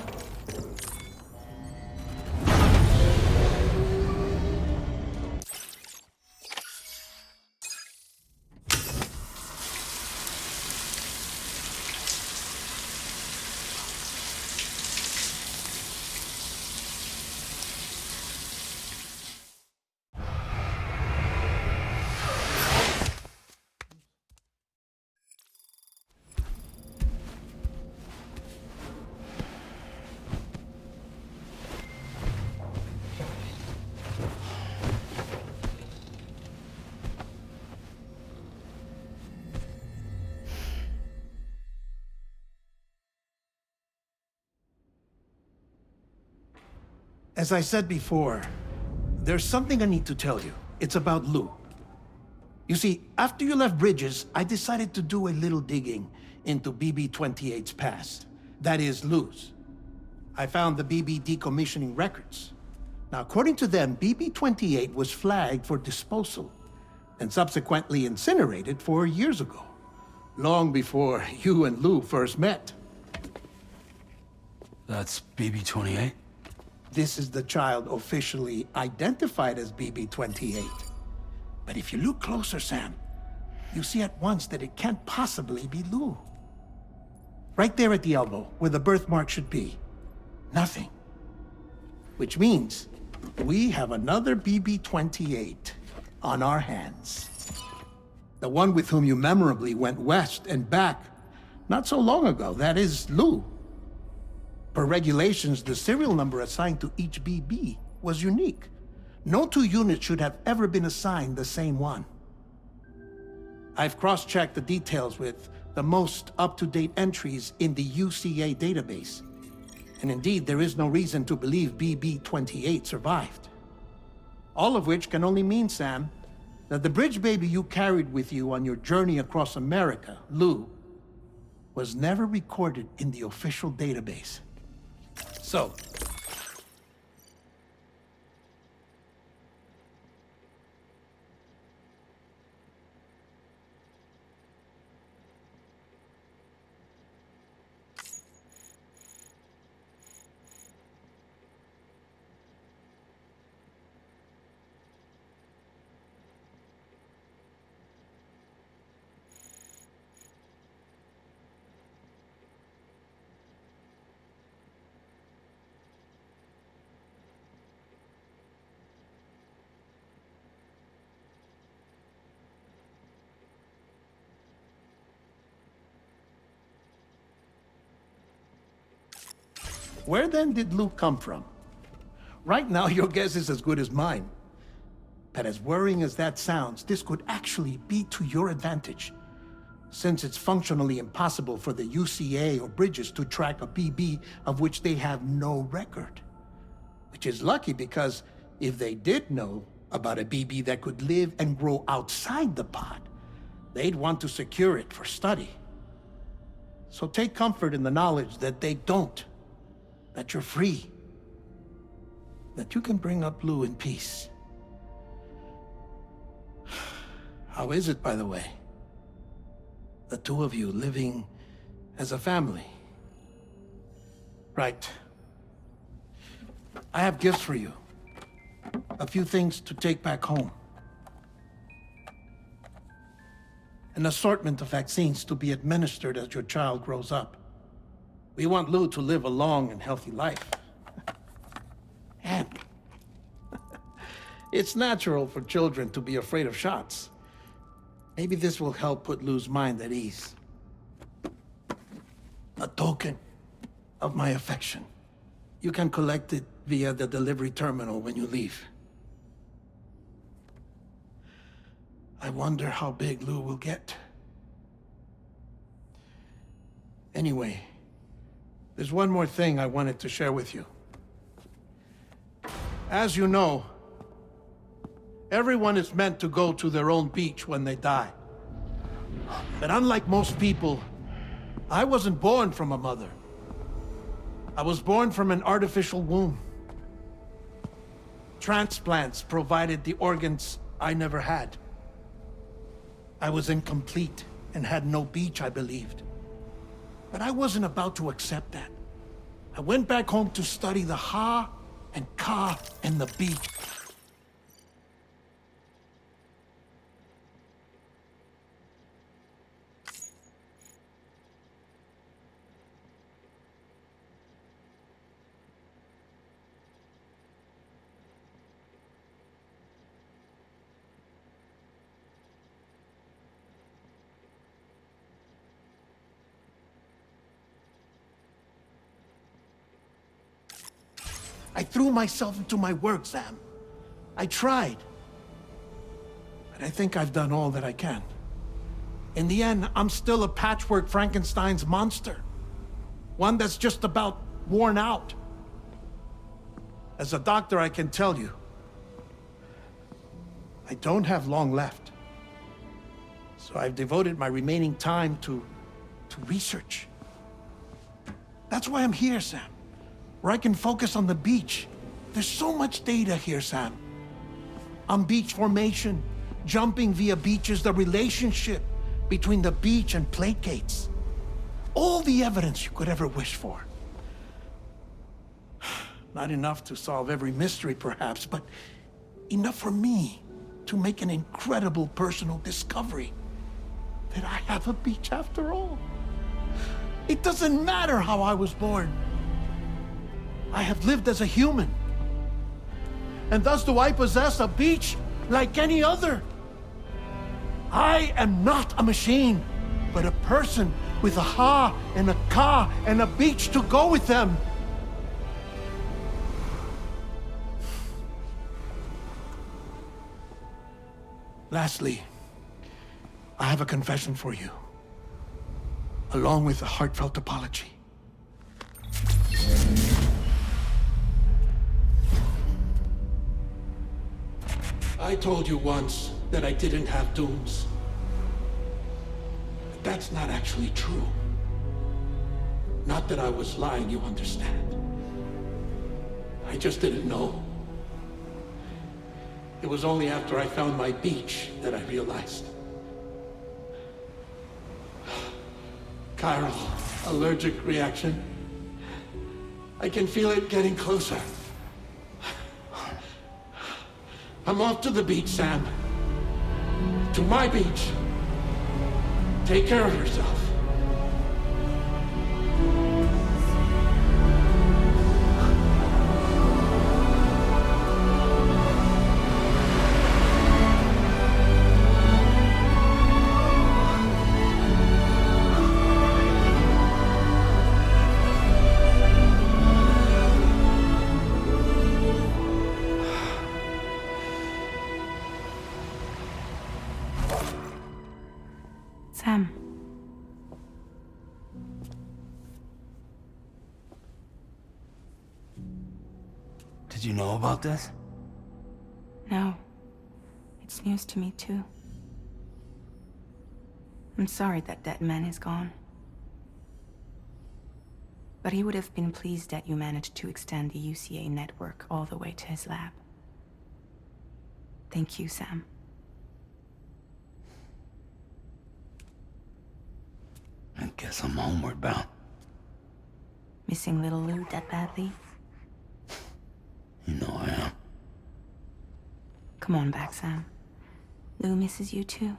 S1: As I said before, there's something I need to tell you. It's about Lou. You see, after you left Bridges, I decided to do a little digging into BB-28's past. That is, Lou's. I found the BB decommissioning records. Now, according to them, BB-28 was flagged for disposal and subsequently incinerated 4 years ago, long before you and Lou first met.
S5: That's BB-28?
S1: This is the child officially identified as BB-28. But if you look closer, Sam, you see at once that it can't possibly be Lou. Right there at the elbow, where the birthmark should be. Nothing. Which means we have another BB-28 on our hands. The one with whom you memorably went west and back not so long ago, that is Lou. Per regulations, the serial number assigned to each BB was unique. No two units should have ever been assigned the same one. I've cross-checked the details with the most up-to-date entries in the UCA database. And indeed, there is no reason to believe BB-28 survived. All of which can only mean, Sam, that the bridge baby you carried with you on your journey across America, Lou, was never recorded in the official database. So, where then did Lou come from? Right now, your guess is as good as mine. But as worrying as that sounds, this could actually be to your advantage, since it's functionally impossible for the UCA or Bridges to track a BB of which they have no record. Which is lucky, because if they did know about a BB that could live and grow outside the pod, they'd want to secure it for study. So take comfort in the knowledge that they don't. That you're free. That you can bring up Lou in peace. How is it, by the way? The two of you living as a family? Right. I have gifts for you. A few things to take back home. An assortment of vaccines to be administered as your child grows up. We want Lou to live a long and healthy life. And it's natural for children to be afraid of shots. Maybe this will help put Lou's mind at ease. A token of my affection. You can collect it via the delivery terminal when you leave. I wonder how big Lou will get. Anyway, there's one more thing I wanted to share with you. As you know, everyone is meant to go to their own beach when they die. But unlike most people, I wasn't born from a mother. I was born from an artificial womb. Transplants provided the organs I never had. I was incomplete and had no beach, I believed. But I wasn't about to accept that. I went back home to study the Ha and Ka and the beach. I threw myself into my work, Sam. I tried. But I think I've done all that I can. In the end, I'm still a patchwork Frankenstein's monster. One that's just about worn out. As a doctor, I can tell you, I don't have long left. So I've devoted my remaining time to research. That's why I'm here, Sam. Where I can focus on the beach. There's so much data here, Sam. On beach formation, jumping via beaches, the relationship between the beach and placates. All the evidence you could ever wish for. Not enough to solve every mystery, perhaps, but enough for me to make an incredible personal discovery. That I have a beach after all. It doesn't matter how I was born. I have lived as a human. And thus do I possess a beach like any other. I am not a machine, but a person with a ha and a ka and a beach to go with them. Lastly, I have a confession for you, along with a heartfelt apology. I told you once that I didn't have dooms. But that's not actually true. Not that I was lying, you understand. I just didn't know. It was only after I found my beach that I realized. Chiral, allergic reaction. I can feel it getting closer. I'm off to the beach, Sam. To my beach. Take care of yourself.
S2: Sam.
S5: Did you know about this?
S2: No. It's news to me, too. I'm sorry that that man is gone. But he would have been pleased that you managed to extend the UCA network all the way to his lab. Thank you, Sam.
S5: I guess I'm homeward bound.
S2: Missing little Lou that badly?
S5: You know I am.
S2: Come on back, Sam. Lou misses you too.